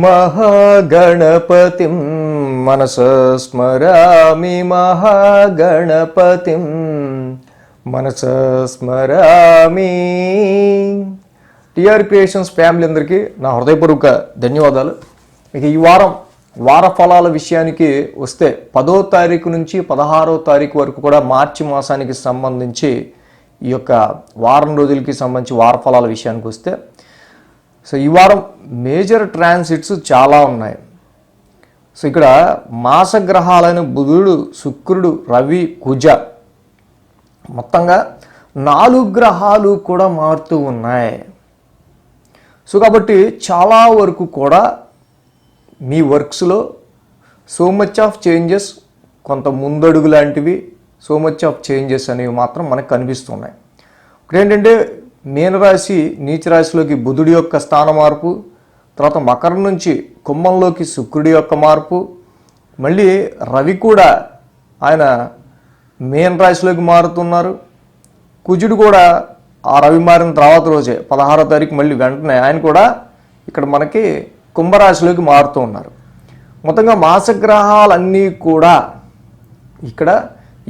మహాగణపతిం మనసా స్మరామి మహాగణపతిం మనసా స్మరామి. TR creations family అందరికీ నా హృదయపూర్వక ధన్యవాదాలు. ఇక ఈ వార ఫలాల విషయానికి వస్తే 10వ తారీఖు నుంచి 16వ తారీఖు వరకు కూడా మార్చి మాసానికి సంబంధించి ఈ యొక్క వారం రోజులకి సంబంధించి వార ఫలాల విషయానికి వస్తే, సో ఈ వారం మేజర్ ట్రాన్సిట్స్ చాలా ఉన్నాయి. సో ఇక్కడ మాసగ్రహాలైన బుధుడు, శుక్రుడు, రవి, కుజ మొత్తంగా 4 గ్రహాలు కూడా మారుతూ ఉన్నాయి. సో కాబట్టి చాలా వరకు కూడా మీ వర్క్స్లో సో మచ్ ఆఫ్ చేంజెస్, కొంత ముందడుగు లాంటివి, సో మచ్ ఆఫ్ చేంజెస్ అనేవి మాత్రం మనకు కనిపిస్తున్నాయి. ఇప్పుడు ఏంటంటే మీనరాశి నీచరాశిలోకి బుధుడి యొక్క స్థాన మార్పు, తర్వాత మకరం నుంచి కుంభంలోకి శుక్రుడి యొక్క మార్పు, మళ్ళీ రవి కూడా ఆయన మీనరాశిలోకి మారుతున్నారు. కుజుడు కూడా ఆ రవి మారిన తర్వాత రోజే 16వ తారీఖు మళ్ళీ వెంటనే ఆయన కూడా ఇక్కడ మనకి కుంభరాశిలోకి మారుతూ ఉన్నారు. మొత్తంగా మాసగ్రహాలన్నీ కూడా ఇక్కడ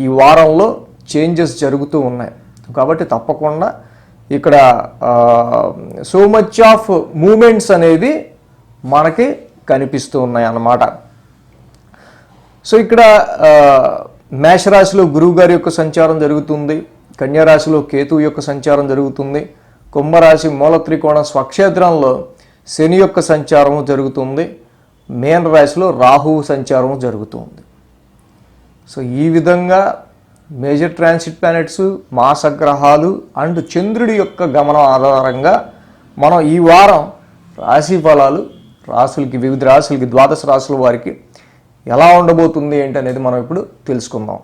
ఈ వారంలో చేంజెస్ జరుగుతూ ఉన్నాయి. కాబట్టి తప్పకుండా ఇక్కడ సో మచ్ ఆఫ్ మూమెంట్స్ అనేది మనకి కనిపిస్తూ ఉన్నాయి అన్నమాట. సో ఇక్కడ మేషరాశిలో గురువు గారి యొక్క సంచారం జరుగుతుంది, కన్యారాశిలో కేతువు యొక్క సంచారం జరుగుతుంది, కుంభరాశి మూల త్రికోణ స్వక్షేత్రంలో శని యొక్క సంచారము జరుగుతుంది, మీన రాశిలో రాహువు సంచారము జరుగుతుంది. సో ఈ విధంగా మేజర్ ట్రాన్సిట్ ప్లానెట్స్, మాసగ్రహాలు అండ్ చంద్రుడి యొక్క గమనం ఆధారంగా మనం ఈ వారం రాశి ఫలాలు రాశులకి, వివిధ రాశులకి, ద్వాదశ రాశుల వారికి ఎలా ఉండబోతుంది ఏంటి అనేది మనం ఇప్పుడు తెలుసుకుందాం.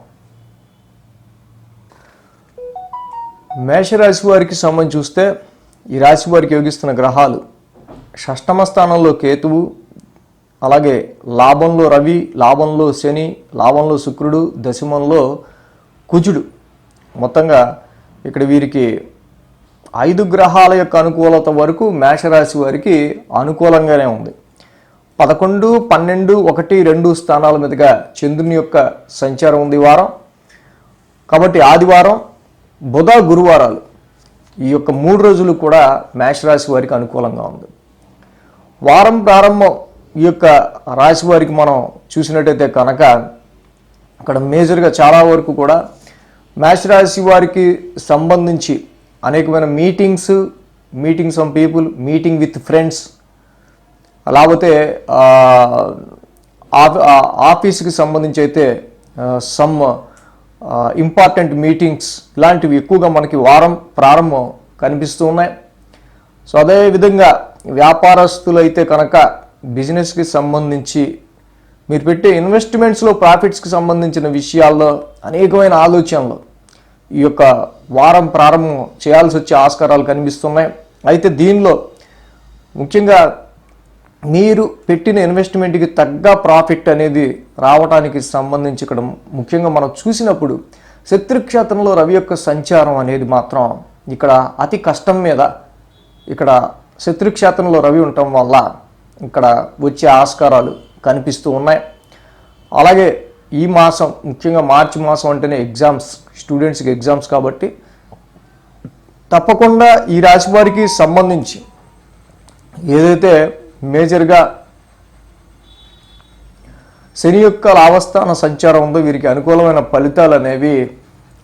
మేషరాశి వారికి సంబంధించి చూస్తే ఈ రాశి వారికి యోగిస్తున్న గ్రహాలు షష్టమ స్థానంలో కేతువు, అలాగే లాభంలో రవి, లాభంలో శని, లాభంలో శుక్రుడు, దశమంలో కుజుడు. మొత్తంగా ఇక్కడ వీరికి 5 గ్రహాల యొక్క అనుకూలత వరకు మేషరాశి వారికి అనుకూలంగానే ఉంది. 11, 12, 1, 2 స్థానాల మీదుగా చంద్రుని యొక్క సంచారం ఉంది ఈ వారం. కాబట్టి ఆదివారం, బుధ, గురువారాలు ఈ యొక్క 3 రోజులు కూడా మేషరాశి వారికి అనుకూలంగా ఉంది. వారం ప్రారంభం ఈ యొక్క రాశి వారికి మనం చూసినట్టయితే కనుక అక్కడ మేజర్గా చాలా వరకు కూడా మేషరాశి వారికి సంబంధించి అనేకమైన meetings on people, meeting with friends, లేకపోతే ఆఫీస్కి సంబంధించి అయితే సమ్ ఇంపార్టెంట్ మీటింగ్స్ ఇలాంటివి ఎక్కువగా మనకి వారం ప్రారంభం కనిపిస్తూ ఉన్నాయి. సో అదేవిధంగా వ్యాపారస్తులు అయితే కనుక బిజినెస్కి సంబంధించి మీరు పెట్టే ఇన్వెస్ట్మెంట్స్లో ప్రాఫిట్స్కి సంబంధించిన విషయాల్లో అనేకమైన ఆలోచనలు ఈ యొక్క వారం ప్రారంభం చేయాల్సి వచ్చే ఆస్కారాలు కనిపిస్తున్నాయి. అయితే దీనిలో ముఖ్యంగా మీరు పెట్టిన ఇన్వెస్ట్మెంట్కి తగ్గ ప్రాఫిట్ అనేది రావడానికి సంబంధించి ఇక్కడ ముఖ్యంగా మనం చూసినప్పుడు శత్రుక్షేత్రంలో రవి యొక్క సంచారం అనేది మాత్రం ఇక్కడ అతి కష్టం మీద ఇక్కడ శత్రుక్షేత్రంలో రవి ఉండటం వల్ల ఇక్కడ వచ్చే ఆస్కారాలు కనిపిస్తూ ఉన్నాయి. అలాగే ఈ మాసం ముఖ్యంగా మార్చి మాసం అంటేనే ఎగ్జామ్స్, స్టూడెంట్స్కి ఎగ్జామ్స్ కాబట్టి తప్పకుండా ఈ రాశి వారికి సంబంధించి ఏదైతే మేజర్గా శని యొక్క లాభస్థాన సంచారం ఉందో వీరికి అనుకూలమైన ఫలితాలు అనేవి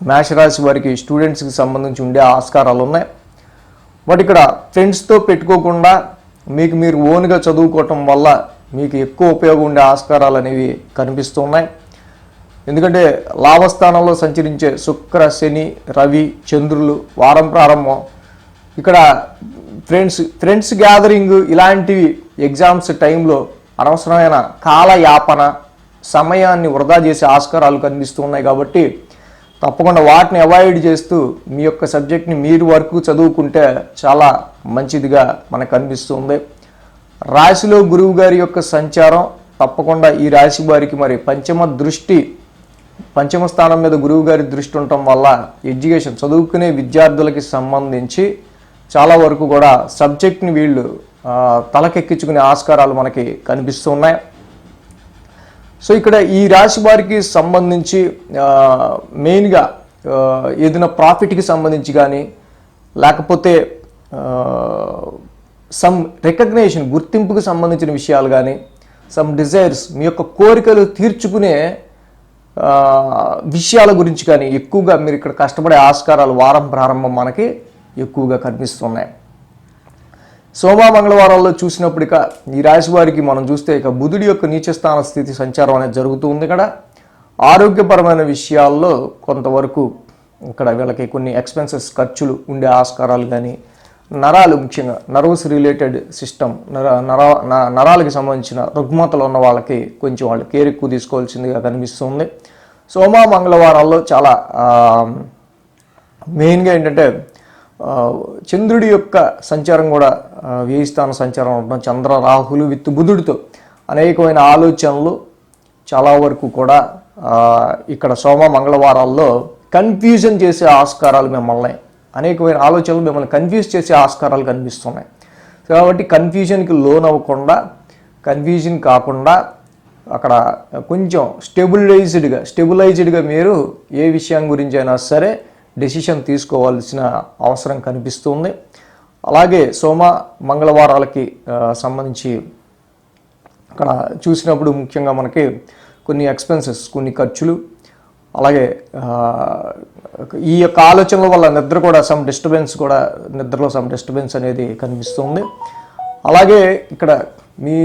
మేషరాశి వారికి స్టూడెంట్స్కి సంబంధించి ఉండే ఆస్కారాలు ఉన్నాయి. బట్ ఇక్కడ ఫ్రెండ్స్తో పెట్టుకోకుండా మీకు మీరు ఓన్గా చదువుకోవటం వల్ల మీకు ఎక్కువ ఉపయోగం ఉండే ఆస్కారాలు అనేవి కనిపిస్తున్నాయి. ఎందుకంటే లాభస్థానంలో సంచరించే శుక్ర, శని, రవి, చంద్రులు వారం ప్రారంభం ఇక్కడ ఫ్రెండ్స్ గ్యాదరింగ్ ఇలాంటివి ఎగ్జామ్స్ టైంలో అనవసరమైన కాలయాపన, సమయాన్ని వృధా చేసే ఆస్కారాలు కనిపిస్తున్నాయి. కాబట్టి తప్పకుండా వాటిని అవాయిడ్ చేస్తూ మీ యొక్క సబ్జెక్ట్ని మీరు వరకు చదువుకుంటే చాలా మంచిదిగా మనకు కనిపిస్తుంది. రాశిలో గురువు గారి యొక్క సంచారం తప్పకుండా ఈ రాశి వారికి మరి పంచమ స్థానం మీద గురువు గారి దృష్టి ఉండటం వల్ల ఎడ్యుకేషన్ చదువుకునే విద్యార్థులకి సంబంధించి చాలా వరకు కూడా సబ్జెక్ట్ని వీళ్ళు తలకెక్కించుకునే ఆస్కారాలు మనకి కనిపిస్తున్నాయి. సో ఇక్కడ ఈ రాశి వారికి సంబంధించి మెయిన్గా ఏదైనా ప్రాఫిట్కి సంబంధించి కానీ లేకపోతే సమ్ రికగ్నేషన్ గుర్తింపుకి సంబంధించిన విషయాలు కానీ సమ్ డిజైర్స్ మీ యొక్క కోరికలు తీర్చుకునే విషయాల గురించి కానీ ఎక్కువగా మీరు ఇక్కడ కష్టపడే ఆస్కారాలు వారం ప్రారంభం మనకి ఎక్కువగా కనిపిస్తున్నాయి. సోమ మంగళవారాల్లో చూసినప్పుడు ఇక ఈ రాశి వారికి మనం చూస్తే ఇక బుధుడి యొక్క నీచస్థాన స్థితి సంచారం అనేది జరుగుతుంది. ఇక్కడ ఆరోగ్యపరమైన విషయాల్లో కొంతవరకు ఇక్కడ వీళ్ళకి కొన్ని ఎక్స్పెన్సెస్ ఖర్చులు ఉండే ఆస్కారాలు కానీ నరాలు ముఖ్యంగా నర్వస్ రిలేటెడ్ సిస్టమ్ నరాలకి సంబంధించిన రుగ్మతలు ఉన్న వాళ్ళకి కొంచెం వాళ్ళు కేర్ ఎక్కువ తీసుకోవాల్సిందిగా కనిపిస్తుంది. సోమ మంగళవారాల్లో చాలా మెయిన్గా ఏంటంటే చంద్రుడి యొక్క సంచారం కూడా వ్యయస్థాన సంచారం ఉండడం, చంద్ర రాహులు విత్ బుధుడితో అనేకమైన ఆలోచనలు చాలా వరకు కూడా ఇక్కడ సోమ మంగళవారాల్లో కన్ఫ్యూజన్ చేసే ఆస్కారాలు మిమ్మల్ని అనేకమైన ఆలోచనలు మిమ్మల్ని కన్ఫ్యూజ్ చేసే ఆస్కారాలు కనిపిస్తున్నాయి. కాబట్టి కన్ఫ్యూజన్కి లోన్ అవ్వకుండా కన్ఫ్యూజన్ కాకుండా అక్కడ కొంచెం స్టెబిలైజ్డ్గా మీరు ఏ విషయం గురించి అయినా సరే డెసిషన్ తీసుకోవాల్సిన అవసరం కనిపిస్తుంది. అలాగే సోమ మంగళవారాలకి సంబంధించి అక్కడ చూసినప్పుడు ముఖ్యంగా మనకి కొన్ని ఎక్స్పెన్సెస్ కొన్ని ఖర్చులు అలాగే ఈ యొక్క ఆలోచనల వల్ల నిద్రలో సమ్ డిస్టర్బెన్స్ అనేది కనిపిస్తుంది. అలాగే ఇక్కడ మీ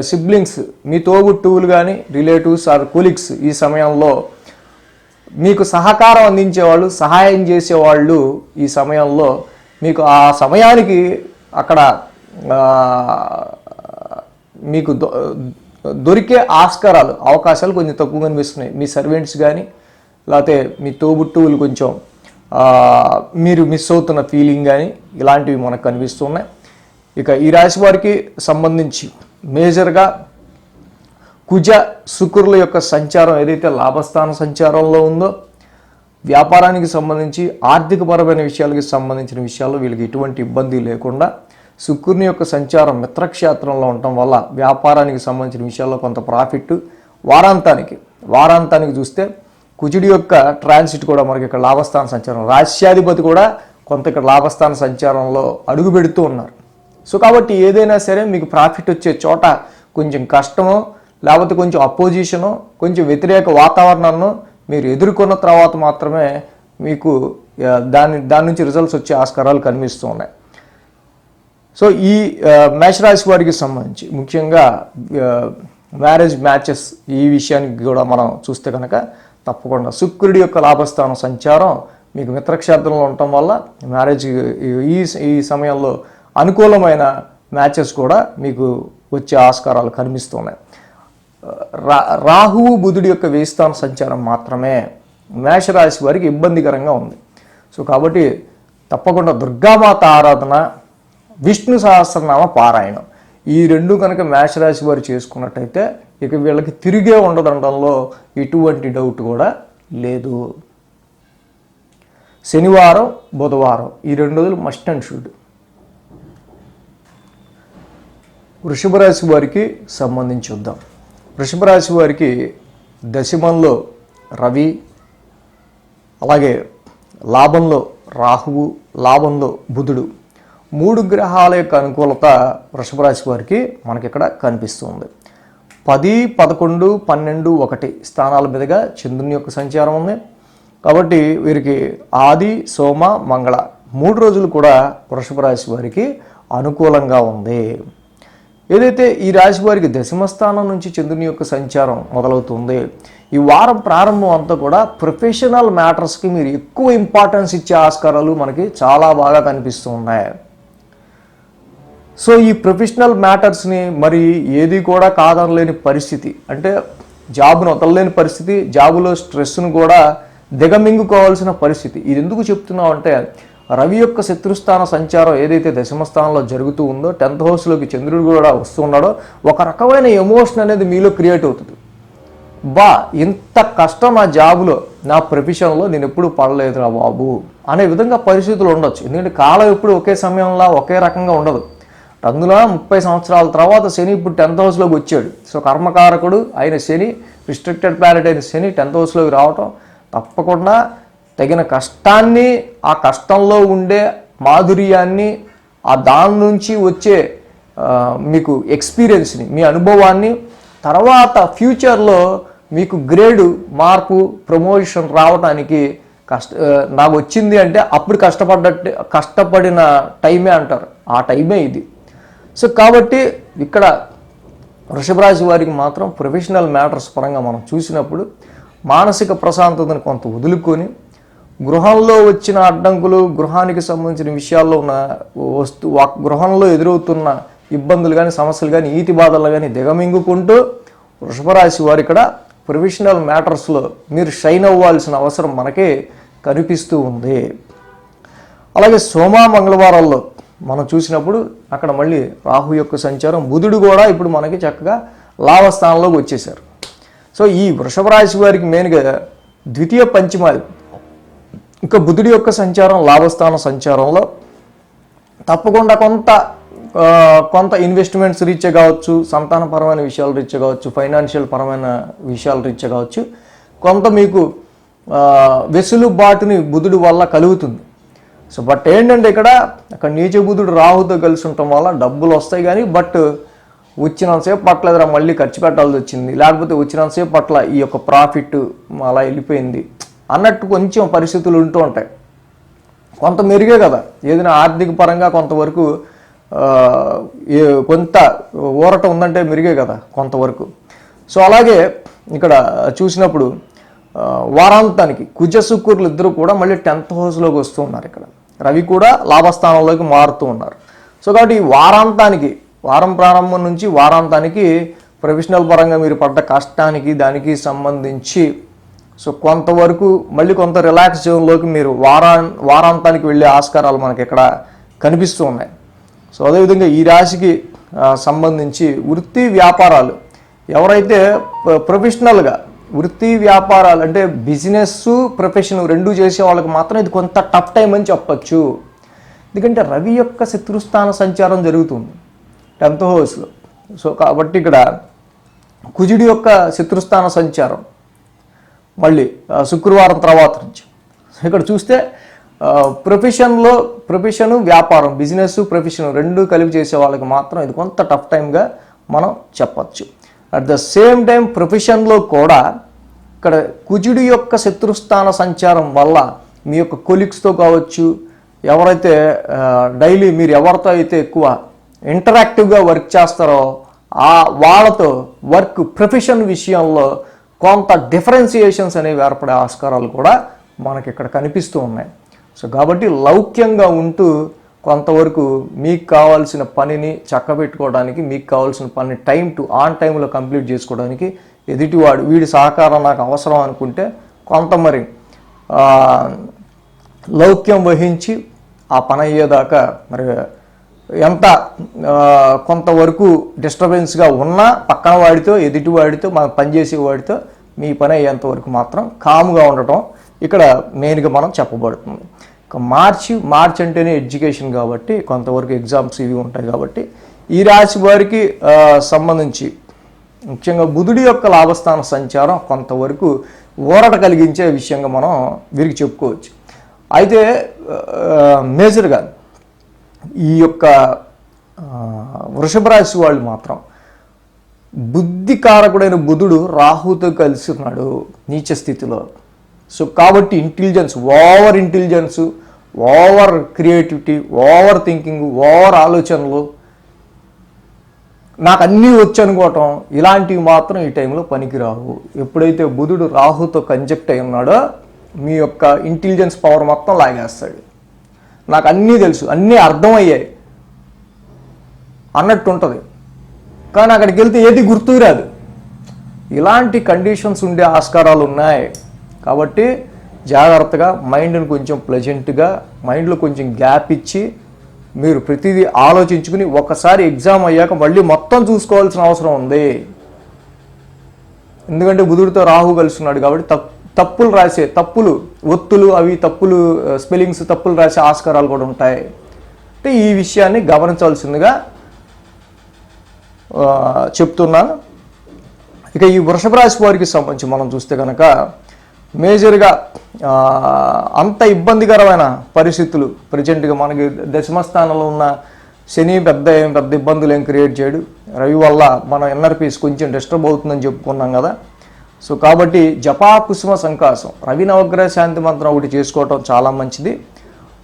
సిబ్లింగ్స్ మీ తోబుట్టువులు కానీ రిలేటివ్స్ ఆర్ కొలీగ్స్ ఈ సమయంలో మీకు సహకారం అందించేవాళ్ళు సహాయం చేసేవాళ్ళు ఈ సమయంలో మీకు ఆ సమయానికి అక్కడ మీకు దొరికే అవకాశాలు కొంచెం తక్కువ కనిపిస్తున్నాయి. మీ సర్వెంట్స్ కానీ లేకపోతే మీ తోబుట్టువులు కొంచెం మీరు మిస్ అవుతున్న ఫీలింగ్ కానీ ఇలాంటివి మనకు కనిపిస్తున్నాయి. ఇక ఈ రాశి వారికి సంబంధించి మేజర్గా కుజ శుక్రుల యొక్క సంచారం ఏదైతే లాభస్థాన సంచారంలో ఉందో వ్యాపారానికి సంబంధించి ఆర్థికపరమైన విషయాలకి సంబంధించిన విషయాల్లో వీళ్ళకి ఎటువంటి ఇబ్బంది లేకుండా శుక్రుని యొక్క సంచారం మిత్రక్షేత్రంలో ఉండటం వల్ల వ్యాపారానికి సంబంధించిన విషయాల్లో కొంత ప్రాఫిట్ వారాంతానికి చూస్తే కుజుడి యొక్క ట్రాన్సిట్ కూడా మనకి ఇక్కడ లాభస్థాన సంచారం రాశ్యాధిపతి కూడా కొంత ఇక్కడ లాభస్థాన సంచారంలో అడుగు పెడుతూ ఉన్నారు. సో కాబట్టి ఏదైనా సరే మీకు ప్రాఫిట్ వచ్చే చోట కొంచెం కష్టమో లేకపోతే కొంచెం అపోజిషను కొంచెం వ్యతిరేక వాతావరణాన్ని మీరు ఎదుర్కొన్న తర్వాత మాత్రమే మీకు దాని నుంచి రిజల్ట్స్ వచ్చే ఆస్కారాలు కనిపిస్తూ ఉన్నాయి. సో ఈ మేషరాశి వారికి సంబంధించి ముఖ్యంగా మ్యారేజ్ మ్యాచెస్ ఈ విషయానికి కూడా మనం చూస్తే కనుక తప్పకుండా శుక్రుడి యొక్క లాభస్థానం సంచారం మీకు మిత్రక్షేత్రంలో ఉండటం వల్ల మ్యారేజ్ ఈ సమయంలో అనుకూలమైన మ్యాచెస్ కూడా మీకు వచ్చే ఆస్కారాలు కనిపిస్తున్నాయి. రాహువు బుధుడి యొక్క వ్యయస్థాన సంచారం మాత్రమే మేషరాశి వారికి ఇబ్బందికరంగా ఉంది. సో కాబట్టి తప్పకుండా దుర్గామాత ఆరాధన విష్ణు సహస్రనామ పారాయణం ఈ రెండు కనుక మేషరాశి వారు చేసుకున్నట్టయితే ఇక వీళ్ళకి తిరిగే ఉండదండంలో ఎటువంటి డౌట్ కూడా లేదు. శనివారం బుధవారం ఈ 2 రోజులు మస్ట్ అండ్ షుడ్. వృషభ రాశి వారికి సంబంధించి చూద్దాం. వృషభ రాశి వారికి దశమంలో రవి అలాగే లాభంలో రాహువు లాభంలో బుధుడు 3 గ్రహాల యొక్క అనుకూలత వృషభ రాశి వారికి మనకి ఇక్కడ కనిపిస్తుంది. 10, 11, 12, 1 స్థానాల మీదుగా చంద్రుని యొక్క సంచారం ఉంది. కాబట్టి వీరికి ఆది సోమ మంగళ 3 రోజులు కూడా వృషభ రాశి వారికి అనుకూలంగా ఉంది. ఏదైతే ఈ రాశి వారికి దశమ స్థానం నుంచి చంద్రుని యొక్క సంచారం మొదలవుతుంది. ఈ వారం ప్రారంభం అంతా కూడా ప్రొఫెషనల్ మ్యాటర్స్కి మీరు ఎక్కువ ఇంపార్టెన్స్ ఇచ్చే ఆస్కారాలు మనకి చాలా బాగా కనిపిస్తూ ఉన్నాయి. సో ఈ ప్రొఫెషనల్ మ్యాటర్స్ని మరి ఏది కూడా కాదనలేని పరిస్థితి, అంటే జాబ్ను వదలలేని పరిస్థితి, జాబులో స్ట్రెస్ను కూడా దిగమింగుకోవాల్సిన పరిస్థితి. ఇది ఎందుకు చెప్తున్నాం అంటే రవి యొక్క శత్రుస్థాన సంచారం ఏదైతే దశమ స్థానంలో జరుగుతూ ఉందో 10th హౌస్లోకి చంద్రుడు కూడా వస్తున్నాడో ఒక రకమైన ఎమోషన్ అనేది మీలో క్రియేట్ అవుతుంది. ఇంత కష్టం నా జాబులో నా ప్రొఫెషన్లో నేను ఎప్పుడు పడలేదురా బాబు అనే విధంగా పరిస్థితులు ఉండొచ్చు. ఎందుకంటే కాలం ఎప్పుడు ఒకే సమయంలో ఒకే రకంగా ఉండదు. అందులో 30 సంవత్సరాల తర్వాత శని ఇప్పుడు 10th హౌస్లోకి వచ్చాడు. సో కర్మకారకుడు అయిన శని, రిస్ట్రిక్టెడ్ ప్లానెట్ అయిన శని 10th హౌస్లోకి రావటం తప్పకుండా తగిన కష్టాన్ని, ఆ కష్టంలో ఉండే మాధుర్యాన్ని, ఆ దాని నుంచి వచ్చే మీకు ఎక్స్పీరియన్స్ని, మీ అనుభవాన్ని తర్వాత ఫ్యూచర్లో మీకు గ్రేడు మార్పు, ప్రమోషన్ రావడానికి నాకు వచ్చింది అంటే అప్పుడు కష్టపడిన టైమే అంటారు. ఆ టైమే ఇది. సో కాబట్టి ఇక్కడ వృషభ రాశి వారికి మాత్రం ప్రొఫెషనల్ మ్యాటర్స్ పరంగా మనం చూసినప్పుడు మానసిక ప్రశాంతతను కొంత వదులుకొని గృహంలో వచ్చిన అడ్డంకులు, గృహానికి సంబంధించిన విషయాల్లో ఉన్న గృహంలో ఎదురవుతున్న ఇబ్బందులు కానీ, సమస్యలు కానీ, ఈతి బాధలు కానీ దిగమింగుకుంటూ వృషభ రాశి వారు ఇక్కడ ప్రొఫెషనల్ మ్యాటర్స్లో మీరు షైన్ అవ్వాల్సిన అవసరం మనకే కనిపిస్తూ ఉంది. అలాగే మంగళవారాల్లో మనం చూసినప్పుడు అక్కడ మళ్ళీ రాహు యొక్క సంచారం, బుధుడు కూడా ఇప్పుడు మనకి చక్కగా లాభస్థానంలోకి వచ్చేసారు. సో ఈ వృషభ రాశి వారికి మెయిన్గా ద్వితీయ పంచమాది ఇంకా బుధుడి యొక్క సంచారం, లాభస్థాన సంచారంలో తప్పకుండా కొంత ఇన్వెస్ట్మెంట్స్ రీత్యా కావచ్చు, సంతానపరమైన విషయాల రీత్యా కావచ్చు, ఫైనాన్షియల్ పరమైన విషయాల రీత్యా కావచ్చు, కొంత మీకు వెసులుబాటుని బుధుడు వల్ల కలుగుతుంది. సో బట్ ఏంటంటే అక్కడ నీచ బుధుడు రాహుతో కలిసి ఉండటం వల్ల డబ్బులు వస్తాయి కానీ బట్ వచ్చినంతసేపు పట్లేదురా మళ్ళీ ఖర్చు పెట్టాల్సి వచ్చింది, లేకపోతే వచ్చినంతసేపు పట్ల ఈ యొక్క ప్రాఫిట్ అలా వెళ్ళిపోయింది అన్నట్టు కొంచెం పరిస్థితులు ఉంటూ ఉంటాయి. కొంత మెరుగే కదా, ఏదైనా ఆర్థిక పరంగా కొంతవరకు కొంత ఊరట ఉందంటే మెరుగే కదా కొంతవరకు. సో అలాగే ఇక్కడ చూసినప్పుడు వారాంతానికి కుజ శుక్రులు ఇద్దరు కూడా మళ్ళీ 10th హౌస్లోకి వస్తూ ఉన్నారు. ఇక్కడ రవి కూడా లాభస్థానంలోకి మారుతూ ఉన్నారు. సో కాబట్టి ఈ వారం ప్రారంభం నుంచి వారాంతానికి ప్రొఫెషనల్ పరంగా మీరు పడ్డ కష్టానికి దానికి సంబంధించి సో కొంతవరకు మళ్ళీ కొంత రిలాక్స్ జోన్లోకి మీరు వారాంతానికి వెళ్ళే ఆస్కారాలు మనకి ఇక్కడ కనిపిస్తూ ఉన్నాయి. సో అదేవిధంగా ఈ రాశికి సంబంధించి వృత్తి వ్యాపారాలు ఎవరైతే ప్రొఫెషనల్గా వృత్తి వ్యాపారాలు అంటే బిజినెస్, ప్రొఫెషన్ రెండూ చేసే వాళ్ళకి మాత్రం ఇది కొంత టఫ్ టైం అని చెప్పచ్చు. ఎందుకంటే రవి యొక్క శత్రుస్థాన సంచారం జరుగుతుంది 10th హౌస్లో. సో కాబట్టి ఇక్కడ కుజుడి యొక్క శత్రుస్థాన సంచారం మళ్ళీ శుక్రవారం తర్వాత నుంచి ఇక్కడ చూస్తే ప్రొఫెషను, వ్యాపారం, బిజినెస్, ప్రొఫెషన్ రెండూ కలిపి చేసే వాళ్ళకి మాత్రం ఇది కొంత టఫ్ టైంగా మనం చెప్పచ్చు. అట్ ద సేమ్ టైం ప్రొఫెషన్లో కూడా ఇక్కడ కుజుడి యొక్క శత్రుస్థాన సంచారం వల్ల మీ యొక్క కొలీగ్స్తో కావచ్చు, ఎవరైతే డైలీ మీరు ఎవరితో అయితే ఎక్కువ ఇంటరాక్టివ్గా వర్క్ చేస్తారో వాళ్ళతో ప్రొఫెషన్ విషయంలో కొంత డిఫరెన్సియేషన్స్ అనేవి ఏర్పడే ఆస్కారాలు కూడా మనకి ఇక్కడ కనిపిస్తూ ఉన్నాయి. సో కాబట్టి లౌక్యంగా ఉంటూ కొంతవరకు మీకు కావాల్సిన పనిని చక్కబెట్టుకోవడానికి, మీకు కావాల్సిన పని ఆన్ టైంలో కంప్లీట్ చేసుకోవడానికి ఎదుటివాడు వీడి సహకారం నాకు అవసరం అనుకుంటే కొంత మరి లౌక్యం వహించి ఆ పని అయ్యేదాకా మరి ఎంత కొంతవరకు డిస్టర్బెన్స్గా ఉన్నా పక్కన వాడితో, ఎదుటివాడితో, మనం పనిచేసే వాడితో మీ పని అయ్యేంతవరకు మాత్రం కామ్గా ఉండటం ఇక్కడ మెయిన్గా మనం చెప్పబడుతుంది. మార్చ్ అంటేనే ఎడ్యుకేషన్ కాబట్టి కొంతవరకు ఎగ్జామ్స్ ఇవి ఉంటాయి కాబట్టి ఈ రాశి వారికి సంబంధించి ముఖ్యంగా బుధుడి యొక్క లాభస్థాన సంచారం కొంతవరకు ఊరట కలిగించే విషయంగా మనం వీరికి చెప్పుకోవచ్చు. అయితే మేజర్గా ఈ యొక్క వృషభ రాశి వాళ్ళు మాత్రం బుద్ధికారకుడైన బుధుడు రాహుతో కలిసి ఉన్నాడు నీచ స్థితిలో. సో కాబట్టి intelligence, over creativity, over thinking, over ఆలోచనలు, నాకు అన్నీ వచ్చు అనుకోవటం ఇలాంటివి మాత్రం ఈ టైంలో పనికిరావు. ఎప్పుడైతే బుధుడు రాహుతో కంజెక్ట్ అయి ఉన్నాడో మీ యొక్క ఇంటెలిజెన్స్ పవర్ మొత్తం లాగేస్తాడు. నాకు అన్నీ తెలుసు, అన్నీ అర్థమయ్యాయి అన్నట్టు ఉంటుంది, కానీ అక్కడికి వెళ్తే ఏది గుర్తుకు రాదు. ఇలాంటి కండిషన్స్ ఉండే ఆస్కారాలు ఉన్నాయి. కాబట్టి జాగ్రత్తగా మైండ్ని కొంచెం ప్లెజెంట్గా, మైండ్లో కొంచెం గ్యాప్ ఇచ్చి మీరు ప్రతిదీ ఆలోచించుకుని ఒకసారి ఎగ్జామ్ అయ్యాక మళ్ళీ మొత్తం చూసుకోవాల్సిన అవసరం ఉంది. ఎందుకంటే బుధుడితో రాహు కలుస్తున్నాడు కాబట్టి తప్పులు ఒత్తులు అవి తప్పులు, స్పెల్లింగ్స్ తప్పులు రాసే ఆస్కారాలు కూడా ఉంటాయి. అంటే ఈ విషయాన్ని గమనించాల్సిందిగా చెప్తున్నాను. ఇక ఈ వృషభ రాశి వారికి సంబంధించి మనం చూస్తే కనుక మేజర్గా అంత ఇబ్బందికరమైన పరిస్థితులు ప్రజెంట్గా మనకి దశమ స్థానంలో ఉన్న శని పెద్ద ఇబ్బందులు ఏం క్రియేట్ చేయడు. రవి వల్ల మన ఇన్నర్ పీస్ కొంచెం డిస్టర్బ్ అవుతుందని చెప్పుకున్నాం కదా. సో కాబట్టి జపా కుసుమ సంకాసం రవి నవగ్రహ శాంతి మంత్రం ఒకటి చేసుకోవటం చాలా మంచిది.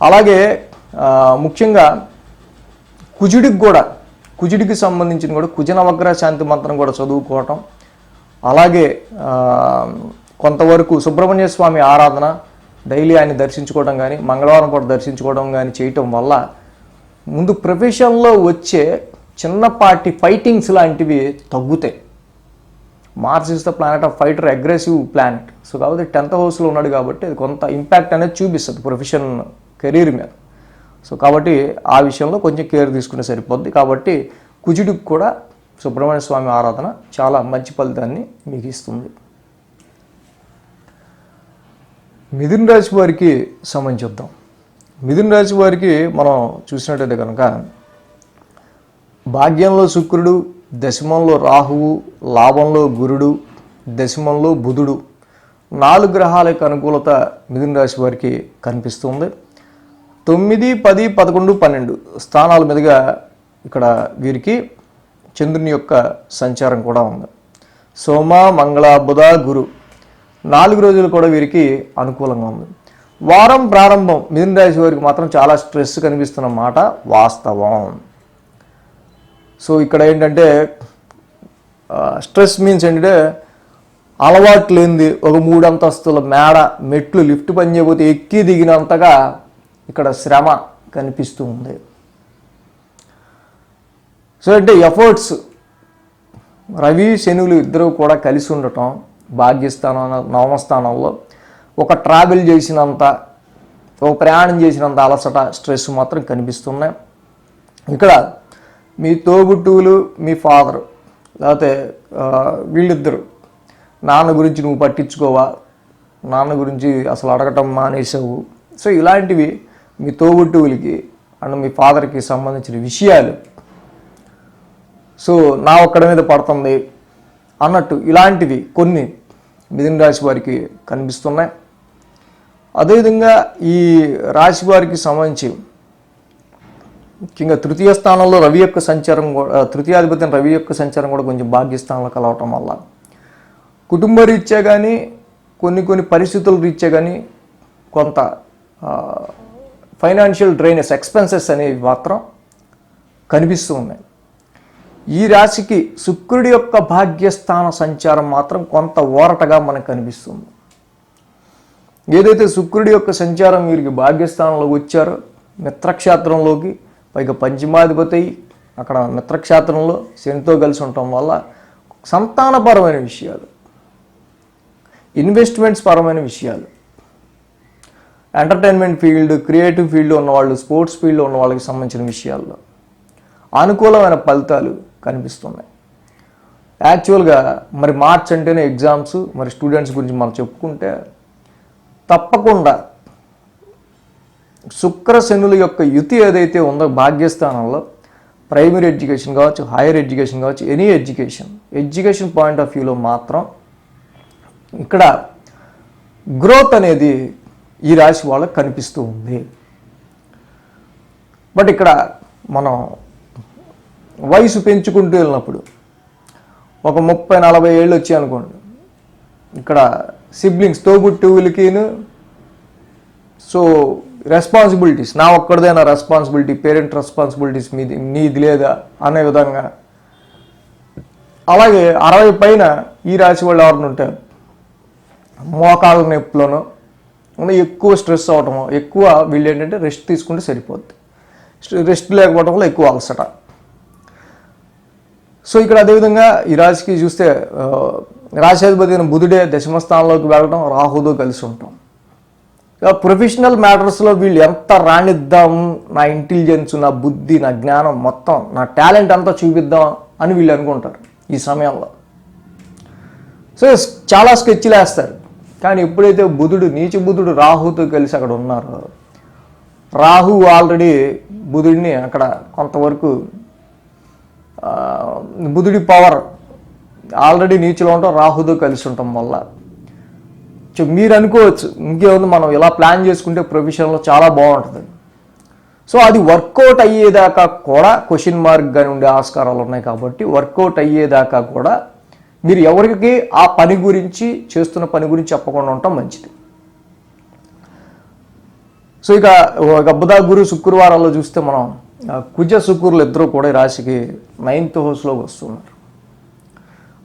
అలాగే ముఖ్యంగా కుజుడికి సంబంధించిన కూడా కుజ నవగ్రహ శాంతి మంత్రం కూడా చదువుకోవటం, అలాగే కొంతవరకు సుబ్రహ్మణ్య స్వామి ఆరాధన డైలీ ఆయన దర్శించుకోవడం కానీ మంగళవారం పూట దర్శించుకోవడం కానీ చేయటం వల్ల ముందు ప్రొఫెషన్లో వచ్చే చిన్నపాటి ఫైటింగ్స్ లాంటివి తగ్గుతాయి. Mars is the planet of fighter, aggressive planet. So కాబట్టి 10th హౌస్లో ఉన్నాడు కాబట్టి అది కొంత ఇంపాక్ట్ అనేది చూపిస్తుంది ప్రొఫెషన్ కెరీర్ మీద. సో కాబట్టి ఆ విషయంలో కొంచెం కేర్ తీసుకుంటే సరిపోద్ది. కాబట్టి కుజుడికి కూడా సుబ్రహ్మణ్య స్వామి ఆరాధన చాలా మంచి ఫలితాన్ని మీకు ఇస్తుంది. మిథున రాశి వారికి సంబంధించుద్దాం. మిథున రాశి వారికి మనం చూసినట్టయితే కనుక భాగ్యంలో శుక్రుడు, దశమంలో రాహువు, లాభంలో గురుడు, దశమంలో బుధుడు 4 గ్రహాల యొక్క అనుకూలత మిథున రాశి వారికి కనిపిస్తుంది. 9, 10, 11, 12 స్థానాల మీదుగా ఇక్కడ వీరికి చంద్రుని యొక్క సంచారం కూడా ఉంది. సోమ, మంగళ, బుధ, గురు 4 రోజులు కూడా వీరికి అనుకూలంగా ఉంది. వారం ప్రారంభం మిథున రాశి వారికి మాత్రం చాలా స్ట్రెస్ కనిపిస్తున్న మాట వాస్తవం. సో ఇక్కడ ఏంటంటే స్ట్రెస్ మీన్స్ ఏంటంటే అలవాటు లేనిది ఒక 3 అంతస్తుల మేడ మెట్లు లిఫ్ట్ పని చేయబోతే ఎక్కి దిగినంతగా ఇక్కడ శ్రమ కనిపిస్తూ ఉంది. సో అంటే ఎఫర్ట్స్ రవి శనులు ఇద్దరు కూడా కలిసి ఉండటం, భాగ్యస్థానం నవమస్థానంలో ఒక ట్రావెల్ చేసినంత, ఒక ప్రయాణం చేసినంత అలసట స్ట్రెస్ మాత్రం కనిపిస్తున్నాయి. ఇక్కడ మీ తోబుట్టువులు, మీ ఫాదర్ లేకపోతే వీళ్ళిద్దరు నాన్న గురించి నువ్వు పట్టించుకోవా, నాన్న గురించి అసలు అడగటం మానేసావు. సో ఇలాంటివి మీ తోబుట్టువులకి అండ్ మీ ఫాదర్కి సంబంధించిన విషయాలు సో నా ఒక్కడి మీద పడుతుంది అన్నట్టు ఇలాంటివి కొన్ని మిథున రాశి వారికి కనిపిస్తున్నాయి. అదేవిధంగా ఈ రాశి వారికి సంబంధించి ముఖ్యంగా తృతీయ స్థానంలో రవి యొక్క సంచారం కూడా, తృతీయాధిపతి రవి యొక్క సంచారం కూడా కొంచెం భాగ్యస్థానంలో కలవటం వల్ల కుటుంబ రీత్యా కానీ కొన్ని పరిస్థితుల రీత్యా కానీ కొంత ఫైనాన్షియల్ డ్రైనెస్ ఎక్స్పెన్సెస్ అనేవి మాత్రం కనిపిస్తూ ఉన్నాయి. ఈ రాశికి శుక్రుడి యొక్క భాగ్యస్థాన సంచారం మాత్రం కొంత ఓరటగా మనకు కనిపిస్తుంది. ఏదైతే శుక్రుడి యొక్క సంచారం వీరికి భాగ్యస్థానంలో వచ్చారో మిత్రక్షేత్రంలోకి, పైగా పంచమాధిపతి అక్కడ మిత్రక్షేత్రంలో శనితో కలిసి ఉండటం వల్ల సంతానపరమైన విషయాలు, ఇన్వెస్ట్మెంట్స్ పరమైన విషయాలు, ఎంటర్టైన్మెంట్ ఫీల్డ్, క్రియేటివ్ ఫీల్డ్ ఉన్నవాళ్ళు, స్పోర్ట్స్ ఫీల్డ్లో ఉన్న వాళ్ళకి సంబంధించిన విషయాల్లో అనుకూలమైన ఫలితాలు కనిపిస్తున్నాయి. యాక్చువల్గా మరి మార్చ్ అంటేనే ఎగ్జామ్స్, మరి స్టూడెంట్స్ గురించి మనం చెప్పుకుంటే తప్పకుండా శుక్ర శనుల యొక్క యుతి ఏదైతే ఉందో భాగ్యస్థానంలో ప్రైమరీ ఎడ్యుకేషన్ కావచ్చు, హైయర్ ఎడ్యుకేషన్ కావచ్చు, ఎనీ ఎడ్యుకేషన్ పాయింట్ ఆఫ్ వ్యూలో మాత్రం ఇక్కడ గ్రోత్ అనేది ఈ రాశి వాళ్ళకి కనిపిస్తూ ఉంది. బట్ ఇక్కడ మనం వయసు పెంచుకుంటూ వెళ్ళినప్పుడు ఒక 30-40 ఏళ్ళు వచ్చాయి అనుకోండి, ఇక్కడ సిబ్లింగ్స్ తోబుట్టువులకిను సో రెస్పాన్సిబిలిటీస్ నా ఒక్కడిదైనా రెస్పాన్సిబిలిటీ, పేరెంట్ రెస్పాన్సిబిలిటీస్ నీది లేదా అనే విధంగా, అలాగే 60 పైన ఈ రాశి వాళ్ళు ఎవరిని ఉంటారు మోకాళ్ళ నొప్పులను ఎక్కువ స్ట్రెస్ అవటము, ఎక్కువ వీళ్ళు ఏంటంటే రెస్ట్ తీసుకుంటే సరిపోద్ది, రెస్ట్ లేకపోవడం వల్ల ఎక్కువ అలసట. సో ఇక్కడ అదేవిధంగా ఈ రాశికి చూస్తే రాశాధిపతి అయిన బుధుడే దశమస్థానంలోకి వెళ్ళడం, రాహుతో కలిసి ఉంటాం. ప్రొఫెషనల్ మ్యాటర్స్లో వీళ్ళు ఎంత రాణిద్దాం, నా ఇంటెలిజెన్స్, నా బుద్ధి, నా జ్ఞానం మొత్తం, నా టాలెంట్ అంతా చూపిద్దాం అని వీళ్ళు అనుకుంటారు ఈ సమయంలో. సో చాలా స్కెచ్లు వేస్తారు. కానీ ఎప్పుడైతే బుధుడు, నీచ బుధుడు రాహుతో కలిసి అక్కడ ఉన్నారో, రాహు ఆల్రెడీ బుధుడిని అక్కడ కొంతవరకు బుధుడి పవర్ ఆల్రెడీ నీచులో ఉంటాం, రాహుతో కలిసి ఉండటం వల్ల మీరు అనుకోవచ్చు ఇంకేముంది మనం ఇలా ప్లాన్ చేసుకుంటే ప్రొఫెషన్లో చాలా బాగుంటుంది. సో అది వర్కౌట్ అయ్యేదాకా కూడా క్వశ్చన్ మార్క్గానే ఉండే ఆస్కారాలు ఉన్నాయి. కాబట్టి వర్కౌట్ అయ్యేదాకా కూడా మీరు ఎవరికి ఆ పని గురించి చేస్తున్న పని గురించి చెప్పకుండా ఉండటం మంచిది. సో ఇక బుధ గురు శుక్రవారాల్లో చూస్తే మనం కుజ శుక్రులు ఇద్దరు కూడా ఈ రాశికి 9th హౌస్లోకి వస్తున్నారు.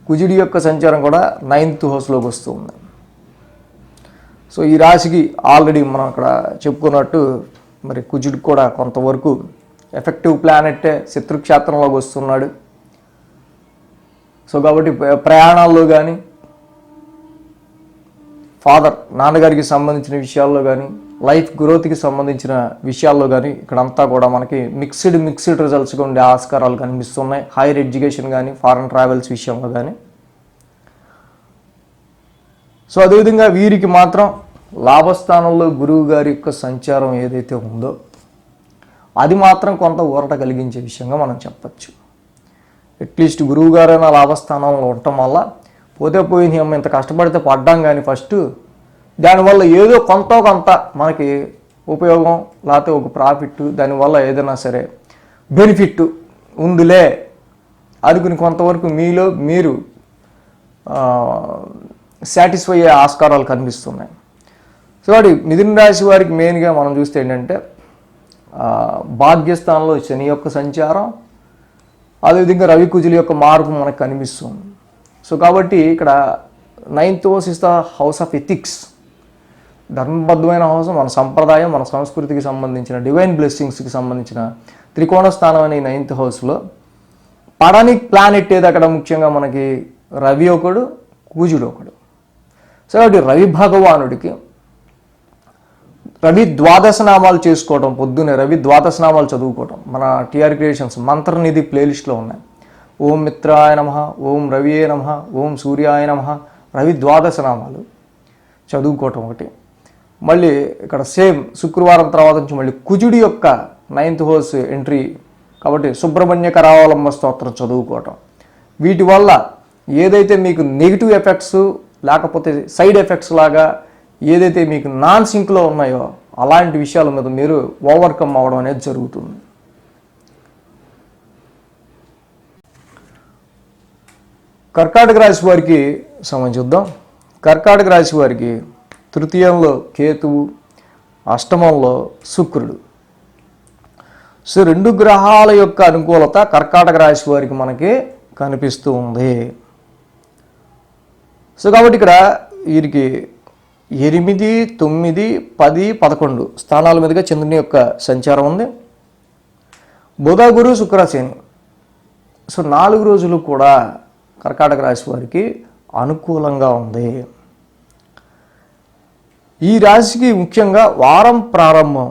కుజుడి యొక్క సంచారం కూడా 9th హౌస్లోకి వస్తుంది. సో ఈ రాశికి ఆల్రెడీ మనం అక్కడ చెప్పుకున్నట్టు మరి కుజుడికి కూడా కొంతవరకు ఎఫెక్టివ్ ప్లానెట్టే శత్రుక్షేత్రంలోకి వస్తున్నాడు. సో కాబట్టి ప్రయాణాల్లో కానీ నాన్నగారికి సంబంధించిన విషయాల్లో కానీ లైఫ్ గ్రోత్కి సంబంధించిన విషయాల్లో కానీ ఇక్కడంతా కూడా మనకి మిక్స్డ్ రిజల్ట్స్గా ఉండే ఆస్కారాలు కనిపిస్తున్నాయి. హైయర్ ఎడ్యుకేషన్ కానీ ఫారెన్ ట్రావెల్స్ విషయంలో కానీ. సో అదేవిధంగా వీరికి మాత్రం లాభస్థానంలో గురువు గారి యొక్క సంచారం ఏదైతే ఉందో అది మాత్రం కొంత ఊరట కలిగించే విషయంగా మనం చెప్పచ్చు. అట్లీస్ట్ గురువు గారైనా లాభస్థానంలో ఉండటం వల్ల పోతే పోయింది అమ్మ ఇంత కష్టపడితే పడ్డాం కానీ ఫస్ట్ దానివల్ల ఏదో కొంత మనకి ఉపయోగం లేకపోతే ఒక ప్రాఫిట్ దానివల్ల ఏదైనా సరే బెనిఫిట్ ఉందిలే అనుకుని కొంతవరకు మీలో మీరు సాటిస్ఫై అయ్యే ఆస్కారాలు కనిపిస్తున్నాయి. సో వాటి మిథున రాశి వారికి మెయిన్గా మనం చూస్తే ఏంటంటే భాగ్యస్థానంలో శని యొక్క సంచారం, అదేవిధంగా రవి కుజుల యొక్క మార్పు మనకు కనిపిస్తుంది. సో కాబట్టి ఇక్కడ 9th house is the house of ethics, ధర్మబద్ధమైన హౌస్, మన సంప్రదాయం మన సంస్కృతికి సంబంధించిన డివైన్ బ్లెస్సింగ్స్కి సంబంధించిన త్రికోణ స్థానం అనే 9th హౌస్లో పడని ప్లానెట్ ఏది అక్కడ ముఖ్యంగా మనకి రవి ఒకడు కుజుడు ఒకడు. సో కాబట్టి రవి భగవానుడికి రవి ద్వాదశ నామాలు చేసుకోవటం, పొద్దున్నే రవి ద్వాదశ నామాలు చదువుకోవటం మన టీఆర్ క్రియేషన్స్ మంత్రనిధి ప్లేలిస్ట్లో ఉన్నాయి. ఓం మిత్రాయ నమః, ఓం రవియే నమః, ఓం సూర్యాయ నమః, రవి ద్వాదశ నామాలు చదువుకోవటం ఒకటి. మళ్ళీ ఇక్కడ సేమ్ శుక్రవారం తర్వాత నుంచి మళ్ళీ కుజుడి యొక్క 9th హౌస్ ఎంట్రీ కాబట్టి సుబ్రహ్మణ్య కరావలంబ స్తోత్రం చదువుకోవటం. వీటి వల్ల ఏదైతే మీకు నెగిటివ్ ఎఫెక్ట్స్ లేకపోతే సైడ్ ఎఫెక్ట్స్ లాగా ఏదైతే మీకు నాన్ సింక్లో ఉన్నాయో అలాంటి విషయాల మీద మీరు ఓవర్కమ్ అవ్వడం అనేది జరుగుతుంది. కర్కాటక రాశి వారికి చూద్దాం. కర్కాటక రాశి వారికి తృతీయంలో కేతువు, అష్టమంలో శుక్రుడు. సో 2 గ్రహాల యొక్క అనుకూలత కర్కాటక రాశి వారికి మనకి కనిపిస్తూ ఉంది. సో కాబట్టి ఇక్కడ వీరికి 8, 9, 10, 11 స్థానాల మీదుగా చంద్రుని యొక్క సంచారం ఉంది. బుధ గురు శుక్ర శని. సో 4 రోజులు కూడా కర్కాటక రాశి వారికి అనుకూలంగా ఉంది. ఈ రాశికి ముఖ్యంగా వారం ప్రారంభం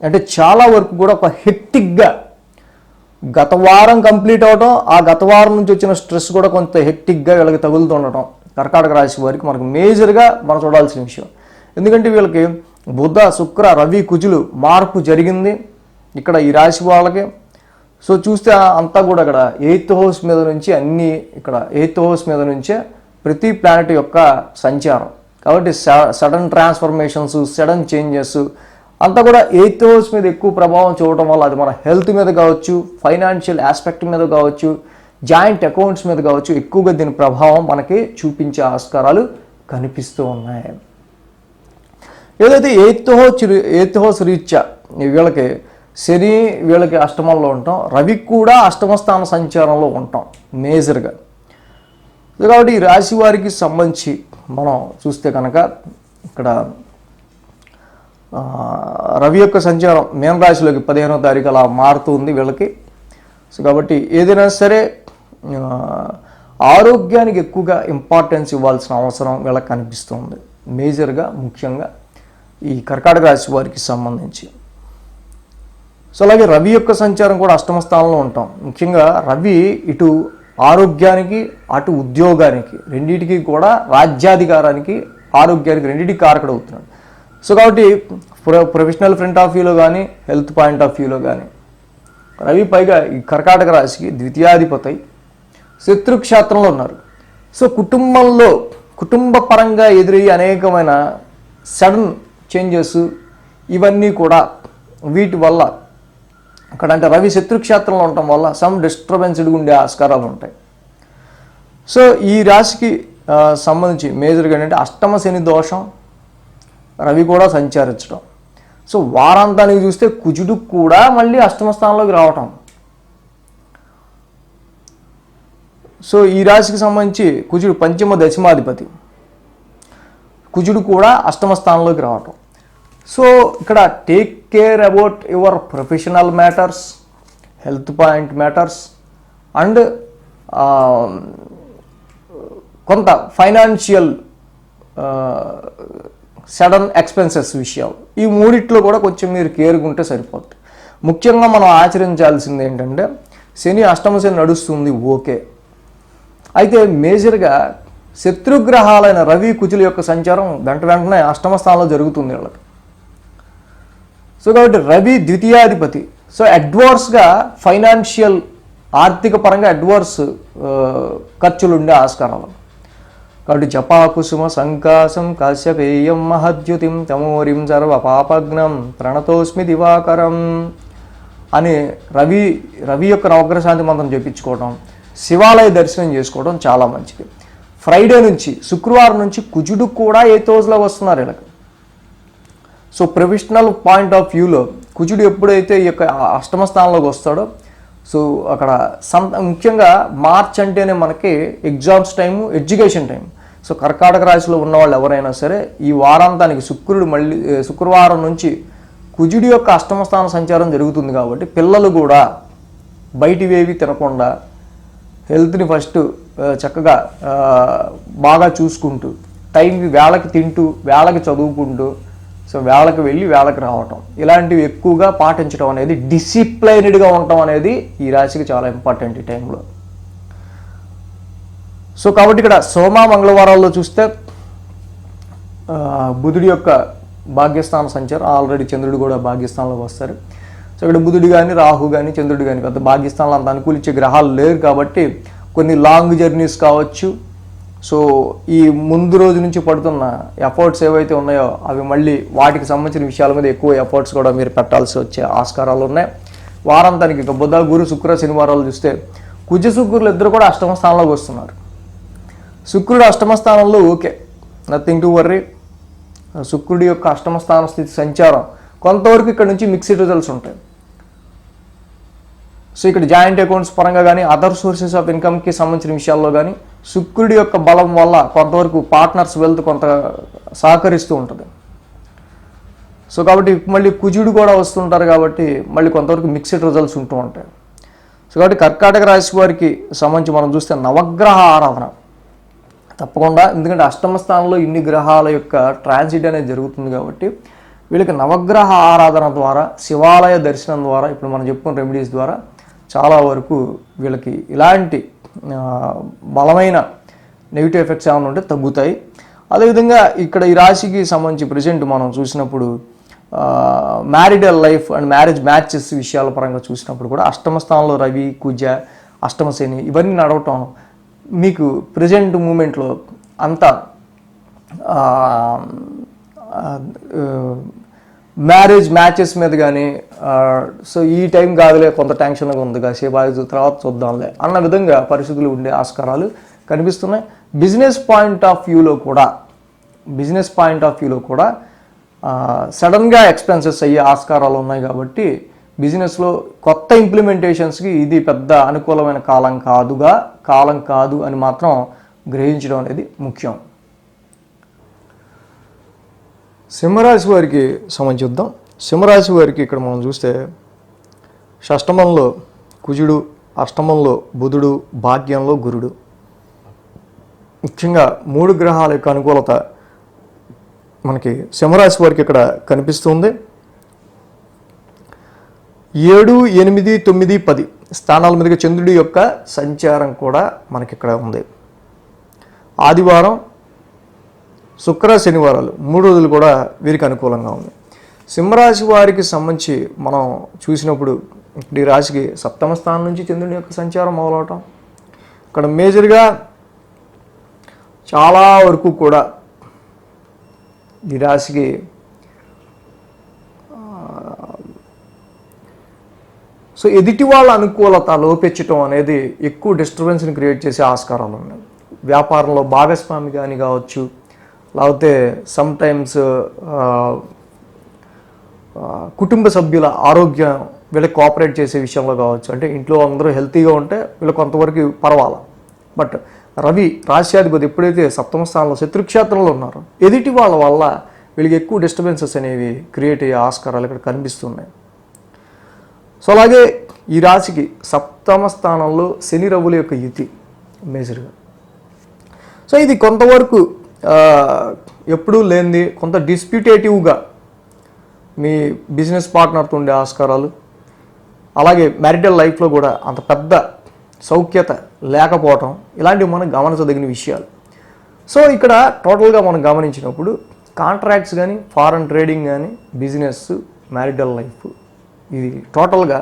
అంటే చాలా వరకు కూడా ఒక హెక్టిక్గా గత వారం కంప్లీట్ అవడం, ఆ గత వారం నుంచి వచ్చిన స్ట్రెస్ కూడా కొంత హెక్టిక్గా వీళ్ళకి తగులుతుండటం కర్కాటక రాశి వారికి మనకు మేజర్గా మనం చూడాల్సిన విషయం. ఎందుకంటే వీళ్ళకి బుధ శుక్ర రవి కుజులు మార్పు జరిగింది ఇక్కడ ఈ రాశి వాళ్ళకి. సో చూస్తే అంతా కూడా ఇక్కడ 8th హౌస్ మీద నుంచి అన్నీ ఇక్కడ 8th హౌస్ మీద నుంచే ప్రతి ప్లానెట్ యొక్క సంచారం. కాబట్టి సడన్ ట్రాన్స్ఫర్మేషన్స్, సడన్ చేంజెస్ అంతా కూడా 8th హౌస్ మీద ఎక్కువ ప్రభావం చూడటం వల్ల అది మన హెల్త్ మీద కావచ్చు, ఫైనాన్షియల్ ఆస్పెక్ట్ మీద కావచ్చు, జాయింట్ అకౌంట్స్ మీద కావచ్చు, ఎక్కువగా దీని ప్రభావం మనకి చూపించే ఆస్కారాలు కనిపిస్తూ ఉన్నాయి. ఏదైతే 8th హౌస్ రీత్యా వీళ్ళకి శని వీళ్ళకి అష్టమంలో ఉంటాం, రవి కూడా అష్టమ స్థాన సంచారంలో ఉంటాం మేజర్గా. కాబట్టి ఈ రాశి వారికి సంబంధించి మనం చూస్తే కనుక ఇక్కడ రవి యొక్క సంచారం మీన రాశిలోకి 15వ తారీఖు అలా మారుతుంది వీళ్ళకి. సో కాబట్టి ఏదైనా సరే ఆరోగ్యానికి ఎక్కువగా ఇంపార్టెన్స్ ఇవ్వాల్సిన అవసరం వీళ్ళకి కనిపిస్తుంది మేజర్గా, ముఖ్యంగా ఈ కర్కాటక రాశి వారికి సంబంధించి. సో అలాగే రవి యొక్క సంచారం కూడా అష్టమ స్థానంలో ఉంటాం. ముఖ్యంగా రవి ఇటు ఆరోగ్యానికి అటు ఉద్యోగానికి రెండింటికి కూడా రాజ్యాధికారానికి ఆరోగ్యానికి రెండింటికి కారకుడు అవుతున్నాడు. సో కాబట్టి ప్రొఫెషనల్ ఫ్రంట్ ఆఫ్ వ్యూలో కానీ హెల్త్ పాయింట్ ఆఫ్ వ్యూలో కానీ రవి పైగా ఈ కర్కాటక రాశికి ద్వితీయాధిపతి శత్రుక్షేత్రంలో ఉన్నారు. సో కుటుంబంలో కుటుంబ పరంగా ఎదురయ్యే అనేకమైన సడన్ చేంజెస్ ఇవన్నీ కూడా వీటి వల్ల అక్కడ అంటే రవి శత్రుక్షేత్రంలో ఉండటం వల్ల సమ్ డిస్టర్బెన్స్డ్గా ఉండే ఆస్కారాలు ఉంటాయి. సో ఈ రాశికి సంబంధించి మేజర్గా ఏంటంటే అష్టమ శని దోషం, రవి కూడా సంచరించడం. సో వారాంతానికి చూస్తే కుజుడు కూడా మళ్ళీ అష్టమ స్థానంలోకి రావటం. సో ఈ రాశికి సంబంధించి కుజుడు పంచమ దశమాధిపతి, కుజుడు కూడా అష్టమ స్థానంలోకి రావటం. సో ఇక్కడ take care about your professional matters, health point matters and కొంత ఫైనాన్షియల్ సడన్ ఎక్స్పెన్సెస్ విషయాలు, ఈ మూడిట్లో కూడా కొంచెం మీరు కేర్గా ఉంటే సరిపోతుంది. ముఖ్యంగా మనం ఆచరించాల్సింది ఏంటంటే శని అష్టమ శని నడుస్తుంది ఓకే, అయితే మేజర్గా శత్రుగ్రహాలైన రవి కుజుల యొక్క సంచారం వెంటనే అష్టమ స్థానంలో జరుగుతుంది వీళ్ళకి. సో కాబట్టి రవి ద్వితీయాధిపతి, సో అడ్వర్స్గా ఫైనాన్షియల్ ఆర్థిక పరంగా అడ్వర్స్ ఖర్చులు ఉండే ఆస్కారాలు. కాబట్టి జపాకుసుమ సంకాసం కాశ్యపేయం మహద్యుతిం తమోరిం సర్వ పాపగ్నం ప్రణతోస్మి దివాకరం అని రవి యొక్క నవగ్రహ శాంతి మంత్రం చెప్పించుకోవడం, శివాలయ దర్శనం చేసుకోవడం చాలా మంచిది. ఫ్రైడే నుంచి శుక్రవారం నుంచి కుజుడు కూడా 8th హౌస్లో వస్తున్నారు వీళ్ళకి. సో ప్రొఫెషనల్ పాయింట్ ఆఫ్ వ్యూలో కుజుడు ఎప్పుడైతే ఈ యొక్క అష్టమ స్థానంలోకి వస్తాడో, సో అక్కడ ముఖ్యంగా మార్చ్ అంటేనే మనకి exams time, education time. So కర్కాటక రాశిలో ఉన్నవాళ్ళు ఎవరైనా సరే ఈ వారాంతానికి శుక్రవారం నుంచి కుజుడి యొక్క అష్టమ స్థాన సంచారం జరుగుతుంది కాబట్టి పిల్లలు కూడా బయటివేవి తినకుండా హెల్త్ని ఫస్ట్ చక్కగా బాగా చూసుకుంటూ, టైంకి వేళకి తింటూ, వేళకి చదువుకుంటూ, సో వేళకి వెళ్ళి వేళకి రావటం, ఇలాంటివి ఎక్కువగా పాటించడం అనేది, డిసిప్లైన్డ్గా ఉండటం అనేది ఈ రాశికి చాలా ఇంపార్టెంట్ ఈ టైంలో. సో కాబట్టి ఇక్కడ సోమ మంగళవారాల్లో చూస్తే బుధుడి యొక్క భాగ్యస్థాన సంచారం, ఆల్రెడీ చంద్రుడు కూడా భాగ్యస్థానంలోకి వస్తారు. సో ఇక్కడ బుధుడు కానీ రాహు కానీ చంద్రుడు కానీ పెద్ద భాగ్యస్థానంలో అంత అనుకూలించే గ్రహాలు లేరు కాబట్టి కొన్ని లాంగ్ జర్నీస్ కావచ్చు. సో ఈ ముందు రోజు నుంచి పడుతున్న ఎఫర్ట్స్ ఏవైతే ఉన్నాయో అవి మళ్ళీ వాటికి సంబంధించిన విషయాల మీద ఎక్కువ ఎఫర్ట్స్ కూడా మీరు పెట్టాల్సి వచ్చే ఆస్కారాలు ఉన్నాయి. వారాంతానికి ఇక బుధ గురు శుక్ర శనివారాలు చూస్తే కుజ శుక్రులు ఇద్దరు కూడా అష్టమ స్థానంలోకి వస్తున్నారు. శుక్రుడు అష్టమ స్థానంలో ఓకే, నథింగ్ టు వర్రీ. శుక్రుడి యొక్క అష్టమ స్థాన స్థితి సంచారం కొంతవరకు ఇక్కడ నుంచి మిక్స్డ్ రిజల్ట్స్ ఉంటాయి. సో ఇక్కడ జాయింట్ అకౌంట్స్ పరంగా కానీ అదర్ సోర్సెస్ ఆఫ్ ఇన్కమ్కి సంబంధించిన విషయాల్లో కానీ శుక్రుడి యొక్క బలం వల్ల కొంతవరకు పార్ట్నర్స్ వెల్త్ కొంత సహకరిస్తూ ఉంటుంది. సో కాబట్టి మళ్ళీ కుజుడు కూడా వస్తుంటారు కాబట్టి మళ్ళీ కొంతవరకు మిక్స్డ్ రిజల్ట్స్ ఉంటూ ఉంటాయి. సో కాబట్టి కర్కాటక రాశి వారికి సంబంధించి మనం చూస్తే నవగ్రహ ఆరాధన తప్పకుండా, ఎందుకంటే అష్టమ స్థానంలో ఇన్ని గ్రహాల యొక్క ట్రాన్సిట్ అనేది జరుగుతుంది కాబట్టి వీళ్ళకి నవగ్రహ ఆరాధన ద్వారా, శివాలయ దర్శనం ద్వారా, ఇప్పుడు మనం చెప్పుకున్న రెమెడీస్ ద్వారా చాలా వరకు వీళ్ళకి ఇలాంటి బలమైన నెగిటివ్ ఎఫెక్ట్స్ ఏమైనా ఉంటే తగ్గుతాయి. అదేవిధంగా ఇక్కడ ఈ రాశికి సంబంధించి ప్రజెంట్ మనం చూసినప్పుడు marital life and marriage matches విషయాల పరంగా చూసినప్పుడు కూడా అష్టమ స్థానంలో రవి కుజ అష్టమ శని ఇవన్నీ నడవటం మీకు ప్రజెంట్ మూమెంట్లో అంత మ్యారేజ్ మ్యాచెస్ మీద కానీ సో ఈ టైం కాదులే కొంత టెన్షన్గా ఉంది కాసేపు తర్వాత చూద్దాంలే అన్న విధంగా పరిస్థితులు ఉండే ఆస్కారాలు కనిపిస్తున్నాయి. బిజినెస్ పాయింట్ ఆఫ్ వ్యూలో కూడా సడన్గా ఎక్స్పెన్సెస్ అయ్యే ఆస్కారాలు ఉన్నాయి కాబట్టి బిజినెస్లో కొత్త ఇంప్లిమెంటేషన్స్కి ఇది పెద్ద అనుకూలమైన కాలం కాదు అని మాత్రం గ్రహించడం అనేది ముఖ్యం. సింహరాశి వారికి సంబంధించుద్దాం. సింహరాశి వారికి ఇక్కడ మనం చూస్తే షష్టమంలో కుజుడు, అష్టమంలో బుధుడు, భాగ్యంలో గురుడు, ముఖ్యంగా 3 గ్రహాల యొక్క అనుకూలత మనకి సింహరాశి వారికి ఇక్కడ కనిపిస్తుంది. 7, 8, 9, 10 స్థానాల మీదుగా చంద్రుడి యొక్క సంచారం కూడా మనకి ఇక్కడ ఉంది. ఆదివారం, శుక్ర శనివారాలు 3 రోజులు కూడా వీరికి అనుకూలంగా ఉంది. సింహరాశి వారికి సంబంధించి మనం చూసినప్పుడు ఇప్పుడు ఈ రాశికి సప్తమ స్థానం నుంచి చంద్రుని యొక్క సంచారం మొదలవటం, ఇక్కడ మేజర్గా చాలా వరకు కూడా ఈ రాశికి సో ఎదుటి వాళ్ళ అనుకూలత లోపించటం అనేది ఎక్కువ డిస్టర్బెన్స్ని క్రియేట్ చేసే ఆస్కారాలు ఉన్నాయి. వ్యాపారంలో భాగస్వామి కానీ కావచ్చు, లేకపోతే సమ్టైమ్స్ కుటుంబ సభ్యుల ఆరోగ్యం వీళ్ళకి కోఆపరేట్ చేసే విషయంలో కావచ్చు. అంటే ఇంట్లో అందరూ హెల్తీగా ఉంటే వీళ్ళకి కొంతవరకు పర్వాలా. బట్ రవి రాశ్యాధిపతి ఎప్పుడైతే సప్తమ స్థానంలో శత్రుక్షేత్రంలో ఉన్నారో ఎదుటి వాళ్ళ వల్ల వీళ్ళకి ఎక్కువ డిస్టర్బెన్సెస్ అనేవి క్రియేట్ అయ్యే ఆస్కారాలు ఇక్కడ కనిపిస్తున్నాయి. సో అలాగే ఈ రాశికి సప్తమ స్థానంలో శని రవుల యొక్క యుతి మేజర్గా. సో ఇది కొంతవరకు ఎప్పుడూ లేనిది కొంత డిస్ప్యూటేటివ్గా మీ బిజినెస్ పార్ట్నర్తో ఉండే ఆస్కారాలు, అలాగే మ్యారిటల్ లైఫ్లో కూడా అంత పెద్ద సౌఖ్యత లేకపోవటం, ఇలాంటివి మనం గమనించదగిన విషయాలు. సో ఇక్కడ టోటల్గా మనం గమనించినప్పుడు కాంట్రాక్ట్స్ కానీ, ఫారెన్ ట్రేడింగ్ కానీ, బిజినెస్, మ్యారిటల్ లైఫ్, ఇది టోటల్గా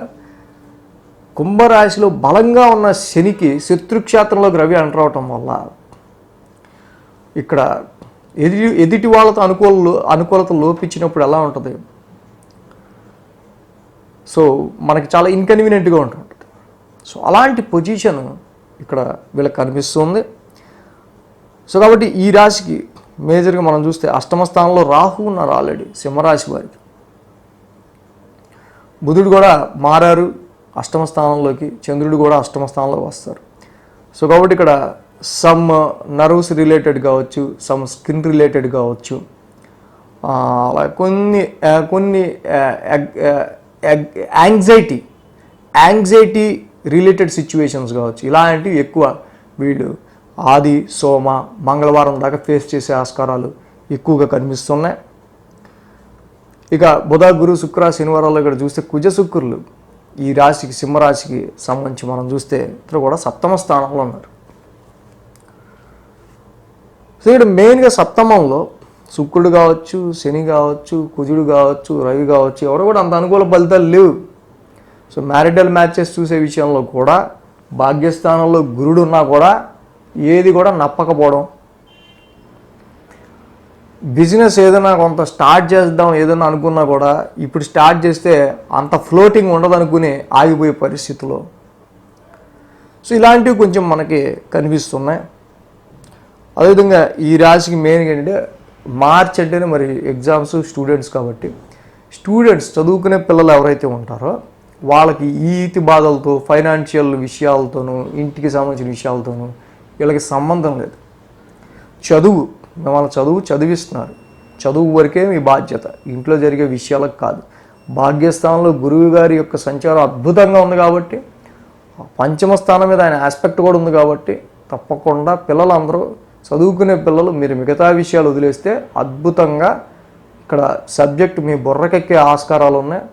కుంభరాశిలో బలంగా ఉన్న శనికి శత్రుక్షేత్రంలోకి రవి ఎంటర్ వల్ల ఇక్కడ ఎదుటి వాళ్ళతో అనుకూలత లోపించినప్పుడు ఎలా ఉంటుంది, సో మనకి చాలా ఇన్కన్వీనియంట్గా ఉంటుంది. సో అలాంటి పొజిషన్ ఇక్కడ వీళ్ళకి కనిపిస్తుంది. సో కాబట్టి ఈ రాశికి మేజర్గా మనం చూస్తే అష్టమ స్థానంలో రాహు ఉన్నారు ఆల్రెడీ సింహరాశి వారికి. బుధుడు కూడా మారారు అష్టమ స్థానంలోకి, చంద్రుడు కూడా అష్టమ స్థానంలోకి వస్తారు. సో కాబట్టి ఇక్కడ సమ్ నర్వ్స్ రిలేటెడ్ కావచ్చు, సమ్ స్కిన్ రిలేటెడ్ కావచ్చు, అలా కొన్ని యాంగ్జైటీ రిలేటెడ్ సిచ్యువేషన్స్ కావచ్చు. ఇలాంటివి ఎక్కువ వీళ్ళు ఆది సోమ మంగళవారం దాకా ఫేస్ చేసే ఆస్కారాలు ఎక్కువగా కనిపిస్తున్నాయి. ఇక బుధ గురు శుక్ర శనివారాల్లో ఇక్కడ చూస్తే కుజ శుక్రులు ఈ రాశికి సింహరాశికి సంబంధించి మనం చూస్తే ఇద్దరు కూడా సప్తమ స్థానంలో ఉన్నారు. సో ఇక్కడ మెయిన్గా సప్తమంలో శుక్రుడు కావచ్చు, శని కావచ్చు, కుజుడు కావచ్చు, రవి కావచ్చు, ఎవరు కూడా అంత అనుకూల ఫలితాలు లేవు. సో మ్యారిటల్ మ్యాచెస్ చూసే విషయంలో కూడా భాగ్యస్థానంలో గురుడు ఉన్నా కూడా ఏది కూడా నప్పకపోవడం, బిజినెస్ ఏదైనా కొంత స్టార్ట్ చేద్దాం ఏదైనా అనుకున్నా కూడా ఇప్పుడు స్టార్ట్ చేస్తే అంత ఫ్లోటింగ్ ఉండదు అనుకుని ఆగిపోయే పరిస్థితిలో. సో ఇలాంటివి కొంచెం మనకి కనిపిస్తున్నాయి. అదేవిధంగా ఈ రాశికి మెయిన్గా ఏంటంటే మార్చ్ అంటేనే మరి ఎగ్జామ్స్, స్టూడెంట్స్ కాబట్టి స్టూడెంట్స్ చదువుకునే పిల్లలు ఎవరైతే ఉంటారో వాళ్ళకి ఈతి బాధలతో, ఫైనాన్షియల్ విషయాలతోనూ, ఇంటికి సంబంధించిన విషయాలతోనూ వీళ్ళకి సంబంధం లేదు. మిమ్మల్ని చదివిస్తున్నారు, చదువు వరకే మీ బాధ్యత, ఇంట్లో జరిగే విషయాలకు కాదు. భాగ్యస్థానంలో గురువు గారి యొక్క సంచారం అద్భుతంగా ఉంది కాబట్టి, పంచమ స్థానం మీద ఆయన ఆస్పెక్ట్ కూడా ఉంది కాబట్టి తప్పకుండా పిల్లలందరూ చదువుకునే పిల్లలు మీరు మిగతా విషయాలు వదిలేస్తే అద్భుతంగా ఇక్కడ సబ్జెక్ట్ మీ బుర్రకెక్కే ఆస్కారాలు ఉన్నాయి.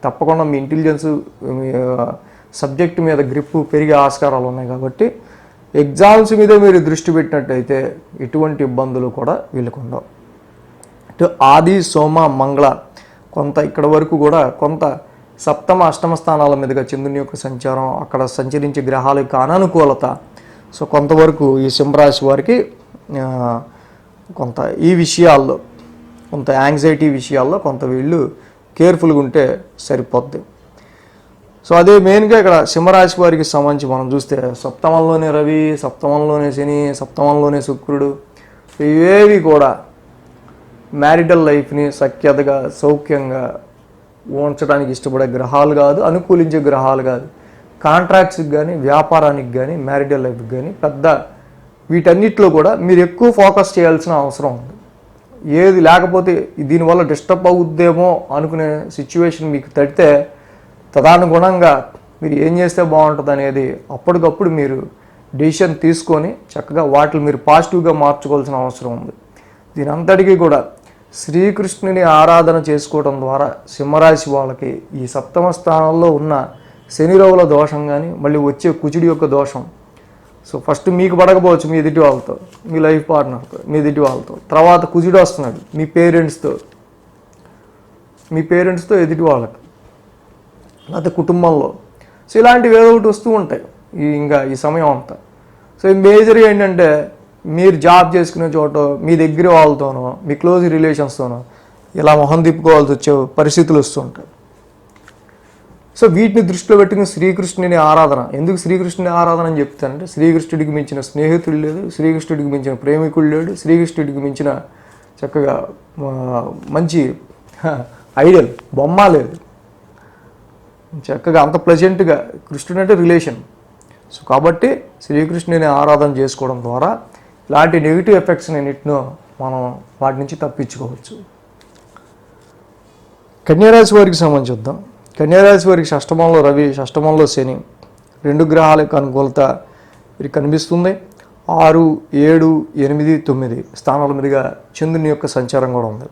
తప్పకుండా మీ ఇంటెలిజెన్స్, మీ సబ్జెక్ట్ మీద గ్రిప్పు పెరిగే ఆస్కారాలు ఉన్నాయి. కాబట్టి ఎగ్జామ్స్ మీద మీరు దృష్టి పెట్టినట్టయితే ఎటువంటి ఇబ్బందులు కూడా వీళ్ళకు ఉండవు. ఆది సోమ మంగళ కొంత ఇక్కడ వరకు కూడా కొంత సప్తమ అష్టమ స్థానాల మీదుగా చంద్రుని యొక్క సంచారం, అక్కడ సంచరించే గ్రహాల యొక్క అనానుకూలత, సో కొంతవరకు ఈ సింహరాశి వారికి కొంత ఈ విషయాల్లో, కొంత యాంగ్జైటీ విషయాల్లో కొంత వీళ్ళు కేర్ఫుల్గా ఉంటే సరిపోద్ది. సో అదే మెయిన్గా ఇక్కడ సింహరాశి వారికి సంబంధించి మనం చూస్తే సప్తమంలోనే రవి, సప్తమంలోనే శని, సప్తమంలోనే శుక్రుడు, ఇవేవి కూడా మ్యారిటల్ లైఫ్ని సఖ్యతగా సౌఖ్యంగా ఉంచడానికి ఇష్టపడే గ్రహాలు కాదు, అనుకూలించే గ్రహాలు కాదు. కాంట్రాక్ట్స్కి కానీ, వ్యాపారానికి కానీ, మ్యారిటల్ లైఫ్కి కానీ పెద్ద వీటన్నిటిలో కూడా మీరు ఎక్కువ ఫోకస్ చేయాల్సిన అవసరం ఉంది. ఏది లేకపోతే దీనివల్ల డిస్టర్బ్ అవుద్దేమో అనుకునే సిచ్యువేషన్ మీకు తడితే తదనుగుణంగా మీరు ఏం చేస్తే బాగుంటుంది అనేది అప్పటికప్పుడు మీరు డెసిషన్ తీసుకొని చక్కగా వాటిని మీరు పాజిటివ్గా మార్చుకోవాల్సిన అవసరం ఉంది. దీని అంతటికీ కూడా శ్రీకృష్ణుని ఆరాధన చేసుకోవడం ద్వారా సింహరాశి వాళ్ళకి ఈ సప్తమ స్థానంలో ఉన్న శని రవుల దోషం కానీ, మళ్ళీ వచ్చే కుజుడి యొక్క దోషం, సో ఫస్ట్ మీకు పడకపోవచ్చు మీ ఎదుటి వాళ్ళతో, మీ లైఫ్ పార్ట్నర్తో, మీ ఎదుటి వాళ్ళతో, తర్వాత కుజుడు వస్తున్నాడు మీ పేరెంట్స్తో ఎదుటి వాళ్ళకి. లేకపోతే కుటుంబంలో. సో ఇలాంటివి ఏదో ఒకటి వస్తూ ఉంటాయి ఈ సమయం అంతా. సో మేజర్గా ఏంటంటే మీరు జాబ్ చేసుకునే చోట మీ దగ్గర వాళ్ళతోనో మీ క్లోజ్ రిలేషన్స్తోనో ఇలా మొహం తిప్పుకోవాల్సి వచ్చే పరిస్థితులు వస్తూ ఉంటాయి. సో వీటిని దృష్టిలో పెట్టుకుని శ్రీకృష్ణుని ఆరాధన. ఎందుకు శ్రీకృష్ణుని ఆరాధన అని చెప్తానంటే శ్రీకృష్ణుడికి మించిన స్నేహితుడు లేదు, శ్రీకృష్ణుడికి మించిన ప్రేమికుడు లేడు, శ్రీకృష్ణుడికి మించిన చక్కగా మంచి ఐడియల్ బొమ్మ లేదు. చక్కగా అంత ప్లెజెంట్గా కృష్ణుడు అంటే రిలేషన్. సో కాబట్టి శ్రీకృష్ణుని ఆరాధన చేసుకోవడం ద్వారా ఇలాంటి నెగిటివ్ ఎఫెక్ట్స్ అన్నిటినో మనం వాటి నుంచి తప్పించుకోవచ్చు. కన్యారాశి వారికి సంబంధించి చూద్దాం. కన్యారాశి వారికి షష్టమంలో రవి, షష్టమంలో శని, 2 గ్రహాల యొక్క అనుకూలత వీరికి కనిపిస్తుంది. 6, 7, 8, 9 స్థానాల మీదుగా చంద్రుని యొక్క సంచారం కూడా ఉంది.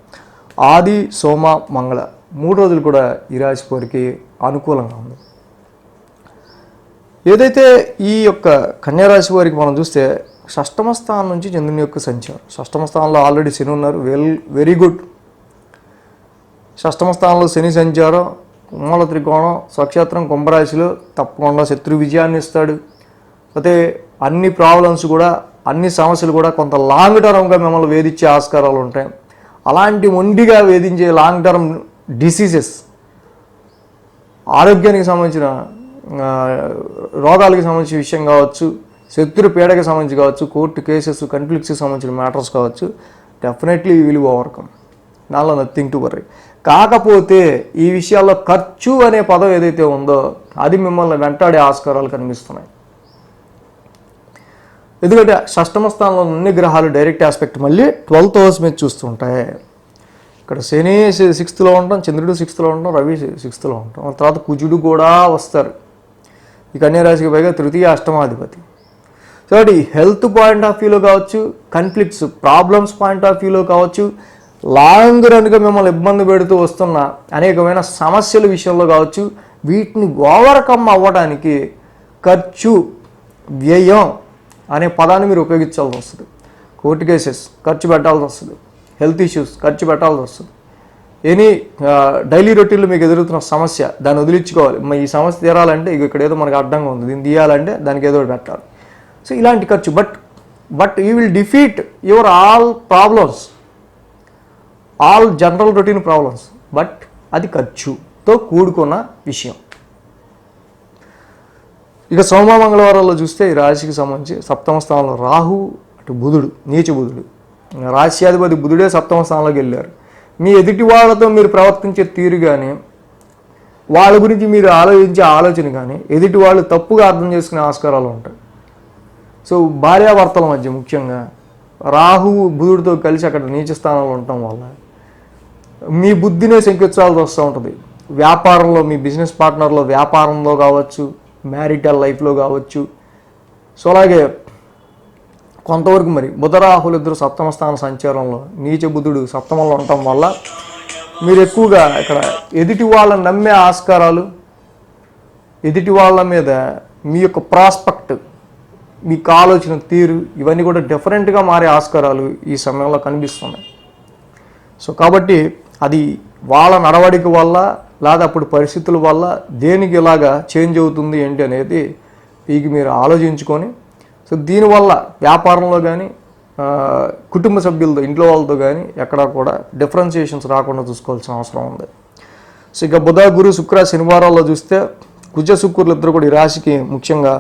ఆది, సోమ, మంగళ 3 రోజులు కూడా ఈ రాశి వారికి అనుకూలంగా ఉంది. ఏదైతే ఈ యొక్క కన్యారాశి వారికి మనం చూస్తే షష్టమ స్థానం నుంచి చంద్రుని యొక్క సంచారం, షష్టమ స్థానంలో ఆల్రెడీ శని ఉన్నారు, వెరీ గుడ్. షష్టమ స్థానంలో శని సంచారం, మూల త్రికోణం, స్వక్షేత్రం కుంభరాశిలో తప్పకుండా శత్రు విజయాన్ని ఇస్తాడు. అయితే అన్ని ప్రాబ్లమ్స్ కూడా, అన్ని సమస్యలు కూడా కొంత లాంగ్ టర్మ్గా మిమ్మల్ని వేధించే ఆస్కారాలు ఉంటాయి. అలాంటి మొండిగా వేధించే లాంగ్ టర్మ్ డిసీజెస్, ఆరోగ్యానికి సంబంధించిన రోగాలకి సంబంధించిన విషయం కావచ్చు, శత్రు పీడకి సంబంధించి కావచ్చు, కోర్టు కేసెస్, కన్ఫ్లిక్ట్స్కి సంబంధించిన మ్యాటర్స్ కావచ్చు, డెఫినెట్లీ విల్ ఓవర్కమ్. నాలో నథింగ్ టు వర్రీ. కాకపోతే ఈ విషయాల్లో ఖర్చు అనే పదం ఏదైతే ఉందో అది మిమ్మల్ని వెంటాడే ఆస్కారాలు కనిపిస్తున్నాయి. ఎందుకంటే షష్టమ స్థానంలో అన్ని గ్రహాలు డైరెక్ట్ ఆస్పెక్ట్ మళ్ళీ 12th హౌస్ మీద చూస్తుంటాయి. ఇక్కడ శని 6th ఉంటాం, చంద్రుడు 6th ఉంటాం, రవి 6th ఉంటాం, తర్వాత కుజుడు కూడా వస్తారు. ఈ కన్యారాశికి పైగా తృతీయ అష్టమాధిపతి. సో అది హెల్త్ పాయింట్ ఆఫ్ వ్యూలో కావచ్చు, కన్ఫ్లిక్ట్స్ ప్రాబ్లమ్స్ పాయింట్ ఆఫ్ వ్యూలో కావచ్చు, లాంగ్ రన్గా మిమ్మల్ని ఇబ్బంది పెడుతూ వస్తున్న అనేకమైన సమస్యల విషయంలో కావచ్చు, వీటిని ఓవర్కమ్ అవ్వడానికి ఖర్చు, వ్యయం అనే పదాన్ని మీరు ఉపయోగించాల్సి వస్తుంది. కోర్టు కేసెస్ ఖర్చు పెట్టాల్సి వస్తుంది, హెల్త్ ఇష్యూస్ ఖర్చు పెట్టాల్సి వస్తుంది, ఎనీ డైలీ రొటీన్లో మీకు ఎదురుతున్న సమస్య దాన్ని వదిలించుకోవాలి. ఈ సమస్య తీరాలంటే ఇక్కడ ఏదో మనకు అడ్డంగా ఉంది, దీన్ని తీయాలంటే దానికి ఏదో పెట్టాలి. సో ఇలాంటి ఖర్చు, but you will defeat your all problems, all general routine problems. But అది ఖర్చుతో కూడుకున్న విషయం. ఇక సోమ మంగళవారాల్లో చూస్తే ఈ రాశికి సంబంధించి 7వ స్థానంలో రాహు, అటు బుధుడు, నీచ బుధుడు, రాశ్యాధిపతి బుధుడే 7వ స్థానంలోకి వెళ్ళారు. మీ ఎదుటి వాళ్ళతో మీరు ప్రవర్తించే తీరు కానీ, వాళ్ళ గురించి మీరు ఆలోచించే ఆలోచన కానీ ఎదుటి వాళ్ళు తప్పుగా అర్థం చేసుకునే ఆస్కారాలు ఉంటాయి. సో భార్యాభర్తల మధ్య ముఖ్యంగా రాహువు బుధుడితో కలిసి అక్కడ నీచ స్థానంలో ఉండటం వల్ల మీ బుద్ధినే శంకించాల్సి వస్తూ ఉంటుంది. వ్యాపారంలో మీ బిజినెస్ పార్ట్నర్లో, వ్యాపారంలో కావచ్చు, మ్యారిటల్ లైఫ్లో కావచ్చు. సో అలాగే కొంతవరకు మరి బుధరాహులు ఇద్దరు 7వ స్థాన సంచారంలో, నీచ బుధుడు 7మంలో ఉండటం వల్ల మీరు ఎక్కువగా ఇక్కడ ఎదుటి వాళ్ళని నమ్మే ఆస్కారాలు, ఎదుటి వాళ్ళ మీద మీ యొక్క ప్రాస్పెక్ట్, మీకు ఆలోచన తీరు ఇవన్నీ కూడా డిఫరెంట్గా మారే ఆస్కారాలు ఈ సమయంలో కనిపిస్తున్నాయి. సో కాబట్టి అది వాళ్ళ నడవడిక వల్ల లేదా అప్పుడు పరిస్థితుల వల్ల దేనికి ఇలాగా చేంజ్ అవుతుంది ఏంటి అనేది మీకు మీరు ఆలోచించుకొని, సో దీనివల్ల వ్యాపారంలో కానీ కుటుంబ సభ్యులతో, ఇంట్లో వాళ్ళతో కానీ ఎక్కడా కూడా డిఫరెన్సియేషన్స్ రాకుండా చూసుకోవాల్సిన అవసరం ఉంది. సో ఇక బుధ, గురు, శుక్ర, శనివారాల్లో చూస్తే కుజ శుక్రులు ఇద్దరు కూడా ఈ రాశికి ముఖ్యంగా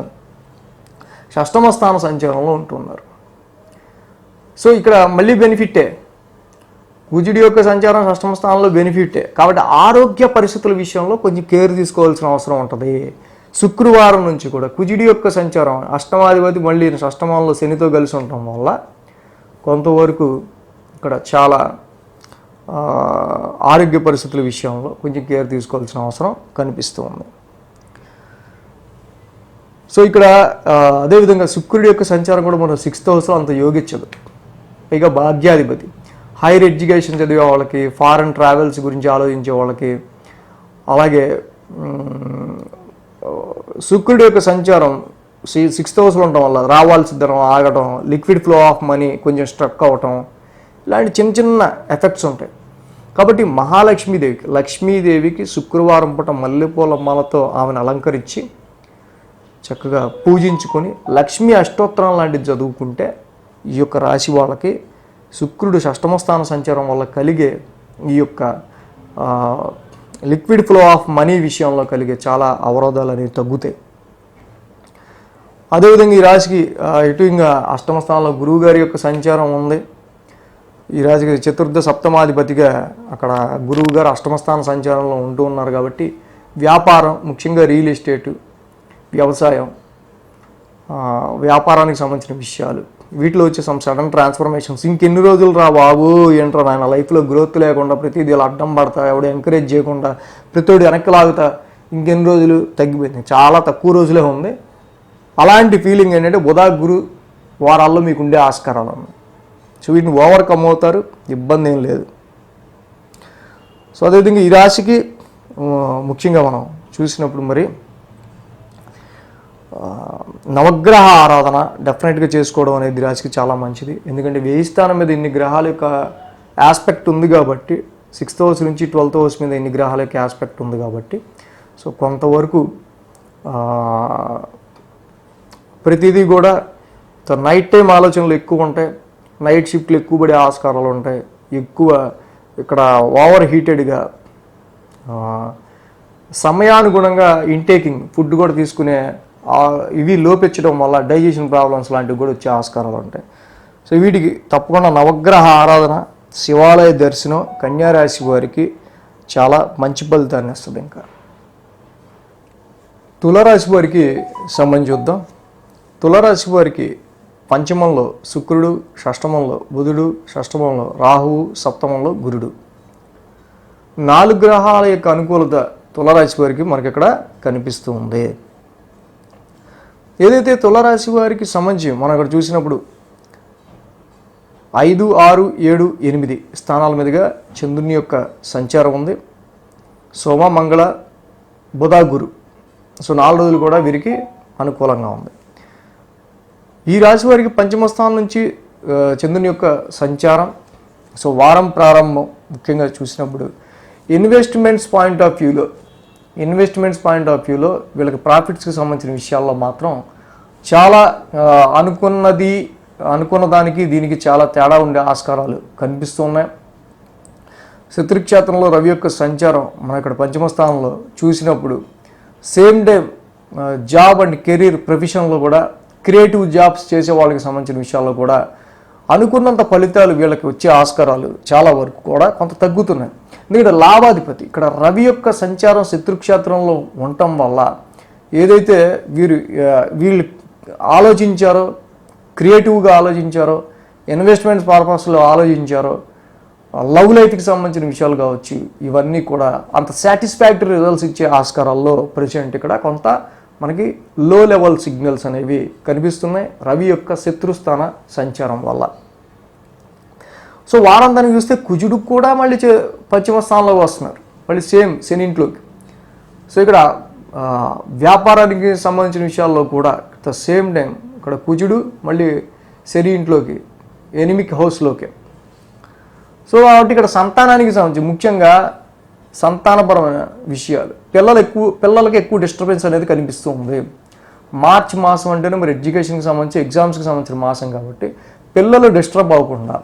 6వ స్థాన సంచారంలో ఉంటున్నారు. సో ఇక్కడ మళ్ళీ బెనిఫిట్టే, కుజుడి యొక్క సంచారం 6వ స్థానంలో బెనిఫిటే. కాబట్టి ఆరోగ్య పరిస్థితుల విషయంలో కొంచెం కేర్ తీసుకోవాల్సిన అవసరం ఉంటుంది. శుక్రవారం నుంచి కూడా కుజుడి యొక్క సంచారం, అష్టమాధిపతి మళ్ళీ 6మంలో శనితో కలిసి ఉండటం వల్ల కొంతవరకు ఇక్కడ చాలా ఆరోగ్య పరిస్థితుల విషయంలో కొంచెం కేర్ తీసుకోవాల్సిన అవసరం కనిపిస్తూ ఉంది. సో ఇక్కడ అదేవిధంగా శుక్రుడి యొక్క సంచారం కూడా మన 6th హౌస్లో అంత యోగించదు. పైగా భాగ్యాధిపతి, హైయర్ ఎడ్యుకేషన్ చదివే వాళ్ళకి, ఫారెన్ ట్రావెల్స్ గురించి ఆలోచించే వాళ్ళకి, అలాగే శుక్రుడి యొక్క సంచారం 6th హౌస్లో ఉండటం వల్ల రావాల్సిన ధనం ఆగటం, లిక్విడ్ ఫ్లో ఆఫ్ మనీ కొంచెం స్ట్రక్ అవ్వటం, ఇలాంటి చిన్న చిన్న ఎఫెక్ట్స్ ఉంటాయి. కాబట్టి లక్ష్మీదేవికి శుక్రవారం పూట మల్లెపూల మాలతో ఆమెను అలంకరించి చక్కగా పూజించుకొని లక్ష్మీ అష్టోత్తరం లాంటిది చదువుకుంటే ఈ యొక్క రాశి వాళ్ళకి శుక్రుడు షష్టమ స్థాన సంచారం వల్ల కలిగే ఈ యొక్క లిక్విడ్ ఫ్లో ఆఫ్ మనీ విషయంలో కలిగే చాలా అవరోధాలు అనేవి తగ్గుతాయి. అదేవిధంగా ఈ రాశికి ఇటు ఇంకా అష్టమ స్థానంలో గురువు గారి యొక్క సంచారం ఉంది. ఈ రాశికి చతుర్థ సప్తమాధిపతిగా అక్కడ గురువు గారు అష్టమ స్థాన సంచారంలో ఉంటూ ఉన్నారు కాబట్టి వ్యాపారం, ముఖ్యంగా రియల్ ఎస్టేటు, వ్యవసాయం, వ్యాపారానికి సంబంధించిన విషయాలు, వీటిలో వచ్చే సడన్ ట్రాన్స్ఫర్మేషన్స్, ఇంకెన్ని రోజులు రా బాబు ఏంట్రా నాయన లైఫ్లో గ్రోత్ లేకుండా ప్రతిదీ ఇలా అడ్డం పడతా, ఎవడు ఎంకరేజ్ చేయకుండా ప్రతివాడు వెనక్కి లాగుతా, ఇంకెన్ని రోజులు తగ్గిపోయింది, చాలా తక్కువ రోజులే ఉంది. అలాంటి ఫీలింగ్ ఏంటంటే బుధ గురు వారాల్లో మీకు ఉండే ఆస్కారాలు ఉన్నాయి. సో వీటిని ఓవర్కమ్ అవుతారు, ఇబ్బంది ఏం లేదు. సో అదేవిధంగా ఈ రాశికి ముఖ్యంగా మనం చూసినప్పుడు మరి నవగ్రహ ఆరాధన డెఫినెట్గా చేసుకోవడం అనేది రాశికి చాలా మంచిది. ఎందుకంటే వ్యయ స్థానం మీద ఇన్ని గ్రహాల యొక్క ఆస్పెక్ట్ ఉంది కాబట్టి, 6th హౌస్ నుంచి 12th హౌస్ మీద ఇన్ని గ్రహాల యొక్క ఆస్పెక్ట్ ఉంది కాబట్టి, సో కొంతవరకు ప్రతిదీ కూడా నైట్ టైం ఆలోచనలు ఎక్కువ ఉంటాయి, నైట్ షిఫ్ట్లు ఎక్కువ పడే ఆస్కారాలు ఉంటాయి, ఎక్కువ ఇక్కడ ఓవర్ హీటెడ్గా సమయానుగుణంగా ఇంటేకింగ్ ఫుడ్ కూడా తీసుకునే ఇవి లోపెచ్చడం వల్ల డైజెషన్ ప్రాబ్లమ్స్ లాంటివి కూడా వచ్చే ఆస్కారాలు ఉంటాయి. సో వీటికి తప్పకుండా నవగ్రహ ఆరాధన, శివాలయ దర్శనం కన్యారాశి వారికి చాలా మంచి ఫలితాన్ని ఇస్తుంది. ఇంకా తులారాశి వారికి సంబంధించి చూద్దాం. తులారాశి వారికి పంచమంలో శుక్రుడు, షష్టమంలో బుధుడు, షష్టమంలో రాహువు, సప్తమంలో గురుడు, 4 గ్రహాల యొక్క అనుకూలత తులారాశి వారికి మనకి ఇక్కడ కనిపిస్తూ ఉంది. ఏదైతే తులారాశి వారికి సంబంధించి మనం ఇక్కడ చూసినప్పుడు 5, 6, 7, 8 స్థానాల మీదుగా చంద్రుని యొక్క సంచారం ఉంది. సోమ, మంగళ, బుధ, గురు. సో 4 రోజులు కూడా వీరికి అనుకూలంగా ఉంది. ఈ రాశి వారికి పంచమ స్థానం నుంచి చంద్రుని యొక్క సంచారం. సో వారం ప్రారంభం ముఖ్యంగా చూసినప్పుడు ఇన్వెస్ట్మెంట్స్ పాయింట్ ఆఫ్ వ్యూలో వీళ్ళకి ప్రాఫిట్స్కి సంబంధించిన విషయాల్లో మాత్రం చాలా అనుకున్న దానికి దీనికి చాలా తేడా ఉండే ఆస్కారాలు కనిపిస్తున్నాయి. శత్రుక్షేత్రంలో రవి యొక్క సంచారం మన ఇక్కడ పంచమ స్థానంలో చూసినప్పుడు same day job and career ప్రొఫెషన్లో కూడా క్రియేటివ్ జాబ్స్ చేసే వాళ్ళకి సంబంధించిన విషయాల్లో కూడా అనుకున్నంత ఫలితాలు వీళ్ళకి వచ్చే ఆస్కారాలు చాలా వరకు కూడా కొంత తగ్గుతున్నాయి. ఎందుకంటే లాభాధిపతి ఇక్కడ రవి యొక్క సంచారం శత్రుక్షేత్రంలో ఉండటం వల్ల ఏదైతే వీళ్ళు ఆలోచించారో, క్రియేటివ్గా ఆలోచించారో, ఇన్వెస్ట్మెంట్స్ పర్పస్లో ఆలోచించారో, లవ్ లైఫ్కి సంబంధించిన విషయాలు కావచ్చు, ఇవన్నీ కూడా అంత సాటిస్ఫాక్టరీ రిజల్ట్స్ ఇచ్చే ఆస్కారాల్లో ప్రెసెంట్ ఇక్కడ కొంత మనకి లో లెవెల్ సిగ్నల్స్ అనేవి కనిపిస్తున్నాయి రవి యొక్క శత్రుస్థాన సంచారం వల్ల. సో వారాంతానికి చూస్తే కుజుడు కూడా మళ్ళీ పశ్చిమ స్థానంలోకి వస్తున్నారు, మళ్ళీ సేమ్ శని ఇంట్లోకి. సో ఇక్కడ వ్యాపారానికి సంబంధించిన విషయాల్లో కూడా ద సేమ్ టైం ఇక్కడ కుజుడు మళ్ళీ శని ఇంట్లోకి, 8th హౌస్లోకి. సో కాబట్టి ఇక్కడ సంతానానికి సంబంధించి ముఖ్యంగా సంతానపరమైన విషయాలు పిల్లలకి ఎక్కువ డిస్టర్బెన్స్ అనేది కనిపిస్తూ ఉంది. మార్చ్ మాసం అంటేనే మరి ఎడ్యుకేషన్కి సంబంధించి ఎగ్జామ్స్కి సంబంధించిన మాసం కాబట్టి పిల్లలు డిస్టర్బ్ అవ్వకుండా,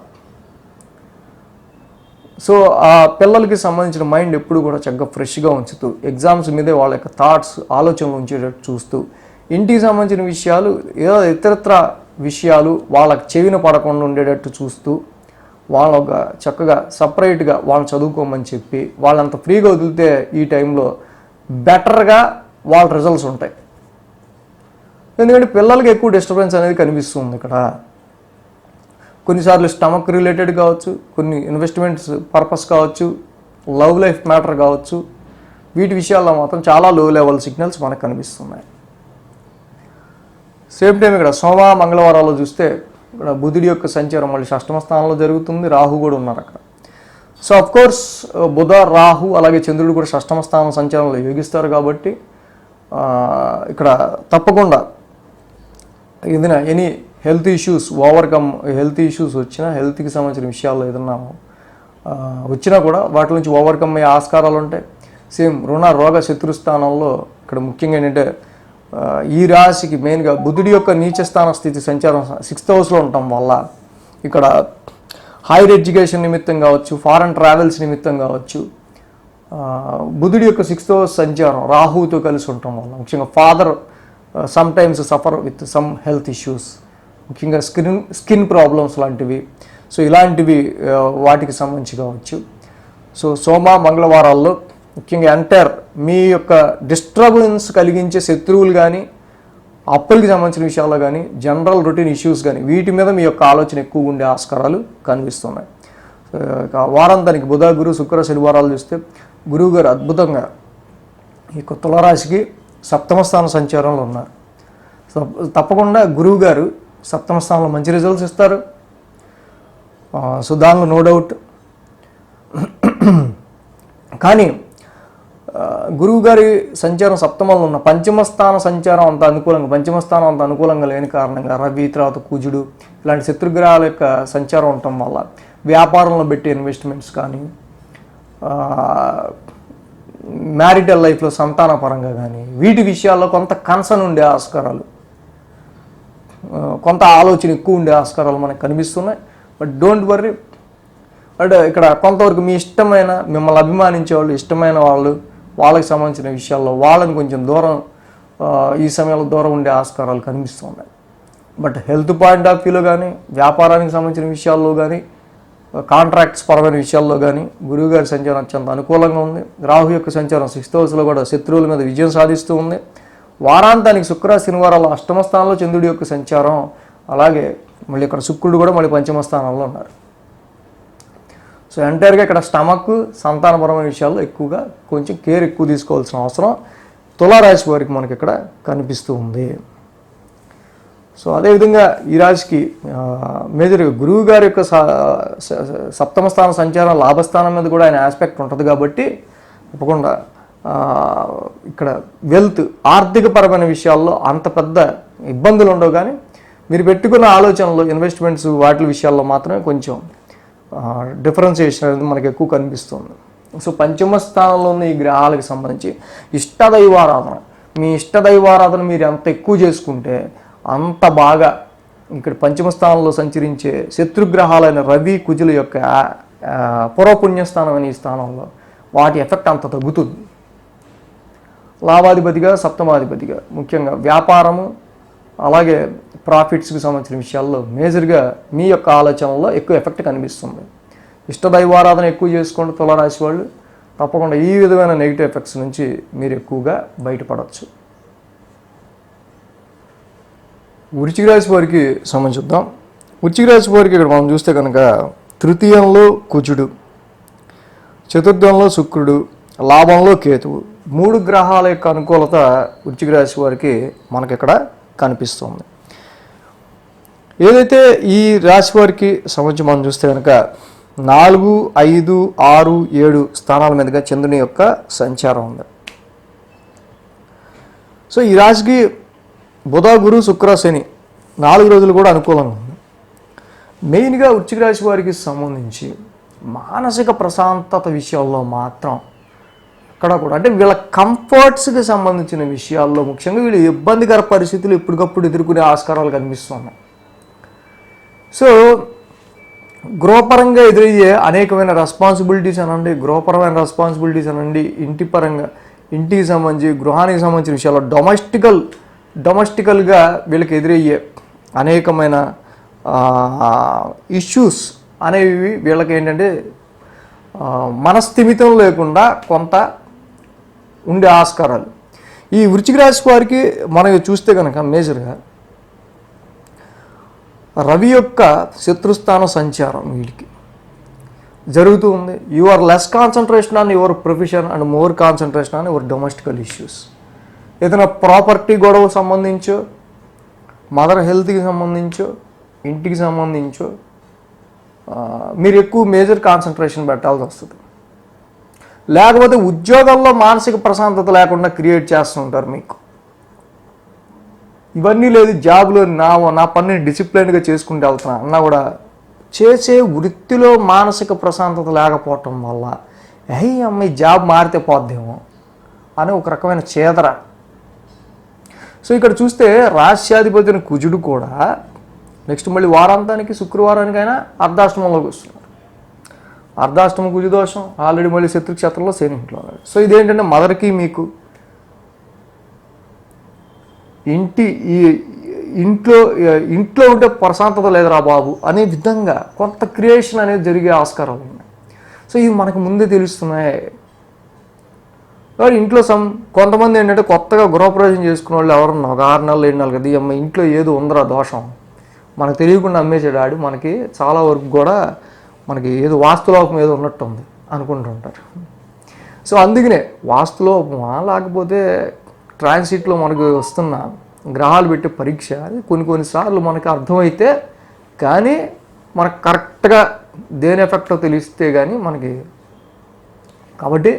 సో ఆ పిల్లలకి సంబంధించిన మైండ్ ఎప్పుడు కూడా చక్కగా ఫ్రెష్గా ఉంచుతూ ఎగ్జామ్స్ మీదే వాళ్ళ యొక్క థాట్స్, ఆలోచనలు ఉంచేటట్టు చూస్తూ, ఇంటికి సంబంధించిన విషయాలు ఏదో ఇతరత్ర విషయాలు వాళ్ళకి చెవిన పడకుండా ఉండేటట్టు చూస్తూ వాళ్ళ చక్కగా సపరేట్గా వాళ్ళని చదువుకోమని చెప్పి వాళ్ళంత ఫ్రీగా వదిలితే ఈ టైంలో బెటర్గా వాళ్ళ రిజల్ట్స్ ఉంటాయి. ఎందుకంటే పిల్లలకి ఎక్కువ డిస్టర్బెన్స్ అనేది కనిపిస్తుంది ఇక్కడ. కొన్నిసార్లు స్టమక్ రిలేటెడ్ కావచ్చు, కొన్ని ఇన్వెస్ట్మెంట్స్ పర్పస్ కావచ్చు, లవ్ లైఫ్ మ్యాటర్ కావచ్చు, వీటి విషయాల్లో మాత్రం చాలా లో లెవెల్ సిగ్నల్స్ మనకు కనిపిస్తున్నాయి. సేమ్ టైం ఇక్కడ సోమ మంగళవారాల్లో చూస్తే ఇక్కడ బుధుడి యొక్క సంచారం మళ్ళీ షష్టమ స్థానంలో జరుగుతుంది, రాహు కూడా ఉన్నారు అక్కడ. సో అఫ్కోర్స్ బుధ, రాహు అలాగే చంద్రుడు కూడా షష్టమ స్థానం సంచారంలో యోగిస్తారు కాబట్టి ఇక్కడ తప్పకుండా ఏదైనా హెల్త్ ఇష్యూస్ వచ్చినా, హెల్త్కి సంబంధించిన విషయాల్లో ఏదన్నా వచ్చినా కూడా వాటి నుంచి ఓవర్కమ్ అయ్యే ఆస్కారాలు ఉంటాయి. సేమ్ రుణ రోగ శత్రుస్థానంలో ఇక్కడ ముఖ్యంగా ఏంటంటే ఈ రాశికి మెయిన్గా బుధుడి యొక్క నీచ స్థాన స్థితి సంచారం 6th హౌస్లో ఉండటం వల్ల ఇక్కడ హైయర్ ఎడ్యుకేషన్ నిమిత్తం కావచ్చు, ఫారెన్ ట్రావెల్స్ నిమిత్తం కావచ్చు, బుధుడి యొక్క 6th హౌస్ సంచారం రాహుతో కలిసి ఉండటం వల్ల ముఖ్యంగా father some times suffer with some health issues, ముఖ్యంగా స్కిన్ ప్రాబ్లమ్స్ లాంటివి. సో ఇలాంటివి వాటికి సంబంధించి కావచ్చు. సో సోమ మంగళవారాల్లో ముఖ్యంగా ఎంటైర్ మీ యొక్క డిస్టర్బెన్స్ కలిగించే శత్రువులు కానీ, అప్పులకి సంబంధించిన విషయాల్లో కానీ, జనరల్ రొటీన్ ఇష్యూస్ కానీ వీటి మీద మీ యొక్క ఆలోచన ఎక్కువగా ఉండే ఆస్కారాలు కనిపిస్తున్నాయి. వారాంతానికి బుధ, గురు, శుక్ర, శనివారాలు చూస్తే గురువు గారు అద్భుతంగా ఈ తులారాశికి 7వ స్థాన సంచారంలో ఉన్నారు. సో తప్పకుండా గురువు గారు 7వ స్థానంలో మంచి రిజల్ట్స్ ఇస్తారు. సో దానిలో నో డౌట్. కానీ గురువు గారి సంచారం 7మంలో ఉన్న పంచమ స్థాన సంచారం అంత అనుకూలంగా, పంచమ స్థానం అంత అనుకూలంగా లేని కారణంగా రవి, తర్వాత కుజుడు ఇలాంటి శత్రుగ్రహాల యొక్క సంచారం ఉండటం వల్ల వ్యాపారంలో పెట్టే ఇన్వెస్ట్మెంట్స్ కానీ, మ్యారిటల్ లైఫ్లో సంతాన పరంగా కానీ వీటి విషయాల్లో కొంత కన్సర్న్ ఉండే ఆస్కారాలు, కొంత ఆలోచన ఎక్కువ ఉండే ఆస్కారాలు మనకు కనిపిస్తున్నాయి. But don't worry. బట్ ఇక్కడ కొంతవరకు మీ ఇష్టమైన, మిమ్మల్ని అభిమానించే వాళ్ళు, ఇష్టమైన వాళ్ళు, వాళ్ళకి సంబంధించిన విషయాల్లో వాళ్ళని కొంచెం దూరం, ఈ సమయంలో దూరం ఉండే ఆస్కారాలు కనిపిస్తున్నాయి. బట్ హెల్త్ పాయింట్ ఆఫ్ వ్యూలో కానీ, వ్యాపారానికి సంబంధించిన విషయాల్లో కానీ, కాంట్రాక్ట్స్ పరమైన విషయాల్లో కానీ గురువుగారి సంచారం అత్యంత అనుకూలంగా ఉంది. రాహు యొక్క సంచారం 6th హౌస్లో కూడా శత్రువుల మీద విజయం సాధిస్తూ ఉంది. వారాంతానికి శుక్ర, శనివారాలు 8వ స్థానంలో చంద్రుడి యొక్క సంచారం, అలాగే మళ్ళీ ఇక్కడ శుక్రుడు కూడా మళ్ళీ 5వ స్థానంలో ఉన్నారు. సో ఎంటైర్గా ఇక్కడ స్టమక్, సంతానపరమైన విషయాల్లో ఎక్కువగా కొంచెం కేర్ ఎక్కువ తీసుకోవాల్సిన అవసరం తులారాశి వారికి మనకి ఇక్కడ కనిపిస్తూ ఉంది. సో అదేవిధంగా ఈ రాశికి మేజర్గా గురువు గారి యొక్క 7వ స్థాన సంచారం లాభస్థానం మీద కూడా ఆయన ఆస్పెక్ట్ ఉంటుంది కాబట్టి తప్పకుండా ఇక్కడ వెల్త్, ఆర్థికపరమైన విషయాల్లో అంత పెద్ద ఇబ్బందులు ఉండవు. కానీ మీరు పెట్టుకున్న ఆలోచనలు, ఇన్వెస్ట్మెంట్స్ వాటి విషయాల్లో మాత్రమే కొంచెం డిఫరెన్సియేషన్ అనేది మనకు ఎక్కువ కనిపిస్తుంది. సో పంచమ స్థానంలో ఉన్న ఈ గ్రహాలకు సంబంధించి ఇష్టదైవారాధన, మీ ఇష్టదైవారాధన మీరు ఎంత ఎక్కువ చేసుకుంటే అంత బాగా ఇక్కడ పంచమ స్థానంలో సంచరించే శత్రుగ్రహాలైన రవి, కుజుల యొక్క పూర్వపుణ్యస్థానం అనే ఈ స్థానంలో వాటి ఎఫెక్ట్ అంత తగ్గుతుంది. లాభాధిపతిగా, సప్తమాధిపతిగా ముఖ్యంగా వ్యాపారము, అలాగే ప్రాఫిట్స్కి సంబంధించిన విషయాల్లో మేజర్గా మీ యొక్క ఆలోచనలో ఎక్కువ ఎఫెక్ట్ కనిపిస్తుంది. ఇష్టదైవారాధన ఎక్కువ చేసుకోండి తులారాశి వాళ్ళు. తప్పకుండా ఈ విధమైన నెగిటివ్ ఎఫెక్ట్స్ నుంచి మీరు ఎక్కువగా బయటపడవచ్చు. వృశ్చిక రాశి వారికి సంబంధించుద్దాం. వృశ్చిక రాశి వారికి ఇక్కడ మనం చూస్తే కనుక 3యంలో కుజుడు, 4థంలో శుక్రుడు, లాభంలో కేతువు, 3 గ్రహాల యొక్క అనుకూలత వృశ్చిక రాశి వారికి మనకి ఇక్కడ కనిపిస్తుంది. ఏదైతే ఈ రాశి వారికి సంబంధించి మనం చూస్తే కనుక 4, 5, 6, 7 స్థానాల మీదుగా చంద్రుని యొక్క సంచారం ఉంది. సో ఈ రాశికి బుధ, గురు, శుక్ర, శని 4 రోజులు కూడా అనుకూలంగా ఉంది. మెయిన్గా వృశ్చిక రాశి వారికి సంబంధించి మానసిక ప్రశాంతత విషయాల్లో మాత్రం ఎక్కడ కూడా, అంటే వీళ్ళ కంఫర్ట్స్కి సంబంధించిన విషయాల్లో ముఖ్యంగా వీళ్ళు ఇబ్బందికర పరిస్థితులు ఎప్పటికప్పుడు ఎదుర్కొనే ఆస్కారాలు కనిపిస్తున్నాయి. సో గృహపరంగా ఎదురయ్యే అనేకమైన రెస్పాన్సిబిలిటీస్ అనండి, గృహపరమైన రెస్పాన్సిబిలిటీస్ అనండి, ఇంటి పరంగా, ఇంటికి సంబంధించి, గృహానికి సంబంధించిన విషయాల్లో డొమెస్టికల్గా వీళ్ళకి ఎదురయ్యే అనేకమైన ఇష్యూస్ అనేవి వీళ్ళకి ఏంటంటే మనస్థిమితం లేకుండా కొంత ఉండే ఆస్కారాలు. ఈ వృశ్చిక రాశి వారికి మనం చూస్తే కనుక మేజర్గా రవి యొక్క శత్రుస్థాన సంచారం వీడికి జరుగుతూ ఉంది. You are less concentration on your profession and more concentration on your domestical issues. ఏదైనా ప్రాపర్టీ గొడవ సంబంధించో, మదర్ హెల్త్కి సంబంధించో, ఇంటికి సంబంధించో మీరు ఎక్కువ మేజర్ కాన్సన్ట్రేషన్ పెట్టాల్సి వస్తుంది. లేకపోతే ఉద్యోగంలో మానసిక ప్రశాంతత లేకుండా క్రియేట్ చేస్తుంటారు మీకు. ఇవన్నీ లేదు, జాబ్లో నా పనిని డిసిప్లైన్గా చేసుకుంటూ వెళ్తున్నా అన్నా కూడా చేసే వృత్తిలో మానసిక ప్రశాంతత లేకపోవటం వల్ల అమ్మాయి జాబ్ మారితే పోద్దేమో అని ఒక రకమైన చేదర. సో ఇక్కడ చూస్తే రాష్ట్రాధిపతిని కుజుడు కూడా నెక్స్ట్ మళ్ళీ వారాంతానికి శుక్రవారానికైనా అర్ధాష్టమంలోకి వస్తున్నారు. అర్ధాష్టమ కుజు దోషం, ఆల్రెడీ మళ్ళీ శత్రుక్షేత్రంలో శని ఇంట్లో. సో ఇదేంటంటే మదర్కి మీకు ఇంట్లో ఉంటే ప్రశాంతత లేదురా బాబు అనే విధంగా కొంత క్రియేషన్ అనేది జరిగే ఆస్కారాలు ఉన్నాయి. సో ఇవి మనకు ముందే తెలుస్తున్నాయి. ఇంట్లో కొంతమంది ఏంటంటే కొత్తగా గృహప్రవేశం చేసుకున్న వాళ్ళు ఎవరన్నా ఒక 6 నెలలు 7 నెలలు కదా ఈ అమ్మాయి ఇంట్లో ఏదో ఉందరా దోషం మనకు తెలియకుండా అమ్మేసాడు ఆడు, మనకి చాలా వరకు కూడా మనకి ఏదో వాస్తులోపం ఏదో ఉన్నట్టు ఉంది అనుకుంటుంటారు. సో అందుకనే వాస్తులోపమా లేకపోతే ట్రాన్సిట్లో మనకు వస్తున్న గ్రహాలు పెట్టే పరీక్ష అది కొన్నిసార్లు మనకి అర్థమైతే కానీ మనకు కరెక్ట్గా దేని ఎఫెక్టో తెలిస్తే కానీ మనకి. కాబట్టి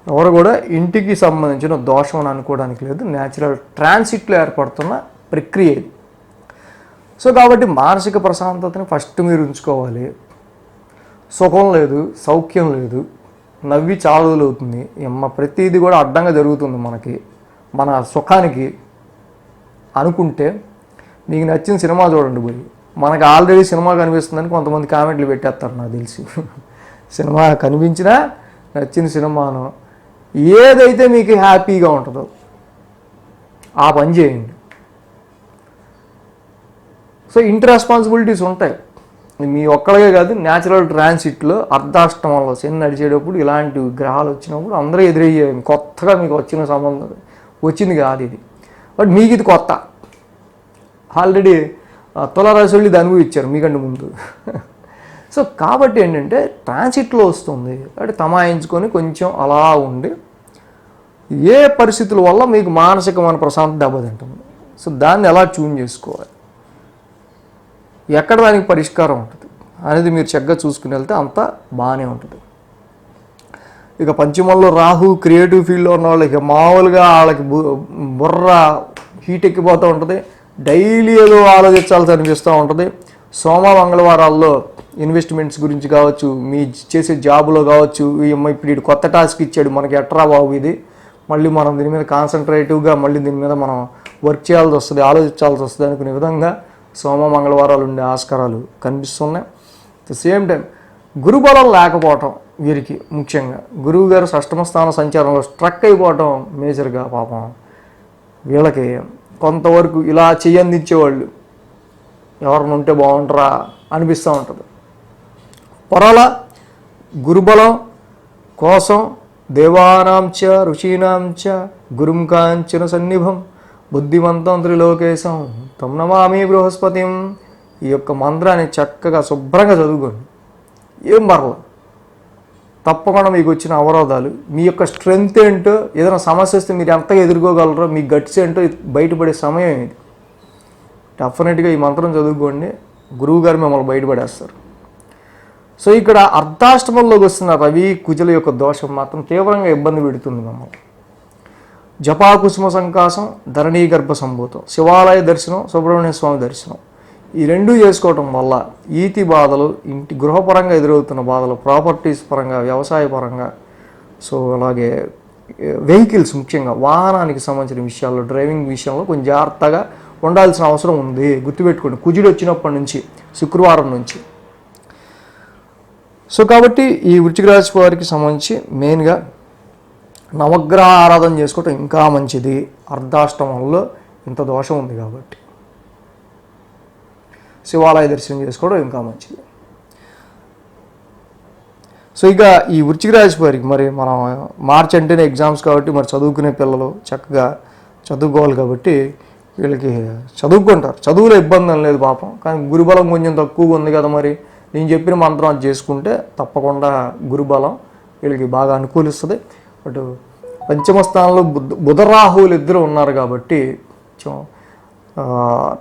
ఎవరు కూడా ఇంటికి సంబంధించిన దోషం అని అనుకోవడానికి లేదు, న్యాచురల్ ట్రాన్సిట్లో ఏర్పడుతున్న ప్రక్రియ ఇది. సో కాబట్టి మానసిక ప్రశాంతతని ఫస్ట్ మీరు ఉంచుకోవాలి. సుఖం లేదు, సౌఖ్యం లేదు, నవ్వి చాలా రోజులు అవుతుంది, ప్రతిదీ కూడా అడ్డంగా జరుగుతుంది మనకి మన సుఖానికి అనుకుంటే మీకు నచ్చిన సినిమా చూడండి పోయి. మనకు ఆల్రెడీ సినిమా కనిపిస్తుందని కొంతమంది కామెంట్లు పెట్టేస్తారు నాకు తెలిసి. సినిమా కనిపించినా నచ్చిన సినిమాను ఏదైతే మీకు హ్యాపీగా ఉంటుందో ఆ పని చేయండి. సో ఇంటి రెస్పాన్సిబిలిటీస్ ఉంటాయి మీ ఒక్కడికే కాదు. న్యాచురల్ ట్రాన్సిట్లో అర్ధాష్టమంలో శని నడిచేటప్పుడు ఇలాంటి గ్రహాలు వచ్చినప్పుడు అందరూ ఎదురయ్యాయి. కొత్తగా మీకు వచ్చిన సంబంధం వచ్చింది కాదు ఇది, బట్ మీకు ఇది కొత్త. ఆల్రెడీ తులారాశి వాళ్ళు ఇది అనుభవించారు మీకంటే ముందు. సో కాబట్టి ఏంటంటే ట్రాన్సిట్లో వస్తుంది అంటే తమాయించుకొని కొంచెం అలా ఉండి ఏ పరిస్థితుల వల్ల మీకు మానసికమైన ప్రశాంతత దెబ్బతింటుంది. సో దాన్ని ఎలా ట్యూన్ చేసుకోవాలి, ఎక్కడ దానికి పరిష్కారం ఉంటుంది అనేది మీరు చక్కగా చూసుకుని వెళ్తే అంతా బాగానే ఉంటుంది. ఇక పంచమంలో రాహు క్రియేటివ్ ఫీల్డ్లో ఉన్న వాళ్ళకి మామూలుగా వాళ్ళకి బుర్ర హీట్ ఎక్కిపోతూ ఉంటుంది, డైలీ ఏదో ఆలోచించాల్సి అనిపిస్తూ ఉంటుంది. సోమ మంగళవారాల్లో ఇన్వెస్ట్మెంట్స్ గురించి కావచ్చు, మీ చేసే జాబులో కావచ్చు, ఇప్పుడు ఇటు కొత్త టాస్క్ ఇచ్చాడు మనకి ఎట్రా బాబు ఇది, మళ్ళీ మనం దీని మీద కాన్సన్ట్రేటివ్గా మళ్ళీ దీని మీద మనం వర్క్ చేయాల్సి వస్తుంది, ఆలోచించాల్సి వస్తుంది అనుకునే విధంగా సోమ మంగళవారాలు ఉండే ఆస్కారాలు కనిపిస్తున్నాయి. అట్ ద సేమ్ టైం గురుబలం లేకపోవటం వీరికి ముఖ్యంగా గురువు గారు షష్టమ స్థాన సంచారంలో స్ట్రక్ అయిపోవటం మేజర్గా పాపం వీళ్ళకి కొంతవరకు ఇలా చెయ్యందించేవాళ్ళు ఎవరిని ఉంటే బాగుంటారా అనిపిస్తూ ఉంటుంది. పొరల గురుబలం కోసం దేవానాంచ ఋషీనాంచ గురుం కాంచన సన్నిభం బుద్ధిమంతం త్రిలోకేశం తం నమామి బృహస్పతిం. ఈ యొక్క మంత్రాన్ని చక్కగా శుభ్రంగా చదువుకోండి, ఏం పర్లేదు. తప్పకుండా మీకు వచ్చిన అవరోధాలు, మీ యొక్క స్ట్రెంగ్త్ ఏంటో, ఏదైనా సమస్య వస్తే మీరు ఎంతగా ఎదుర్కోగలరో, మీ గట్స్ ఏంటో బయటపడే సమయం ఇది. డెఫినెట్గా ఈ మంత్రం చదువుకోండి, గురువుగారు మిమ్మల్ని బయటపడేస్తారు. సో ఇక్కడ అర్ధాష్టమంలోకి వస్తున్న రవి కుజుల యొక్క దోషం మాత్రం తీవ్రంగా ఇబ్బంది పెడుతుంది మిమ్మల్ని. జపాకుసుమ సంకాసం, ధరణీ గర్భ సంభూతం, శివాలయ దర్శనం, సుబ్రహ్మణ్య స్వామి దర్శనం, ఈ రెండూ చేసుకోవటం వల్ల ఈతి బాధలు, ఇంటి గృహపరంగా ఎదురవుతున్న బాధలు, ప్రాపర్టీస్ పరంగా, వ్యవసాయ పరంగా, సో అలాగే వెహికల్స్ ముఖ్యంగా వాహనానికి సంబంధించిన విషయాల్లో, డ్రైవింగ్ విషయంలో కొంచెం జాగ్రత్తగా ఉండాల్సిన అవసరం ఉంది. గుర్తుపెట్టుకోండి, కుజుడు వచ్చినప్పటి నుంచి శుక్రవారం నుంచి. సో కాబట్టి ఈ వృశ్చిక రాశి వారికి సంబంధించి మెయిన్గా నవగ్రహ ఆరాధన చేసుకోవటం ఇంకా మంచిది. అర్ధాష్టమంలో ఇంత దోషం ఉంది కాబట్టి శివాలయ దర్శనం చేసుకోవడం ఇంకా మంచిది. సో ఇక ఈ వృశ్చిక రాశి వారికి మరి మనం మార్చి అంటేనే ఎగ్జామ్స్ కాబట్టి మరి చదువుకునే పిల్లలు చక్కగా చదువుకోవాలి కాబట్టి వీళ్ళకి చదువుకుంటారు, చదువులో ఇబ్బంది లేదు పాపం. కానీ గురుబలం కొంచెం తక్కువగా ఉంది కదా, మరి నేను చెప్పిన మంత్రం అది చేసుకుంటే తప్పకుండా గురుబలం వీళ్ళకి బాగా అనుకూలిస్తుంది. బట్ పంచమ స్థానంలో బుధరాహువులు ఇద్దరు ఉన్నారు కాబట్టి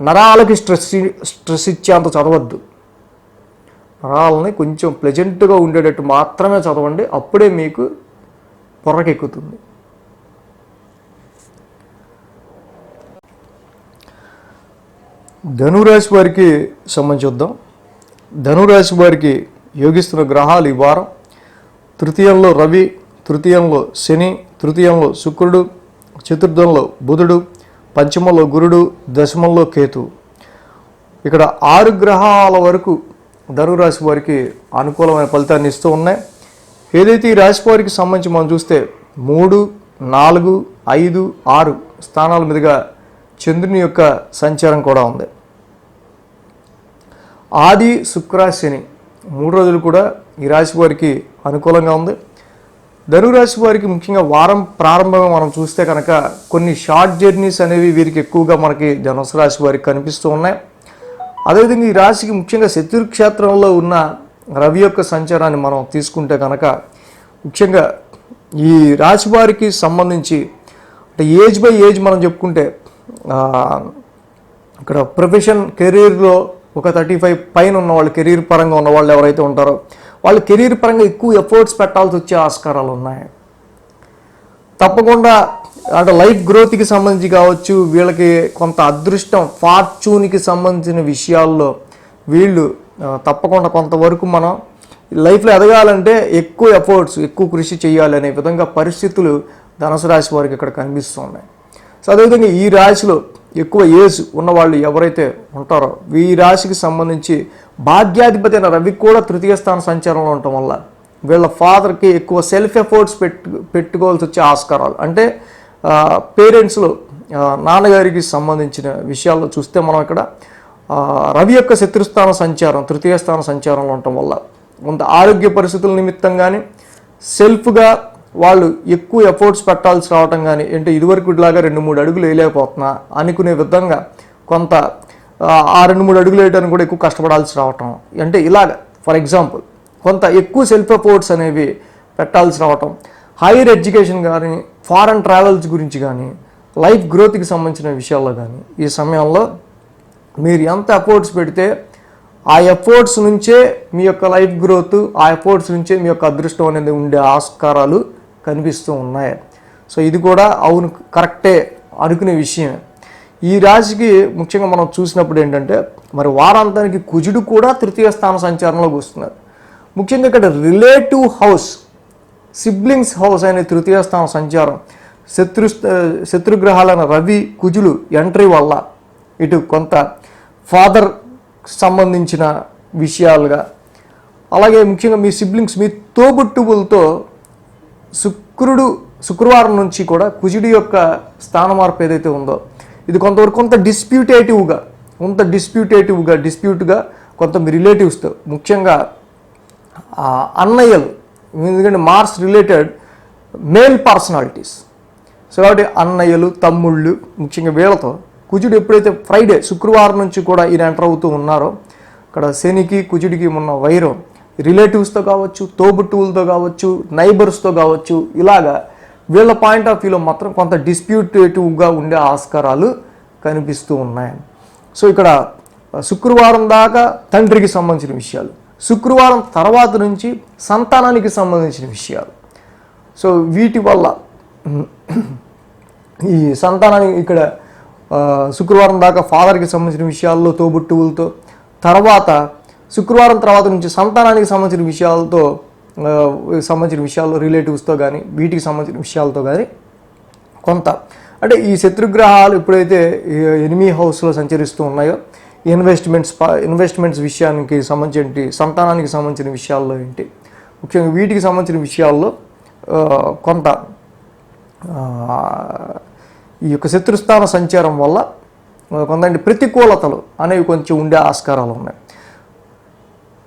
నరాలకి స్ట్రెస్ ఇచ్చేంత చదవద్దు. నరాలని కొంచెం ప్లెజెంట్గా ఉండేటట్టు మాత్రమే చదవండి, అప్పుడే మీకు పొర్రకెక్కుతుంది. ధనురాశి వారికి సంబంధించి చూద్దాం. ధనురాశి వారికి యోగిస్తున్న గ్రహాలు ఈ వారం తృతీయంలో రవి, తృతీయంలో శని, తృతీయంలో శుక్రుడు, చతుర్థంలో బుధుడు, పంచమంలో గురుడు, దశమంలో కేతు. ఇక్కడ 6 గ్రహాల వరకు ధనురాశి వారికి అనుకూలమైన ఫలితాన్ని ఇస్తూ ఉన్నాయి. ఏదైతే ఈ రాశి వారికి సంబంధించి మనం చూస్తే 3, 4, 5, 6 స్థానాల మీదుగా చంద్రుని యొక్క సంచారం కూడా ఉంది. ఆది, శుక్ర, శని 3 రోజులు కూడా ఈ రాశి వారికి అనుకూలంగా ఉంది. ధనురాశి వారికి ముఖ్యంగా వారం ప్రారంభంగా మనం చూస్తే కనుక కొన్ని షార్ట్ జర్నీస్ అనేవి వీరికి ఎక్కువగా మనకి ధనుసు రాశి వారికి కనిపిస్తూ ఉన్నాయి. అదేవిధంగా ఈ రాశికి ముఖ్యంగా శత్రుక్షేత్రంలో ఉన్న రవి యొక్క సంచారాన్ని మనం తీసుకుంటే కనుక ముఖ్యంగా ఈ రాశి వారికి సంబంధించి అంటే ఏజ్ బై ఏజ్ మనం చెప్పుకుంటే ఇక్కడ ప్రొఫెషన్ కెరీర్లో ఒక 35 పైన ఉన్న వాళ్ళు, కెరీర్ పరంగా ఉన్న వాళ్ళు ఎవరైతే ఉంటారో వాళ్ళు కెరీర్ పరంగా ఎక్కువ ఎఫర్ట్స్ పెట్టాల్సి వచ్చే ఆస్కారాలు ఉన్నాయి. తప్పకుండా అంటే లైఫ్ గ్రోత్కి సంబంధించి కావచ్చు, వీళ్ళకి కొంత అదృష్టం ఫార్చ్యూన్కి సంబంధించిన విషయాల్లో వీళ్ళు తప్పకుండా కొంతవరకు మనం లైఫ్లో ఎదగాలంటే ఎక్కువ ఎఫర్ట్స్, ఎక్కువ కృషి చేయాలి అనే విధంగా పరిస్థితులు ధనుసు రాశి వారికి ఇక్కడ కనిపిస్తున్నాయి. సో అదేవిధంగా ఈ రాశిలో ఎక్కువ ఏజ్ ఉన్నవాళ్ళు ఎవరైతే ఉంటారో ఈ రాశికి సంబంధించి భాగ్యాధిపతి అయిన రవి కూడా తృతీయ స్థాన సంచారంలో ఉండటం వల్ల వీళ్ళ ఫాదర్కి ఎక్కువ సెల్ఫ్ ఎఫర్ట్స్ పెట్టుకోవాల్సి వచ్చే ఆస్కారాలు అంటే పేరెంట్స్లో నాన్నగారికి సంబంధించిన విషయాల్లో చూస్తే మనం ఇక్కడ రవి యొక్క శత్రుస్థాన సంచారం తృతీయ స్థాన సంచారంలో ఉండటం వల్ల కొంత ఆరోగ్య పరిస్థితుల నిమిత్తం కానీ సెల్ఫ్గా వాళ్ళు ఎక్కువ ఎఫర్ట్స్ పెట్టాల్సి రావటం కానీ అంటే ఇదివరకు ఇలాగా 2-3 అడుగులు వేయలేకపోతున్నా అనుకునే విధంగా కొంత ఆ 2-3 అడుగులు వేయడానికి కూడా ఎక్కువ కష్టపడాల్సి రావటం అంటే ఇలాగ ఫర్ ఎగ్జాంపుల్ కొంత ఎక్కువ సెల్ఫ్ ఎఫర్ట్స్ అనేవి పెట్టాల్సి రావటం, హైయర్ ఎడ్యుకేషన్ కానీ ఫారెన్ ట్రావెల్స్ గురించి కానీ లైఫ్ గ్రోత్కి సంబంధించిన విషయాల్లో కానీ ఈ సమయంలో మీరు ఎంత ఎఫర్ట్స్ పెడితే ఆ ఎఫర్ట్స్ నుంచే మీ యొక్క లైఫ్ గ్రోత్, ఆ ఎఫర్ట్స్ నుంచే మీ యొక్క అదృష్టం అనేది ఉండే ఆస్కారాలు కనిపిస్తూ ఉన్నాయి. సో ఇది కూడా అవును కరెక్టే అనుకునే విషయమే. ఈ రాశికి ముఖ్యంగా మనం చూసినప్పుడు ఏంటంటే మరి వారాంతానికి కుజుడు కూడా తృతీయ స్థాన సంచారంలోకి వస్తున్నారు. ముఖ్యంగా ఇక్కడ రిలేటివ్ హౌస్, సిబ్లింగ్స్ హౌస్ అనే తృతీయ స్థాన సంచారం శత్రుగ్రహాలైన రవి, కుజులు ఎంట్రీ వల్ల ఇటు కొంత ఫాదర్ సంబంధించిన విషయాలుగా అలాగే ముఖ్యంగా మీ సిబ్లింగ్స్ మీ తోబుట్టువులతో శుక్రవారం నుంచి కూడా కుజుడి యొక్క స్థాన మార్పు ఏదైతే ఉందో ఇది కొంతవరకు కొంత డిస్ప్యూట్గా కొంత మీ రిలేటివ్స్తో ముఖ్యంగా అన్నయ్యలు, ఎందుకంటే Mars related male personalities. So కాబట్టి అన్నయ్యలు, తమ్ముళ్ళు ముఖ్యంగా వీళ్ళతో కుజుడు ఎప్పుడైతే ఫ్రైడే శుక్రవారం నుంచి కూడా ఈయన ఎంటర్ అవుతూ ఉన్నారో అక్కడ శనికి కుజుడికి ఉన్న వైరం రిలేటివ్స్తో కావచ్చు, తోబుట్టువులతో కావచ్చు, నైబర్స్తో కావచ్చు, ఇలాగా వీళ్ళ పాయింట్ ఆఫ్ వ్యూలో మాత్రం కొంత డిస్ప్యూటేటివ్గా ఉండే ఆస్కారాలు కనిపిస్తూ ఉన్నాయి. సో ఇక్కడ శుక్రవారం దాకా తండ్రికి సంబంధించిన విషయాలు, శుక్రవారం తర్వాత నుంచి సంతానానికి సంబంధించిన విషయాలు. సో వీటి వల్ల ఈ సంతానానికి ఇక్కడ శుక్రవారం దాకా ఫాదర్కి సంబంధించిన విషయాల్లో తోబుట్టువులతో, తర్వాత శుక్రవారం తర్వాత నుంచి సంతానానికి సంబంధించిన విషయాల్లో రిలేటివ్స్తో కానీ వీటికి సంబంధించిన విషయాలతో కానీ కొంత అంటే ఈ శత్రుగ్రహాలు ఎప్పుడైతే ఎనిమీ హౌస్లో సంచరిస్తూ ఉన్నాయో ఇన్వెస్ట్మెంట్స్ విషయానికి సంబంధించి సంతానానికి సంబంధించిన విషయాల్లో ఏంటి ముఖ్యంగా వీటికి సంబంధించిన విషయాల్లో కొంత ఈ యొక్క శత్రుస్థాన సంచారం వల్ల కొంత ప్రతికూలతలు అనేవి కొంచెం ఉండే ఆస్కారాలు ఉన్నాయి.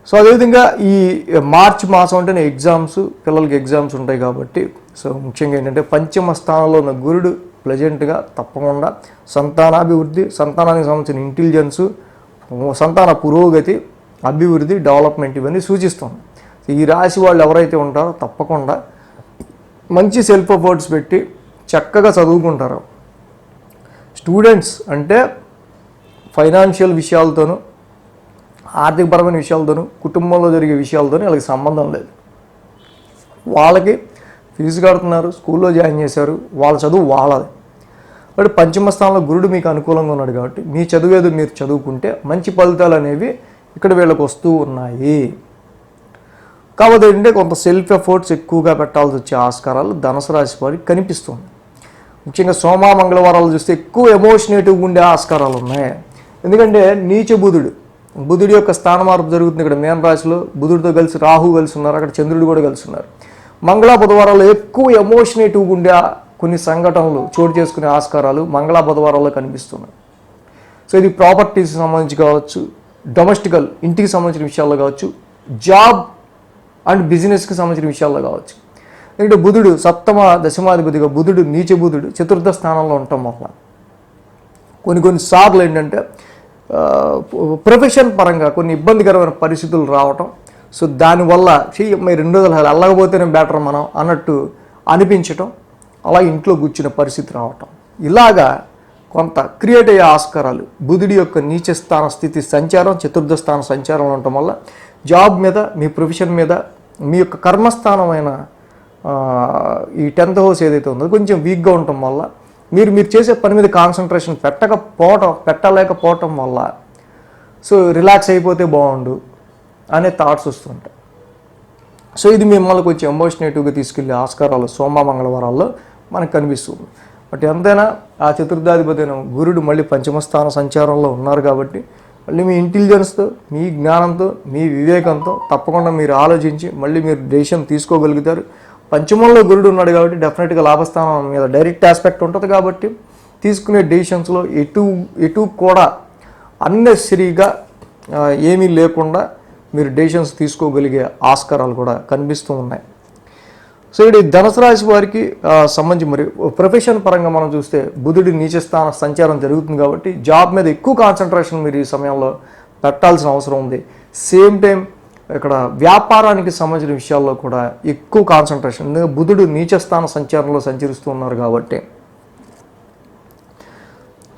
సో అదేవిధంగా ఈ మార్చి మాసం అంటేనే పిల్లలకి ఎగ్జామ్స్ ఉంటాయి కాబట్టి సో ముఖ్యంగా ఏంటంటే పంచమ స్థానంలో ఉన్న గురుడు ప్లెజెంట్గా తప్పకుండా సంతానాభివృద్ధి, సంతానానికి సంబంధించిన ఇంటెలిజెన్సు, సంతాన పురోగతి, అభివృద్ధి, డెవలప్మెంట్ ఇవన్నీ సూచిస్తుంది. ఈ రాశి వాళ్ళు ఎవరైతే ఉంటారో తప్పకుండా మంచి సెల్ఫ్ ఎఫర్ట్స్ పెట్టి చక్కగా చదువుకుంటారు. స్టూడెంట్స్ అంటే ఫైనాన్షియల్ విషయాలతోనూ, ఆర్థికపరమైన విషయాలతోనూ, కుటుంబంలో జరిగే విషయాలతోనూ వాళ్ళకి సంబంధం లేదు. వాళ్ళకి ఫీజు కడుతున్నారు, స్కూల్లో జాయిన్ చేశారు, వాళ్ళ చదువు వాళ్ళది. బట్ పంచమ స్థానంలో గురుడు మీకు అనుకూలంగా ఉన్నాడు కాబట్టి మీ చదువేదో మీరు చదువుకుంటే మంచి ఫలితాలు అనేవి ఇక్కడ వీళ్ళకి వస్తూ ఉన్నాయి. కాబట్టి ఏంటంటే కొంత సెల్ఫ్ ఎఫర్ట్స్ ఎక్కువగా పెట్టాల్సి వచ్చే ఆస్కారాలు ధనుసు రాశి వారికి కనిపిస్తుంది. ముఖ్యంగా సోమ మంగళవారాలు చూస్తే ఎక్కువ ఎమోషనేటివ్గా ఉండే ఆస్కారాలు ఉన్నాయి. ఎందుకంటే నీచ బుధుడి యొక్క స్థాన మార్పు జరుగుతుంది. ఇక్కడ మీన రాశిలో బుధుడితో కలిసి రాహు కలిసి ఉన్నారు, అక్కడ చంద్రుడు కూడా కలిసి ఉన్నారు. మంగళ బుధవారాల్లో ఎక్కువ ఎమోషనేటివ్గా ఉండే కొన్ని సంఘటనలు చోటు చేసుకునే ఆస్కారాలు మంగళ బుధవారాల్లో కనిపిస్తున్నాయి. సో ఇది ప్రాపర్టీస్కి సంబంధించి కావచ్చు, డొమెస్టికల్ ఇంటికి సంబంధించిన విషయాల్లో కావచ్చు, జాబ్ అండ్ బిజినెస్కి సంబంధించిన విషయాల్లో కావచ్చు. ఎందుకంటే బుధుడు సప్తమ దశమాధిపతిగా బుధుడు నీచ బుధుడు చతుర్థ స్థానంలో ఉండటం వల్ల కొన్ని సార్లు ఏంటంటే ప్రొఫెషన్ పరంగా కొన్ని ఇబ్బందికరమైన పరిస్థితులు రావటం. సో దానివల్ల మరి 2 రోజులు అల్లకపోతేనే బెటర్ మనం అన్నట్టు అనిపించటం, అలా ఇంట్లో కూర్చునే పరిస్థితి రావటం, ఇలాగా కొంత క్రియేట్ అయ్యే ఆస్కారాలు బుధుడి యొక్క నీచ స్థాన స్థితి సంచారం చతుర్థ స్థాన సంచారం ఉండటం వల్ల జాబ్ మీద, మీ ప్రొఫెషన్ మీద, మీ యొక్క కర్మస్థానమైన ఈ 10th హౌస్ ఏదైతే ఉందో కొంచెం వీక్గా ఉండటం వల్ల మీరు చేసే పని మీద కాన్సన్ట్రేషన్ పెట్టలేకపోవటం వల్ల సో రిలాక్స్ అయిపోతే బాగుండు అనే థాట్స్ వస్తుంటాయి. సో ఇది మిమ్మల్ని కొంచెం ఎమోషనేటివ్గా తీసుకెళ్ళే ఆస్కారాలు సోమ మంగళవారాల్లో మనకు కనిపిస్తుంది. బట్ ఎంతైనా ఆ చతుర్థాధిపతి అయిన గురుడు మళ్ళీ పంచమ స్థాన సంచారంలో ఉన్నారు కాబట్టి మళ్ళీ మీ ఇంటెలిజెన్స్తో, మీ జ్ఞానంతో, మీ వివేకంతో తప్పకుండా మీరు ఆలోచించి మళ్ళీ మీరు డెసిషన్ తీసుకోగలుగుతారు. పంచమంలో గురుడు ఉన్నాడు కాబట్టి డెఫినెట్గా లాభస్థానం మీద డైరెక్ట్ ఆస్పెక్ట్ ఉంటుంది కాబట్టి తీసుకునే డెసిషన్స్లో ఎటు కూడా అన్నెసరీగా ఏమీ లేకుండా మీరు డెసిషన్స్ తీసుకోగలిగే ఆస్కారాలు కూడా కనిపిస్తూ ఉన్నాయి. సో ఇది ధనుసు రాశి వారికి సంబంధించి మరి ప్రొఫెషన్ పరంగా మనం చూస్తే బుధుడి నీచ స్థాన సంచారం జరుగుతుంది కాబట్టి జాబ్ మీద ఎక్కువ కాన్సన్ట్రేషన్ మీరు ఈ సమయంలో పెట్టాల్సిన అవసరం ఉంది. సేమ్ టైం ఇక్కడ వ్యాపారానికి సంబంధించిన విషయాల్లో కూడా ఎక్కువ కాన్సన్ట్రేషన్, ఎందుకంటే బుధుడు నీచ స్థాన సంచారంలో సంచరిస్తూ ఉన్నారు కాబట్టి.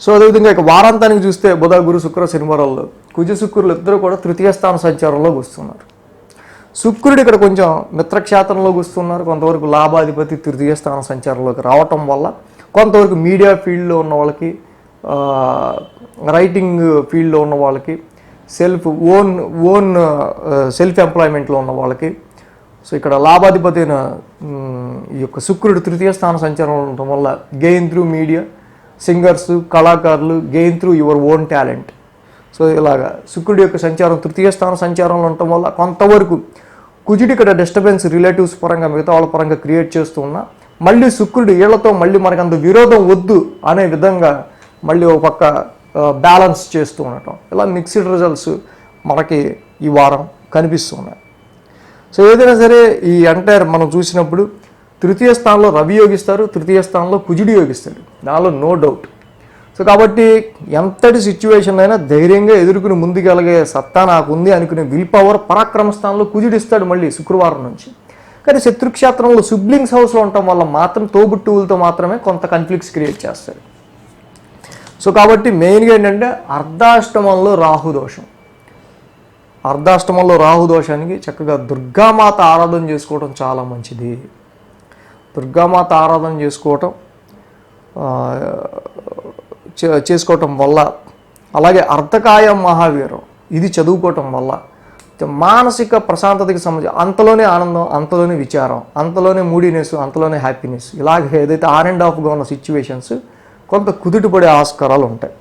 సో అదేవిధంగా ఇక వారాంతానికి చూస్తే బుధ గురు శుక్ర శనివారాల్లో కుజ శుక్రులు ఇద్దరు కూడా తృతీయ స్థాన సంచారంలోకి వస్తున్నారు. శుక్రుడు ఇక్కడ కొంచెం మిత్రక్షేత్రంలోకి వస్తున్నారు, కొంతవరకు లాభాధిపతి తృతీయ స్థాన సంచారంలోకి రావటం వల్ల కొంతవరకు మీడియా ఫీల్డ్లో ఉన్న వాళ్ళకి, రైటింగ్ ఫీల్డ్లో ఉన్న వాళ్ళకి, ఓన్ సెల్ఫ్ ఎంప్లాయ్మెంట్లో ఉన్న వాళ్ళకి, సో ఇక్కడ లాభాధిపతి అయిన ఈ యొక్క శుక్రుడు తృతీయ స్థాన సంచారం ఉండటం వల్ల గెయిన్ త్రూ మీడియా, సింగర్స్, కళాకారులు gain through your own talent. So ఇలాగా శుక్రుడి యొక్క సంచారం తృతీయ స్థాన సంచారంలో ఉండటం వల్ల కొంతవరకు కుజుడి ఇక్కడ డిస్టర్బెన్స్ రిలేటివ్స్ పరంగా మిగతా వాళ్ళ పరంగా క్రియేట్ చేస్తూ ఉన్నా మళ్ళీ శుక్రుడు వీళ్ళతో మళ్ళీ మనకు అంత విరోధం వద్దు అనే విధంగా మళ్ళీ ఒక పక్క బ్యాలెన్స్ చేస్తూ ఉండటం, ఇలా మిక్స్డ్ రిజల్ట్స్ మనకి ఈ వారం కనిపిస్తున్నాయి. సో ఏదైనా సరే ఈ ఎంటైర్ మనం చూసినప్పుడు తృతీయ స్థానంలో రవి యోగిస్తారు, తృతీయ స్థానంలో కుజుడు యోగిస్తాడు, దానిలో నో డౌట్. సో కాబట్టి ఎంతటి సిచ్యువేషన్ అయినా ధైర్యంగా ఎదుర్కొని ముందుకెళ్ళగే సత్తా నాకు ఉంది అనుకునే విల్ పవర్ పరాక్రమ స్థానంలో కుజుడు ఇస్తాడు మళ్ళీ శుక్రవారం నుంచి. కానీ శత్రుక్షేత్రంలో సిబ్లింగ్స్ హౌస్లో ఉండటం వల్ల మాత్రం తోబుట్టువులతో మాత్రమే కొంత కాన్ఫ్లిక్ట్స్ క్రియేట్ చేస్తాడు. సో కాబట్టి మెయిన్గా ఏంటంటే అర్ధాష్టమంలో రాహుదోషం, అర్ధాష్టమంలో రాహుదోషానికి చక్కగా దుర్గామాత ఆరాధన చేసుకోవడం చాలా మంచిది. దుర్గామాత ఆరాధన చేసుకోవటం వల్ల, అలాగే అర్ధకాయ మహావీరం ఇది చదువుకోవటం వల్ల మానసిక ప్రశాంతతకి సంబంధించి అంతలోనే ఆనందం, అంతలోనే విచారం, అంతలోనే మూడీనెస్, అంతలోనే హ్యాపీనెస్, ఇలాగే ఏదైతే ఆన్ అండ్ ఆఫ్గా ఉన్న సిచ్యువేషన్స్ కొంత కుదుటపడే ఆస్కారాలు ఉంటాయి.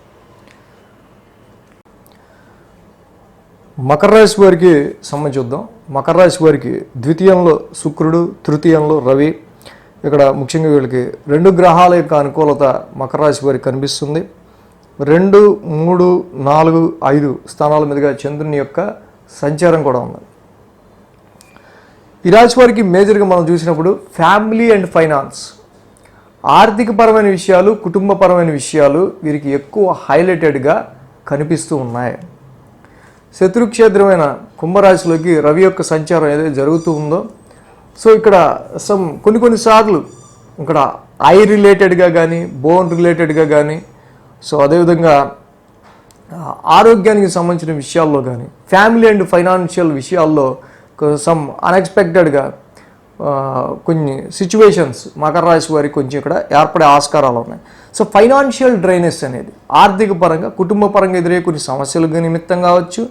మకర రాశి వారికి సంబంధించి చూద్దాం. మకర రాశి వారికి ద్వితీయంలో శుక్రుడు, తృతీయంలో రవి, ఇక్కడ ముఖ్యంగా వీళ్ళకి 2 గ్రహాల యొక్క అనుకూలత మకర రాశి వారికి కనిపిస్తుంది. 2, 3, 4, 5 స్థానాల మీదుగా చంద్రుని యొక్క సంచారం కూడా ఉంది. ఈ రాశి వారికి మేజర్గా మనం చూసినప్పుడు ఫ్యామిలీ అండ్ ఫైనాన్స్, ఆర్థికపరమైన విషయాలు, కుటుంబపరమైన విషయాలు వీరికి ఎక్కువ హైలైటెడ్గా కనిపిస్తూ ఉన్నాయి. శత్రుక్షేత్రమైన కుంభరాశిలోకి రవి యొక్క సంచారం ఏదైతే జరుగుతూ ఉందో, సో ఇక్కడ కొన్నిసార్లు ఇక్కడ ఐ రిలేటెడ్గా కానీ, బోన్ రిలేటెడ్గా కానీ, సో అదేవిధంగా ఆరోగ్యానికి సంబంధించిన విషయాల్లో కానీ, ఫ్యామిలీ అండ్ ఫైనాన్షియల్ విషయాల్లో సమ్ అన్ఎక్స్పెక్టెడ్గా కొన్ని సిచ్యువేషన్స్ మకర రాశి వారికి కొంచెం ఇక్కడ ఏర్పడే ఆస్కారాలు ఉన్నాయి. సో ఫైనాన్షియల్ డ్రైనెస్ అనేది ఆర్థిక పరంగా, కుటుంబ పరంగా ఎదురే కొన్ని సమస్యలు నిమిత్తం కావచ్చు,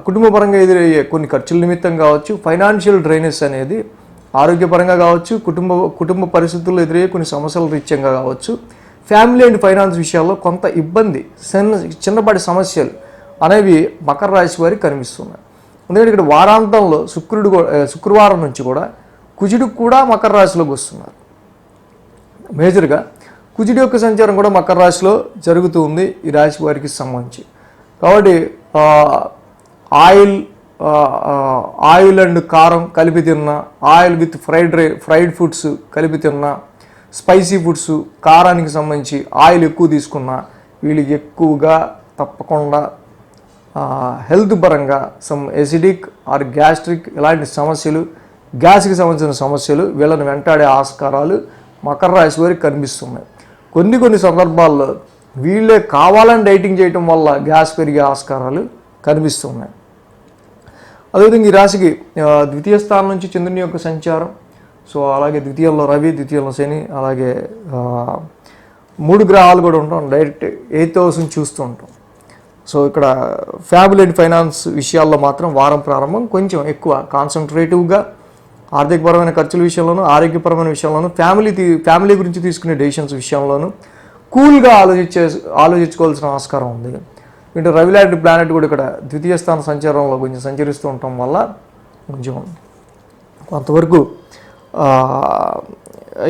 కుటుంబపరంగా ఎదురయ్యే కొన్ని ఖర్చుల నిమిత్తం కావచ్చు, ఫైనాన్షియల్ డ్రైనెస్ అనేది ఆరోగ్యపరంగా కావచ్చు, కుటుంబ పరిస్థితుల్లో ఎదురయ్యే కొన్ని సమస్యల రీత్యంగా కావచ్చు, ఫ్యామిలీ అండ్ ఫైనాన్స్ విషయాల్లో కొంత ఇబ్బంది, చిన్నపాటి సమస్యలు అనేవి మకర రాశి వారికి కనిపిస్తున్నాయి. ఎందుకంటే ఇక్కడ వారాంతంలో శుక్రవారం నుంచి కూడా కుజుడు కూడా మకర రాశిలోకి వస్తున్నారు. మేజర్గా కుజుడి యొక్క సంచారం కూడా మకర రాశిలో జరుగుతూ ఉంది ఈ రాశి వారికి సంబంధించి. కాబట్టి ఆయిల్ అండ్ కారం కలిపి తిన్నా, ఆయిల్ విత్ ఫ్రైడ్ ఫుడ్స్ కలిపి తిన్నా, స్పైసీ ఫుడ్స్ కారానికి సంబంధించి ఆయిల్ ఎక్కువ తీసుకున్నా వీళ్ళకి ఎక్కువగా తప్పకుండా హెల్త్ పరంగా సమ్ ఎసిడిక్ ఆర్ గ్యాస్ట్రిక్ ఇలాంటి సమస్యలు, గ్యాస్కి సంబంధించిన సమస్యలు వీళ్ళని వెంటాడే ఆస్కారాలు మకర రాశి వారికి కనిపిస్తున్నాయి. కొన్ని సందర్భాల్లో వీళ్ళే కావాలని డైటింగ్ చేయటం వల్ల గ్యాస్ పెరిగే ఆస్కారాలు కనిపిస్తున్నాయి. అదేవిధంగా ఈ రాశికి ద్వితీయ స్థానం నుంచి చంద్రుని యొక్క సంచారం, సో అలాగే ద్వితీయంలో రవి, ద్వితీయంలో శని, అలాగే 3 గ్రహాలు కూడా ఉంటాం. డైరెక్ట్ 8th హౌస్ని చూస్తూ ఉంటాం. సో ఇక్కడ ఫ్యామిలీ అండ్ ఫైనాన్స్ విషయాల్లో మాత్రం వారం ప్రారంభం కొంచెం ఎక్కువ కాన్సన్ట్రేటివ్గా ఆర్థికపరమైన ఖర్చుల విషయంలోనూ, ఆరోగ్యపరమైన విషయంలోనూ, ఫ్యామిలీ గురించి తీసుకునే డెసిషన్స్ విషయంలోనూ కూల్గా ఆలోచించుకోవాల్సిన ఆస్కారం ఉంది. అంటే రవి లాంటి ప్లానెట్ కూడా ఇక్కడ ద్వితీయ స్థాన సంచారంలో కొంచెం సంచరిస్తూ ఉండటం వల్ల కొంచెం కొంతవరకు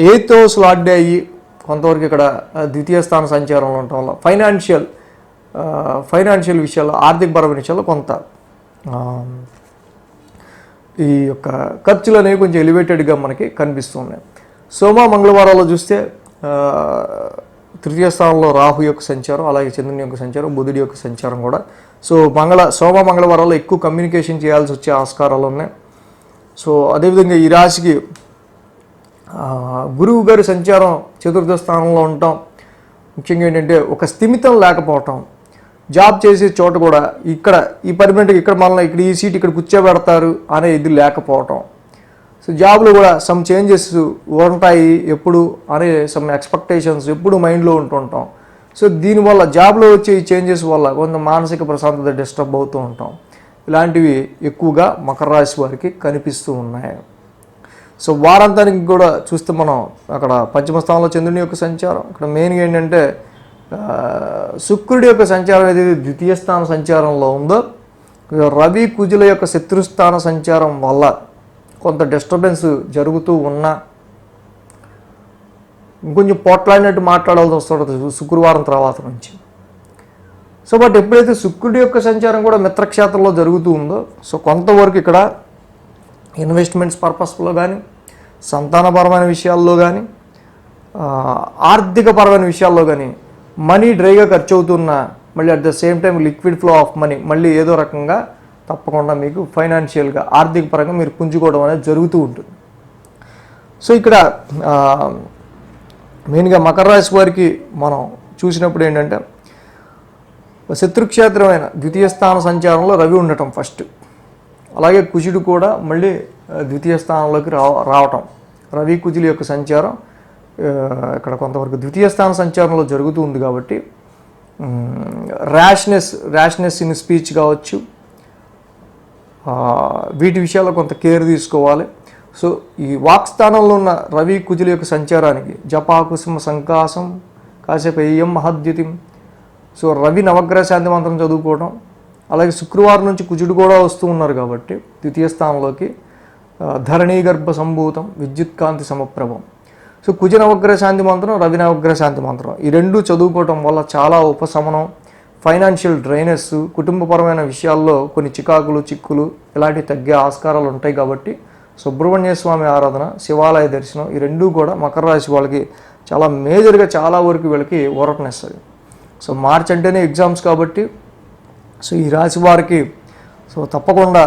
8th హౌస్ లార్డ్ అయ్యి కొంతవరకు ఇక్కడ ద్వితీయ స్థాన సంచారంలో ఉండటం వల్ల ఫైనాన్షియల్ విషయాల్లో, ఆర్థికపరమైన విషయాల్లో కొంత ఈ యొక్క ఖర్చులు అనేవి కొంచెం ఎలివేటెడ్గా మనకి కనిపిస్తున్నాయి. సోమ మంగళవారాల్లో చూస్తే తృతీయ స్థానంలో రాహు యొక్క సంచారం, అలాగే చంద్రుని యొక్క సంచారం, బుధుడి యొక్క సంచారం కూడా. సో సోమ మంగళవారాల్లో ఎక్కువ కమ్యూనికేషన్ చేయాల్సి వచ్చే ఆస్కారాలు ఉన్నాయి. సో అదేవిధంగా ఈ రాశికి గురువు గారి సంచారం చతుర్థ స్థానంలో ఉండటం, ముఖ్యంగా ఏంటంటే ఒక స్థిమితం లేకపోవటం, జాబ్ చేసే చోట కూడా ఇక్కడ ఈ పర్మనెంట్గా ఇక్కడ మనల్ని ఇక్కడ ఈ సీట్ ఇక్కడ కూర్చోబెడతారు అనే ఇది లేకపోవటం. సో జాబ్లో కూడా సమ్ చేంజెస్ ఉంటాయి ఎప్పుడు అనే సమ్ ఎక్స్పెక్టేషన్స్ ఎప్పుడు మైండ్లో ఉంటుంటాం. సో దీనివల్ల జాబ్లో వచ్చే ఈ చేంజెస్ వల్ల కొంత మానసిక ప్రశాంతత డిస్టర్బ్ అవుతూ ఉంటాం. ఇలాంటివి ఎక్కువగా మకర రాశి వారికి కనిపిస్తూ ఉన్నాయి. సో వారాంతానికి కూడా చూస్తే మనం అక్కడ పంచమ స్థానంలో చంద్రుని యొక్క సంచారం, ఇక్కడ మెయిన్గా ఏంటంటే శుక్రుడి యొక్క సంచారం ఏదైతే ద్వితీయ స్థాన సంచారంలో ఉందో రవి కుజుల యొక్క శత్రుస్థాన సంచారం వల్ల కొంత డిస్టర్బెన్స్ జరుగుతూ ఉన్నా ఇంకొంచెం పోట్లాడినట్టు మాట్లాడాల్సి వస్తుంటుంది శుక్రవారం తర్వాత నుంచి. సో బట్ ఎప్పుడైతే శుక్రుడి యొక్క సంచారం కూడా మిత్రక్షేత్రంలో జరుగుతూ ఉందో సో కొంతవరకు ఇక్కడ ఇన్వెస్ట్మెంట్స్ పర్పస్లో కానీ, సంతానపరమైన విషయాల్లో కానీ, ఆర్థికపరమైన విషయాల్లో కానీ మనీ డ్రైగా ఖర్చు అవుతున్నా మళ్ళీ at the same time liquid flow of money మళ్ళీ ఏదో రకంగా తప్పకుండా మీకు ఫైనాన్షియల్గా ఆర్థిక పరంగా మీరు పుంజుకోవడం అనేది జరుగుతూ ఉంటుంది. సో ఇక్కడ మెయిన్గా మకర రాశి వారికి మనం చూసినప్పుడు ఏంటంటే శత్రుక్షేత్రమైన ద్వితీయ స్థాన సంచారంలో రవి ఉండటం ఫస్ట్, అలాగే కుజుడు కూడా మళ్ళీ ద్వితీయ స్థానంలోకి రావటం, రవి కుజుల యొక్క సంచారం ఇక్కడ కొంతవరకు ద్వితీయ స్థాన సంచారంలో జరుగుతూ ఉంది. కాబట్టి ర్యాష్నెస్ ఇన్ స్పీచ్ కావచ్చు, వీటి విషయాల్లో కొంత కేర్ తీసుకోవాలి. సో ఈ వాక్స్థానంలో ఉన్న రవి కుజుల యొక్క సంచారానికి జపాకుసుమ సంకాసం కాసేపు ఎయ్యం మహద్యుతిం, సో రవి నవగ్రహ శాంతి మంత్రం చదువుకోవడం, అలాగే శుక్రవారం నుంచి కుజుడు కూడా వస్తూ ఉన్నారు కాబట్టి ద్వితీయ స్థానంలోకి ధరణీ గర్భ సంభూతం విద్యుత్ కాంతి సమప్రభం. సో కుజ నవగ్రహ శాంతి మంత్రం, రవి నవగ్రహ శాంతి మంత్రం ఈ రెండు చదువుకోవటం వల్ల చాలా ఉపశమనం, ఫైనాన్షియల్ డ్రైనెస్, కుటుంబపరమైన విషయాల్లో కొన్ని చిక్కులు ఇలాంటివి తగ్గే ఆస్కారాలు ఉంటాయి. కాబట్టి సుబ్రహ్మణ్య స్వామి ఆరాధన, శివాలయ దర్శనం ఈ రెండూ కూడా మకర రాశి వాళ్ళకి చాలా మేజర్గా చాలా వరకు వీళ్ళకి ఊరటనిస్తుంది. సో మార్చ్ అంటేనే ఎగ్జామ్స్ కాబట్టి సో ఈ రాశి వారికి సో తప్పకుండా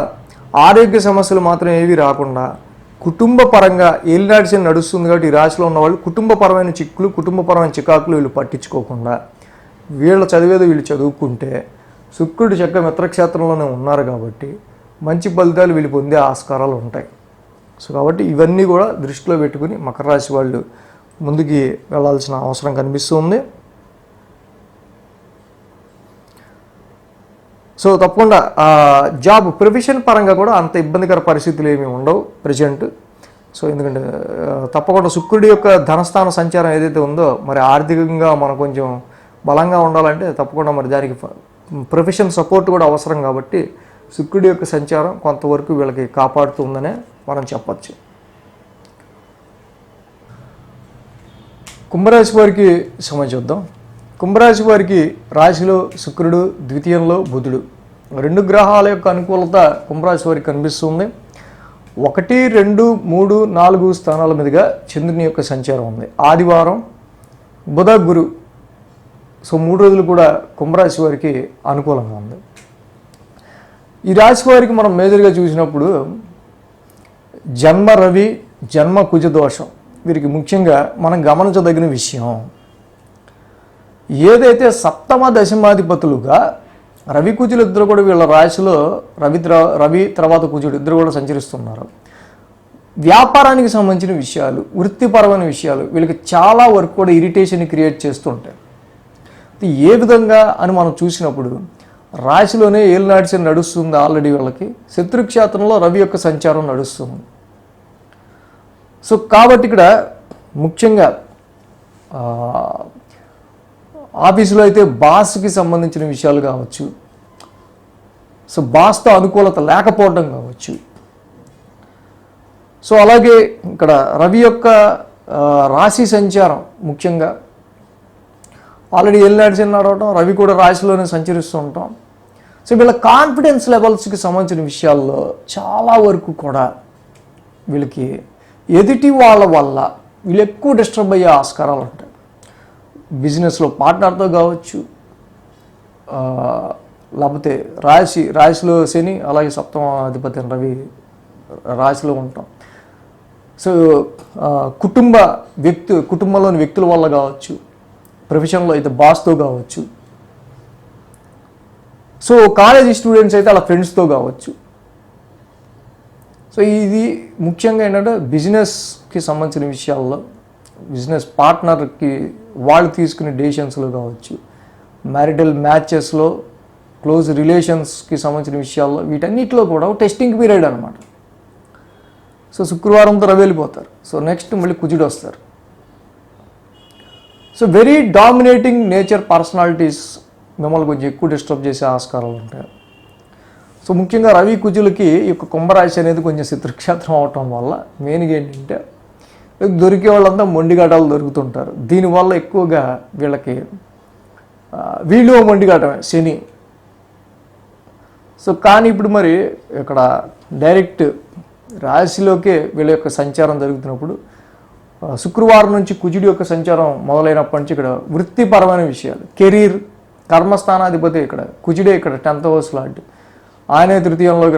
ఆరోగ్య సమస్యలు మాత్రం ఏవి రాకుండా కుటుంబ పరంగా ఏలినాటి నడుస్తుంది కాబట్టి ఈ రాశిలో ఉన్నవాళ్ళు కుటుంబపరమైన కుటుంబపరమైన చికాకులు వీళ్ళు పట్టించుకోకుండా వీళ్ళు చదివేది వీళ్ళు చదువుకుంటే శుక్రుడు చక్క మిత్రక్షేత్రంలోనే ఉన్నారు కాబట్టి మంచి ఫలితాలు వీళ్ళు పొందే ఆస్కారాలు ఉంటాయి. సో కాబట్టి ఇవన్నీ కూడా దృష్టిలో పెట్టుకుని మకర రాశి వాళ్ళు ముందుకి వెళ్ళాల్సిన అవసరం కనిపిస్తుంది. సో తప్పకుండా జాబ్ ప్రొఫెషన్ పరంగా కూడా అంత ఇబ్బందికర పరిస్థితులు ఏమీ ఉండవు ప్రజెంట్. సో ఎందుకంటే తప్పకుండా శుక్రుడి యొక్క ధనస్థాన సంచారం ఏదైతే ఉందో మరి ఆర్థికంగా మనం కొంచెం బలంగా ఉండాలంటే తప్పకుండా మరి దానికి ప్రొఫెషన్ సపోర్ట్ కూడా అవసరం కాబట్టి శుక్రుడి యొక్క సంచారం కొంతవరకు వీళ్ళకి కాపాడుతుందనే మనం చెప్పచ్చు. కుంభరాశి వారికి సంబంధించి చూద్దాం. కుంభరాశి వారికి రాశిలో శుక్రుడు, ద్వితీయంలో బుధుడు, 2 గ్రహాల యొక్క అనుకూలత కుంభరాశి వారికి కనిపిస్తుంది. 1, 2, 3, 4 స్థానాల మీదుగా చంద్రుని యొక్క సంచారం ఉంది. ఆదివారం బుధ, గురు, సో 3 రోజులు కూడా కుంభరాశి వారికి అనుకూలంగా ఉంది. ఈ రాశి వారికి మనం మేజర్గా చూసినప్పుడు జన్మ రవి, జన్మ కుజ దోషం వీరికి ముఖ్యంగా మనం గమనించదగిన విషయం. ఏదైతే సప్తమ దశమాధిపతులుగా రవి కుజులు ఇద్దరు కూడా వీళ్ళ రాశిలో రవి తర్వాత కుజుడు ఇద్దరు కూడా సంచరిస్తున్నారు. వ్యాపారానికి సంబంధించిన విషయాలు, వృత్తిపరమైన విషయాలు వీళ్ళకి చాలా వరకు కూడా ఇరిటేషన్ క్రియేట్ చేస్తుంటాయి. ఏ విధంగా అని మనం చూసినప్పుడు రాశిలోనే ఏలినాటి నడుస్తుంది. ఆల్రెడీ వీళ్ళకి శత్రుక్షేత్రంలో రవి యొక్క సంచారం నడుస్తుంది. సో కాబట్టి ఇక్కడ ముఖ్యంగా ఆఫీసులో అయితే బాస్కి సంబంధించిన విషయాలు కావచ్చు, సో బాస్తో అనుకూలత లేకపోవడం కావచ్చు. సో అలాగే ఇక్కడ రవి యొక్క రాశి సంచారం ముఖ్యంగా ఆల్రెడీ ఏలినాటి నడవటం, రవి కూడా రాశిలోనే సంచరిస్తూ ఉంటాం. సో వీళ్ళ కాన్ఫిడెన్స్ లెవెల్స్కి సంబంధించిన విషయాల్లో చాలా వరకు కూడా వీళ్ళకి ఎదుటి వాళ్ళ వల్ల వీళ్ళు ఎక్కువ డిస్టర్బ్ అయ్యే ఆస్కారాలు ఉంటాయి. బిజినెస్లో పార్ట్నర్తో కావచ్చు, లేకపోతే రాశిలో శని, అలాగే సప్తమ అధిపతి రవి రాశిలో ఉంటాం. సో కుటుంబంలోని వ్యక్తుల వల్ల కావచ్చు, ప్రొఫెషన్లో అయితే బాస్తో కావచ్చు, సో కాలేజీ స్టూడెంట్స్ అయితే అలా ఫ్రెండ్స్తో కావచ్చు. సో ఇది ముఖ్యంగా ఏంటంటే బిజినెస్కి సంబంధించిన విషయాల్లో, బిజినెస్ పార్ట్నర్కి వాళ్ళు తీసుకునే డెసిషన్స్లో కావచ్చు, మ్యారిటల్ మ్యాచెస్లో, క్లోజ్ రిలేషన్స్కి సంబంధించిన విషయాల్లో, వీటన్నిటిలో కూడా టెస్టింగ్ పీరియడ్ అనమాట. సో శుక్రవారంతో రవి వెళ్ళిపోతారు. సో నెక్స్ట్ మళ్ళీ కుజుడు వస్తారు. So very dominating nature personalities మిమ్మల్ని కొంచెం ఎక్కువ డిస్టర్బ్ చేసే ఆస్కారాలు ఉంటాయి. సో ముఖ్యంగా రవి కుజులకి ఈ యొక్క కుంభరాశి అనేది కొంచెం శత్రుక్షేత్రం అవటం వల్ల మెయిన్గా ఏంటంటే దొరికే వాళ్ళంతా మొండిగాటాలు దొరుకుతుంటారు. దీనివల్ల ఎక్కువగా వీళ్ళు మొండిగాటమే శని. సో కానీ ఇప్పుడు మరి ఇక్కడ డైరెక్ట్ రాశిలోకే వీళ్ళ యొక్క సంచారం జరుగుతున్నప్పుడు శుక్రవారం నుంచి కుజుడి యొక్క సంచారం మొదలైనప్పటి నుంచి ఇక్కడ వృత్తిపరమైన విషయాలు, కెరీర్, కర్మస్థానాధిపతి ఇక్కడ కుజుడే, ఇక్కడ 10th హౌస్ లాంటి ఆయనే తృతీయంలోకి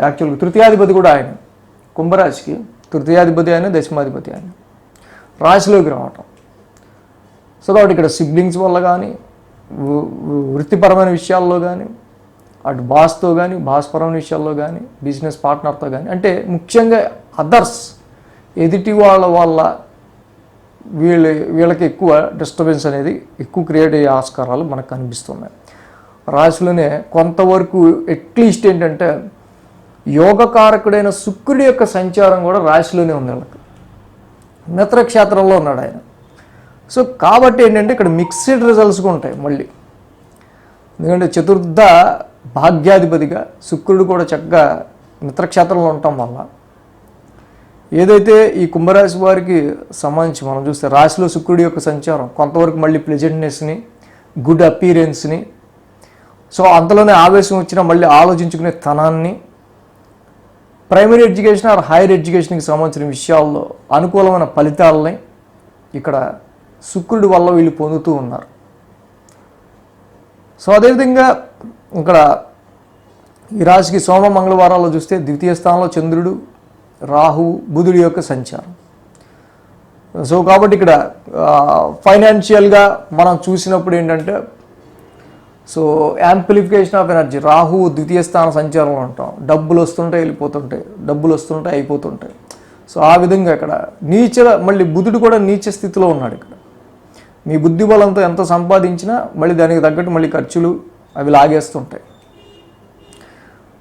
యాక్చువల్గా తృతీయాధిపతి కూడా ఆయన. కుంభరాశికి తృతీయాధిపతి ఆయన, దశమాధిపతి ఆయన రాశిలోకి రావటం. సో కాబట్టి ఇక్కడ సిబ్లింగ్స్ వల్ల కానీ, వృత్తిపరమైన విషయాల్లో కానీ, అటు బాస్తో కానీ, బాస్పరమైన విషయాల్లో కానీ, బిజినెస్ పార్ట్నర్తో కానీ, అంటే ముఖ్యంగా అదర్స్ ఎదుటి వాళ్ళ వల్ల వీళ్ళకి ఎక్కువ డిస్టర్బెన్స్ అనేది ఎక్కువ క్రియేట్ అయ్యే ఆస్కారాలు మనకు కనిపిస్తున్నాయి. రాశిలోనే కొంతవరకు అట్లీస్ట్ ఏంటంటే యోగకారకుడైన శుక్రుడి యొక్క సంచారం కూడా రాశిలోనే ఉంది వాళ్ళకి. మిత్రక్షేత్రంలో ఉన్నాడు ఆయన. సో కాబట్టి ఏంటంటే ఇక్కడ మిక్స్డ్ రిజల్ట్స్గా ఉంటాయి మళ్ళీ. ఎందుకంటే చతుర్థ భాగ్యాధిపతిగా శుక్రుడు కూడా చక్కగా మిత్రక్షేత్రంలో ఉండటం వల్ల ఏదైతే ఈ కుంభరాశి వారికి సంబంధించి మనం చూస్తే రాశిలో శుక్రుడి యొక్క సంచారం కొంతవరకు మళ్ళీ ప్లెజెంట్నెస్ని, గుడ్ అపీరెన్స్ని, సో అంతలోనే ఆవేశం వచ్చినా మళ్ళీ ఆలోచించుకునే తనాన్ని, ప్రైమరీ ఎడ్యుకేషన్ ఆర్ హైయర్ ఎడ్యుకేషన్కి సంబంధించిన విషయాల్లో అనుకూలమైన ఫలితాలని ఇక్కడ శుక్రుడి వల్ల వీళ్ళు పొందుతూ ఉన్నారు. సో అదేవిధంగా ఇక్కడ ఈ రాశికి సోమ మంగళవారాల్లో చూస్తే ద్వితీయ స్థానంలో చంద్రుడు, రాహు, బుధుడి యొక్క సంచారం. సో కాబట్టి ఇక్కడ ఫైనాన్షియల్గా మనం చూసినప్పుడు ఏంటంటే సో యాంప్లిఫికేషన్ ఆఫ్ ఎనర్జీ, రాహువు ద్వితీయ స్థాన సంచారంలో ఉంటాం, డబ్బులు వస్తుంటాయి వెళ్ళిపోతుంటాయి, డబ్బులు వస్తుంటాయి అయిపోతుంటాయి. సో ఆ విధంగా ఇక్కడ మళ్ళీ బుధుడు కూడా నీచ స్థితిలో ఉన్నాడు. ఇక్కడ మీ బుద్ధి బలంతో ఎంత సంపాదించినా మళ్ళీ దానికి తగ్గట్టు మళ్ళీ ఖర్చులు, అవి లాగేస్తుంటాయి.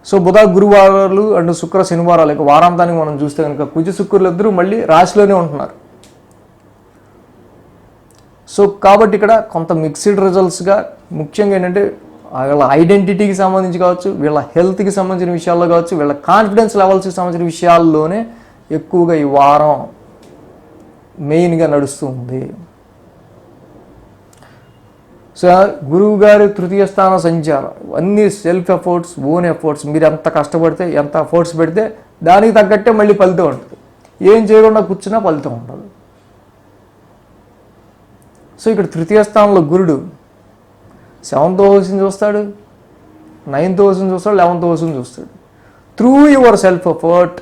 సో బుధ గురువారాలు అండ్ శుక్ర శనివారాలు ఇక వారాంతానికి మనం చూస్తే కనుక కుజ శుక్రులు ఇద్దరు మళ్ళీ రాశిలోనే ఉంటున్నారు. సో కాబట్టి ఇక్కడ కొంత మిక్స్డ్ రిజల్ట్స్గా ముఖ్యంగా ఏంటంటే వీళ్ళ ఐడెంటిటీకి సంబంధించి కావచ్చు, వీళ్ళ హెల్త్కి సంబంధించిన విషయాల్లో కావచ్చు, వీళ్ళ కాన్ఫిడెన్స్ లెవెల్స్కి సంబంధించిన విషయాల్లోనే ఎక్కువగా ఈ వారం మెయిన్గా నడుస్తుంది. సో గురువు గారి తృతీయ స్థాన సంచారం అన్నీ సెల్ఫ్ ఎఫర్ట్స్, ఓన్ ఎఫర్ట్స్. మీరు ఎంత కష్టపడితే, ఎంత ఎఫర్ట్స్ పెడితే దానికి తగ్గట్టే మళ్ళీ ఫలితం ఉంటుంది. ఏం చేయకుండా కూర్చున్నా ఫలితం ఉండదు. సో ఇక్కడ తృతీయ స్థానంలో గురుడు 7th హౌస్ని చూస్తాడు, 9th హౌస్ని చూస్తాడు, 11th హౌస్ని చూస్తాడు. Through your self effort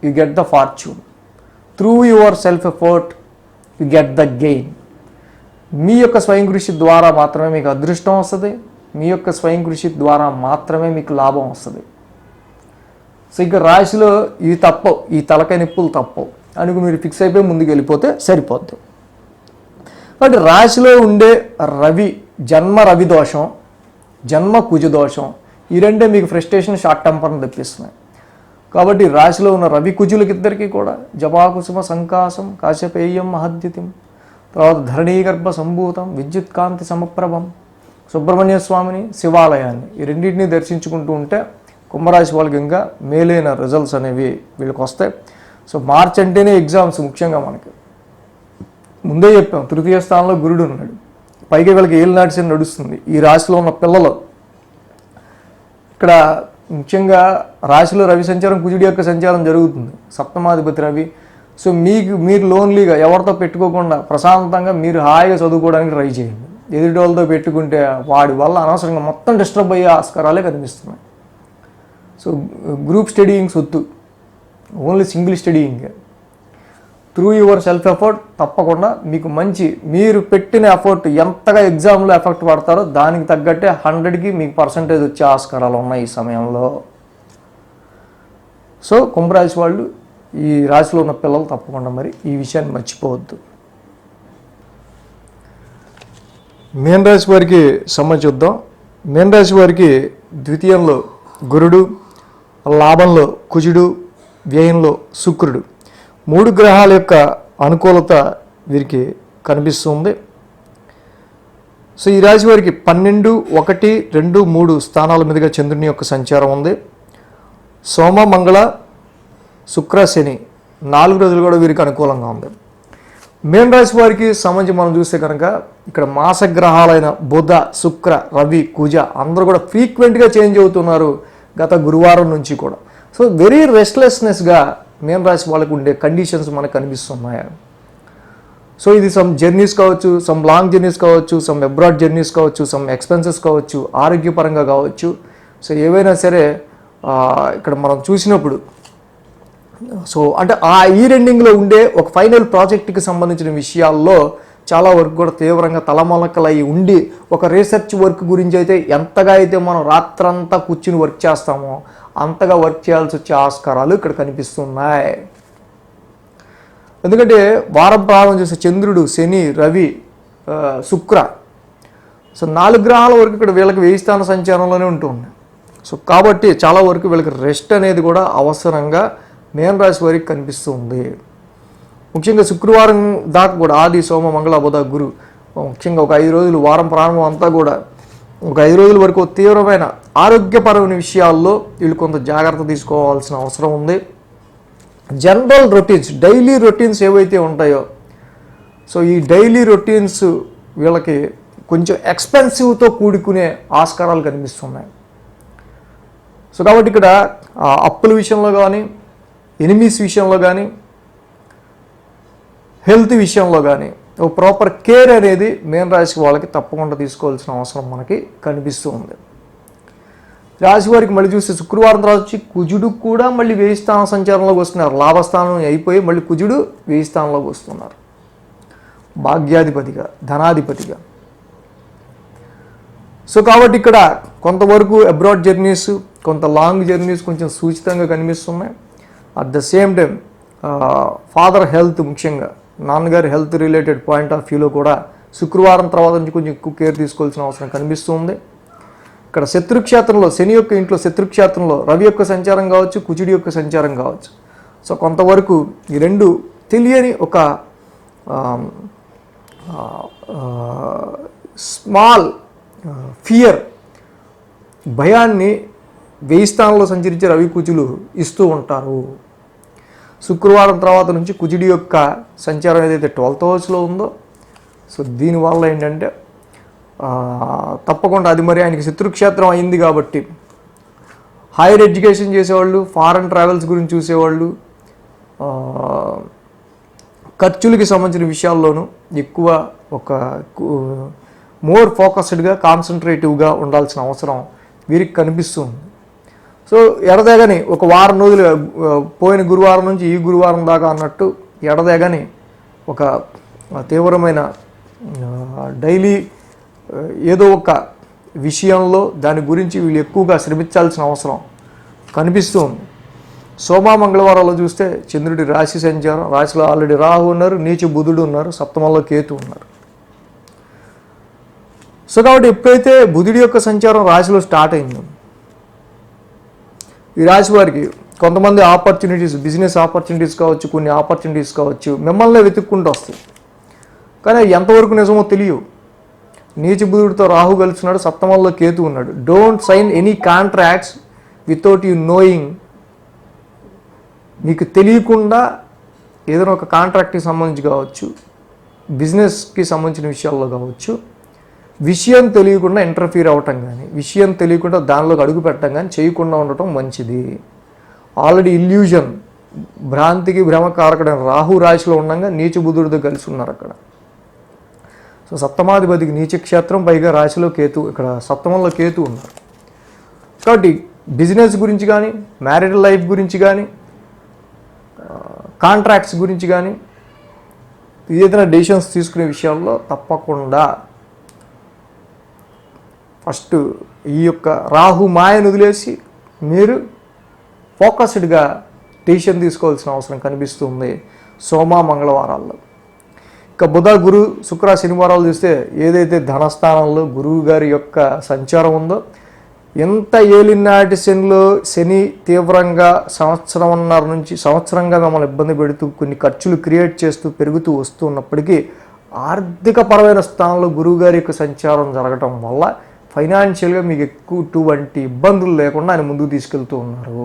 you get the fortune, through your self effort you get the gain. మీ యొక్క స్వయం కృషి ద్వారా మాత్రమే మీకు అదృష్టం వస్తుంది, మీ యొక్క స్వయం కృషి ద్వారా మాత్రమే మీకు లాభం వస్తుంది. సో ఇక రాశిలో ఇవి తప్పవు, ఈ తలకాయ నిప్పులు తప్పవు అనుకు మీరు ఫిక్స్ అయిపోయి ముందుకు వెళ్ళిపోతే సరిపోద్ది. బట్ రాశిలో ఉండే రవి, జన్మ రవి దోషం, జన్మ కుజ దోషం, ఈ రెండే మీకు ఫ్రస్ట్రేషన్, షార్ట్ టెంపర్ని తెప్పిస్తున్నాయి. కాబట్టి రాశిలో ఉన్న రవి కుజులకిద్దరికీ కూడా జపాకుసుమ సంకాసం కాశ్యపేయం మహద్యుతిం, తర్వాత ధరణీగర్భ సంభూతం విద్యుత్ కాంతి సమప్రభం, సుబ్రహ్మణ్య స్వామిని, శివాలయాన్ని, ఈ రెండింటినీ దర్శించుకుంటూ ఉంటే కుంభరాశి వాళ్ళకి ఇంకా మేలైన రిజల్ట్స్ అనేవి వీళ్ళకి వస్తాయి. సో మార్చ్ అంటేనే ఎగ్జామ్స్ ముఖ్యంగా మనకి ముందే చెప్పాం. తృతీయ స్థానంలో గురుడు ఉన్నాడు, పైగా వీళ్ళకి ఏలినాటి శని నడుస్తుంది. ఈ రాశిలో ఉన్న పిల్లలు ఇక్కడ ముఖ్యంగా రాశిలో రవి సంచారం, కుజుడి యొక్క సంచారం జరుగుతుంది, సప్తమాధిపతి రవి. సో మీరు లోన్లీగా ఎవరితో పెట్టుకోకుండా ప్రశాంతంగా మీరు హాయిగా చదువుకోవడానికి ట్రై చేయండి. ఎదుటి వాళ్ళతో పెట్టుకుంటే వాడి వల్ల అనవసరంగా మొత్తం డిస్టర్బ్ అయ్యే ఆస్కారాలే కనిపిస్తున్నాయి. సో గ్రూప్ స్టడీయింగ్స్ వద్దు, only single studying. Through your self effort తప్పకుండా మీకు మంచి, మీరు పెట్టిన ఎఫర్ట్ ఎంతగా ఎగ్జామ్లో ఎఫెక్ట్ పడతారో దానికి తగ్గట్టే 100కి మీకు పర్సంటేజ్ వచ్చే ఆస్కారాలు ఉన్నాయి ఈ సమయంలో. సో కుంభరాశి వాళ్ళు, ఈ రాశిలో ఉన్న పిల్లలు తప్పకుండా మరి ఈ విషయాన్ని మర్చిపోవద్దు. మీన రాశి వారికి చూద్దాం. మీన రాశి వారికి ద్వితీయంలో గురుడు, లాభంలో కుజుడు, వ్యయంలో శుక్రుడు, 3 గ్రహాల యొక్క అనుకూలత వీరికి కనిపిస్తుంది. సో ఈ రాశి వారికి 12, 1, 2, 3 స్థానాల మీదుగా చంద్రుని యొక్క సంచారం ఉంది. సోమ, మంగళ, శుక్ర, శని 4 రోజులు కూడా వీరికి అనుకూలంగా ఉంది. మీన రాశి వారికి సంబంధించి మనం చూస్తే కనుక ఇక్కడ మాసగ్రహాలైన బుధ, శుక్ర, రవి, కుజ అందరూ కూడా ఫ్రీక్వెంట్గా చేంజ్ అవుతున్నారు గత గురువారం నుంచి కూడా. సో వెరీ రెస్ట్లెస్నెస్గా మీన రాశి వాళ్ళకు ఉండే కండిషన్స్ మనకు కనిపిస్తున్నాయి. సో ఇది సమ్ జర్నీస్ కావచ్చు, సమ్ లాంగ్ జర్నీస్ కావచ్చు, సమ్ అబ్రాడ్ జర్నీస్ కావచ్చు, సమ్ ఎక్స్పెన్సెస్ కావచ్చు, ఆరోగ్యపరంగా కావచ్చు. సో ఏవైనా సరే ఇక్కడ మనం చూసినప్పుడు సో అంటే ఈ రెండింగ్లో ఉండే ఒక ఫైనల్ ప్రాజెక్ట్కి సంబంధించిన విషయాల్లో చాలా వరకు కూడా తీవ్రంగా తలమలకలై ఉండి ఒక రీసెర్చ్ వర్క్ గురించి అయితే ఎంతగా అయితే మనం రాత్రంతా కూర్చుని వర్క్ చేస్తామో అంతగా వర్క్ చేయాల్సి వచ్చే ఆస్కారాలు ఇక్కడ కనిపిస్తున్నాయి. ఎందుకంటే వారం ప్రారంభం చేసే చంద్రుడు, శని, రవి, శుక్ర, సో 4 గ్రహాల వరకు ఇక్కడ వీళ్ళకి 1000 స్థాన సంచారంలోనే ఉంటున్నాయి. సో కాబట్టి చాలా వరకు వీళ్ళకి రెస్ట్ అనేది కూడా అవసరంగా మీన రాశి వారికి కనిపిస్తుంది. ముఖ్యంగా శుక్రవారం దాకా కూడా ఆది, సోమ, మంగళ, బుధ, గురు, ముఖ్యంగా ఒక 5 రోజులు వారం ప్రారంభం అంతా కూడా ఒక 5 రోజుల వరకు తీవ్రమైన ఆరోగ్యపరమైన విషయాల్లో వీళ్ళు కొంత జాగ్రత్త తీసుకోవాల్సిన అవసరం ఉంది. జనరల్ రొటీన్స్, డైలీ రొటీన్స్ ఏవైతే ఉంటాయో సో ఈ డైలీ రొటీన్స్ వీళ్ళకి కొంచెం ఎక్స్పెన్సివ్తో కూడుకునే ఆస్కారాలు కనిపిస్తున్నాయి. సో కాబట్టి ఇక్కడ అప్పుల విషయంలో కానీ, ఎనిమీస్ విషయంలో కానీ, హెల్త్ విషయంలో కానీ ఒక ప్రాపర్ కేర్ అనేది మీన రాశి వాళ్ళకి తప్పకుండా తీసుకోవాల్సిన అవసరం మనకి కనిపిస్తూ ఉంది. రాశి వారికి మళ్ళీ చూస్తే శుక్రవారం తర్వాత వచ్చి కుజుడు కూడా మళ్ళీ 1000 స్థాన సంచారంలోకి వస్తున్నారు. లాభస్థానం అయిపోయి మళ్ళీ కుజుడు 1000 స్థానంలోకి వస్తున్నారు, భాగ్యాధిపతిగా, ధనాధిపతిగా. సో కాబట్టి ఇక్కడ కొంతవరకు అబ్రాడ్ జర్నీస్, కొంత లాంగ్ జర్నీస్ కొంచెం సూచితంగా కనిపిస్తున్నాయి. At the same time father health, ముఖ్యంగా నాన్నగారి హెల్త్ రిలేటెడ్ పాయింట్ ఆఫ్ వ్యూలో కూడా శుక్రవారం తర్వాత నుంచి కొంచెం ఎక్కువ కేర్ తీసుకోవాల్సిన అవసరం కనిపిస్తుంది. ఇక్కడ శత్రుక్షేత్రంలో శని యొక్క ఇంట్లో శత్రుక్షేత్రంలో రవి యొక్క సంచారం కావచ్చు, కుజుడి యొక్క సంచారం కావచ్చు. సో కొంతవరకు ఈ రెండు తెలియని ఒక స్మాల్ ఫియర్, భయాన్ని 1000 స్థానంలో సంచరించే రవి కుజులు ఇస్తూ ఉంటారు. శుక్రవారం తర్వాత నుంచి కుజుడి యొక్క సంచారం ఏదైతే 12th హౌస్లో ఉందో, సో దీనివల్ల ఏంటంటే తప్పకుండా అది మరి ఆయనకి శత్రుక్షేత్రం అయింది కాబట్టి హైయర్ ఎడ్యుకేషన్ చేసేవాళ్ళు, ఫారెన్ ట్రావెల్స్ గురించి చూసేవాళ్ళు, ఖర్చులకి సంబంధించిన విషయాల్లోనూ ఎక్కువ ఒక మోర్ ఫోకస్డ్గా, కాన్సన్ట్రేటివ్గా ఉండాల్సిన అవసరం వీరికి కనిపిస్తుంది. సో ఎడదేగాని ఒక వారం రోజులు పోయిన గురువారం నుంచి ఈ గురువారం దాకా అన్నట్టు ఎడదేగాని ఒక తీవ్రమైన డైలీ ఏదో ఒక విషయంలో దాని గురించి వీళ్ళు ఎక్కువగా శ్రమించాల్సిన అవసరం కనిపిస్తుంది. మంగళవారాల్లో చూస్తే చంద్రుడి రాశి సంచారం, రాశిలో ఆల్రెడీ రాహు ఉన్నారు, నీచ బుధుడు ఉన్నారు, సప్తమంలో కేతు ఉన్నారు. సో కాబట్టి ఎప్పుడైతే బుధుడి యొక్క సంచారం రాశిలో స్టార్ట్ అయిందో, ఈ రాశి వారికి కొంతమంది ఆపర్చునిటీస్, బిజినెస్ ఆపర్చునిటీస్ కావచ్చు, కొన్ని ఆపర్చునిటీస్ కావచ్చు, మిమ్మల్ని వెతుక్కుంటూ వస్తాయి. కానీ ఎంతవరకు నిజమో తెలియవు. నీచ బుధుడితో రాహు కలుస్తున్నాడు, సప్తమంలో కేతు ఉన్నాడు. Don't sign any contracts without you knowing. మీకు తెలియకుండా ఏదైనా ఒక కాంట్రాక్ట్కి సంబంధించి కావచ్చు, బిజినెస్కి సంబంధించిన విషయాల్లో కావచ్చు, విషయం తెలియకుండా ఇంటర్ఫీర్ అవ్వటం కానీ, విషయం తెలియకుండా దానిలోకి అడుగు పెట్టడం కానీ చేయకుండా ఉండటం మంచిది. ఆల్రెడీ ఇల్యూజన్, భ్రాంతికి భ్రమకారకుడైన రాహు రాశిలో ఉండగా నీచ బుధుడితో కలిసి ఉన్నారు అక్కడ. సో సప్తమాధిపతికి నీచ క్షేత్రం, పైగా రాశిలో కేతు, ఇక్కడ సప్తమంలో కేతు ఉన్నారు. కాబట్టి బిజినెస్ గురించి కానీ, మ్యారిటల్ లైఫ్ గురించి కానీ, కాంట్రాక్ట్స్ గురించి కానీ, ఏదైనా డెసిషన్స్ తీసుకునే విషయాల్లో తప్పకుండా ఫస్ట్ ఈ యొక్క రాహు మాయను వదిలేసి మీరు ఫోకస్డ్గా డెసిషన్ తీసుకోవాల్సిన అవసరం కనిపిస్తుంది మంగళవారాల్లో. ఇక బుధ, గురు, శుక్ర, శనివారాలు చూస్తే ఏదైతే ధనస్థానంలో గురువు గారి యొక్క సంచారం ఉందో, ఎంత ఏలినాటి శని తీవ్రంగా సంవత్సరంగా మమ్మల్ని ఇబ్బంది పెడుతూ కొన్ని ఖర్చులు క్రియేట్ చేస్తూ పెరుగుతూ వస్తూ ఉన్నప్పటికీ ఆర్థికపరమైన స్థానంలో గురువుగారి యొక్క సంచారం జరగటం వల్ల ఫైనాన్షియల్గా మీకు ఎటువంటి ఇబ్బందులు లేకుండా ఆయన ముందుకు తీసుకెళ్తూ ఉన్నారు.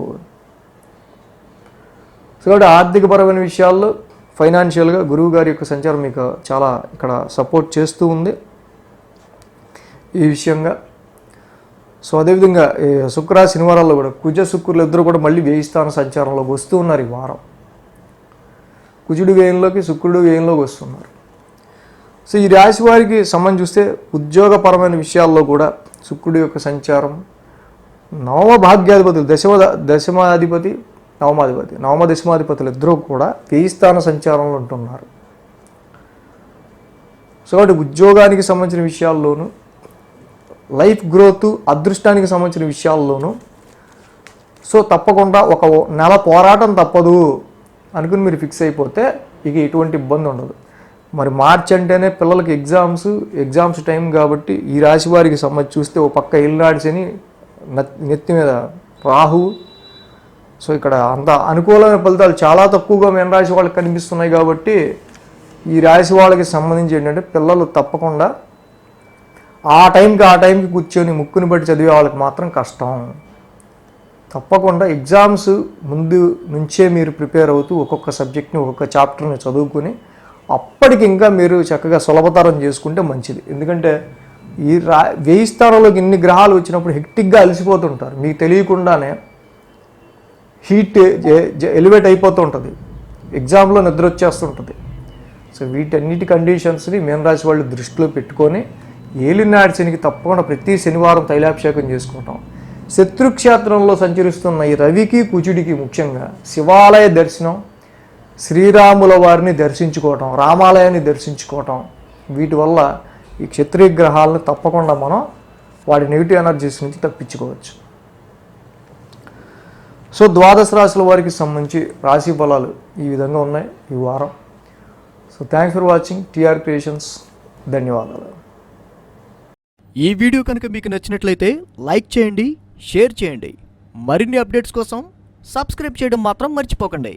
సో కాబట్టి ఆర్థికపరమైన విషయాల్లో ఫైనాన్షియల్గా గురువు గారి యొక్క సంచారం మీకు చాలా ఇక్కడ సపోర్ట్ చేస్తూ ఉంది ఈ విషయంగా. సో అదేవిధంగా శుక్ర, శనివారాల్లో కూడా కుజ, శుక్రులు ఇద్దరు కూడా మళ్ళీ 1000 స్థాన సంచారంలోకి వస్తూ ఉన్నారు ఈ వారం. కుజుడు వ్యయంలోకి, శుక్రుడు వ్యయంలోకి వస్తున్నారు. సో ఈ రాశి వారికి సంబంధించి చూస్తే ఉద్యోగపరమైన విషయాల్లో కూడా శుక్రుడి యొక్క సంచారం, నవమ భాగ్యాధిపతులు, దశమాధిపతి, నవమ దశమాధిపతులు ఇద్దరూ కూడా 1000 స్థాన సంచారంలో ఉంటున్నారు. సో కాబట్టి ఉద్యోగానికి సంబంధించిన విషయాల్లోనూ, లైఫ్ గ్రోత్, అదృష్టానికి సంబంధించిన విషయాల్లోనూ సో తప్పకుండా ఒక నెల పోరాటం తప్పదు అనుకుని మీరు ఫిక్స్ అయిపోతే ఇక ఎటువంటి ఇబ్బంది ఉండదు. మరి మార్చ్ అంటేనే పిల్లలకి ఎగ్జామ్స్ టైం కాబట్టి ఈ రాశి వారికి సంబంధించి చూస్తే ఓ పక్క ఏలినాటి శని, నెత్తి మీద రాహు. సో ఇక్కడ అంత అనుకూలమైన ఫలితాలు చాలా తక్కువగా మీన రాశి వాళ్ళకి కనిపిస్తున్నాయి. కాబట్టి ఈ రాశి వాళ్ళకి సంబంధించి ఏంటంటే పిల్లలు తప్పకుండా ఆ టైంకి కూర్చొని ముక్కుని బట్టి చదివే వాళ్ళకి మాత్రం కష్టం. తప్పకుండా ఎగ్జామ్స్ ముందు నుంచే మీరు ప్రిపేర్ అవుతూ ఒక్కొక్క సబ్జెక్ట్ని, ఒక్కొక్క చాప్టర్ని చదువుకుని అప్పటికి ఇంకా మీరు చక్కగా సులభతరం చేసుకుంటే మంచిది. ఎందుకంటే ఈ 1000 స్థానంలోకి ఇన్ని గ్రహాలు వచ్చినప్పుడు హెక్టిక్గా అలసిపోతుంటారు. మీకు తెలియకుండానే హీట్ ఎలివేట్ అయిపోతూ ఉంటుంది, ఎగ్జామ్లో నిద్ర వచ్చేస్తుంటుంది. సో వీటన్నిటి కండిషన్స్ని మీన రాశి వాళ్ళు దృష్టిలో పెట్టుకొని ఏలినాటి శనికి తప్పకుండా ప్రతి శనివారం తైలాభిషేకం చేసుకుంటాం. శత్రుక్షేత్రంలో సంచరిస్తున్న ఈ రవికి, కుజుడికి ముఖ్యంగా శివాలయ దర్శనం, శ్రీరాముల వారిని దర్శించుకోవటం, రామాలయాన్ని దర్శించుకోవటం, వీటి వల్ల ఈ క్షత్రియ గ్రహాలను తప్పకుండా మనం వాటి నెగిటివ్ ఎనర్జీస్ నుంచి తప్పించుకోవచ్చు. సో 12 రాశుల వారికి సంబంధించి రాశి ఫలాలు ఈ విధంగా ఉన్నాయి ఈ వారం. So thanks for watching TR Creations. ధన్యవాదాలు. ఈ వీడియో కనుక మీకు నచ్చినట్లయితే లైక్ చేయండి, షేర్ చేయండి. మరిన్ని అప్డేట్స్ కోసం సబ్స్క్రైబ్ చేయడం మాత్రం మర్చిపోకండి.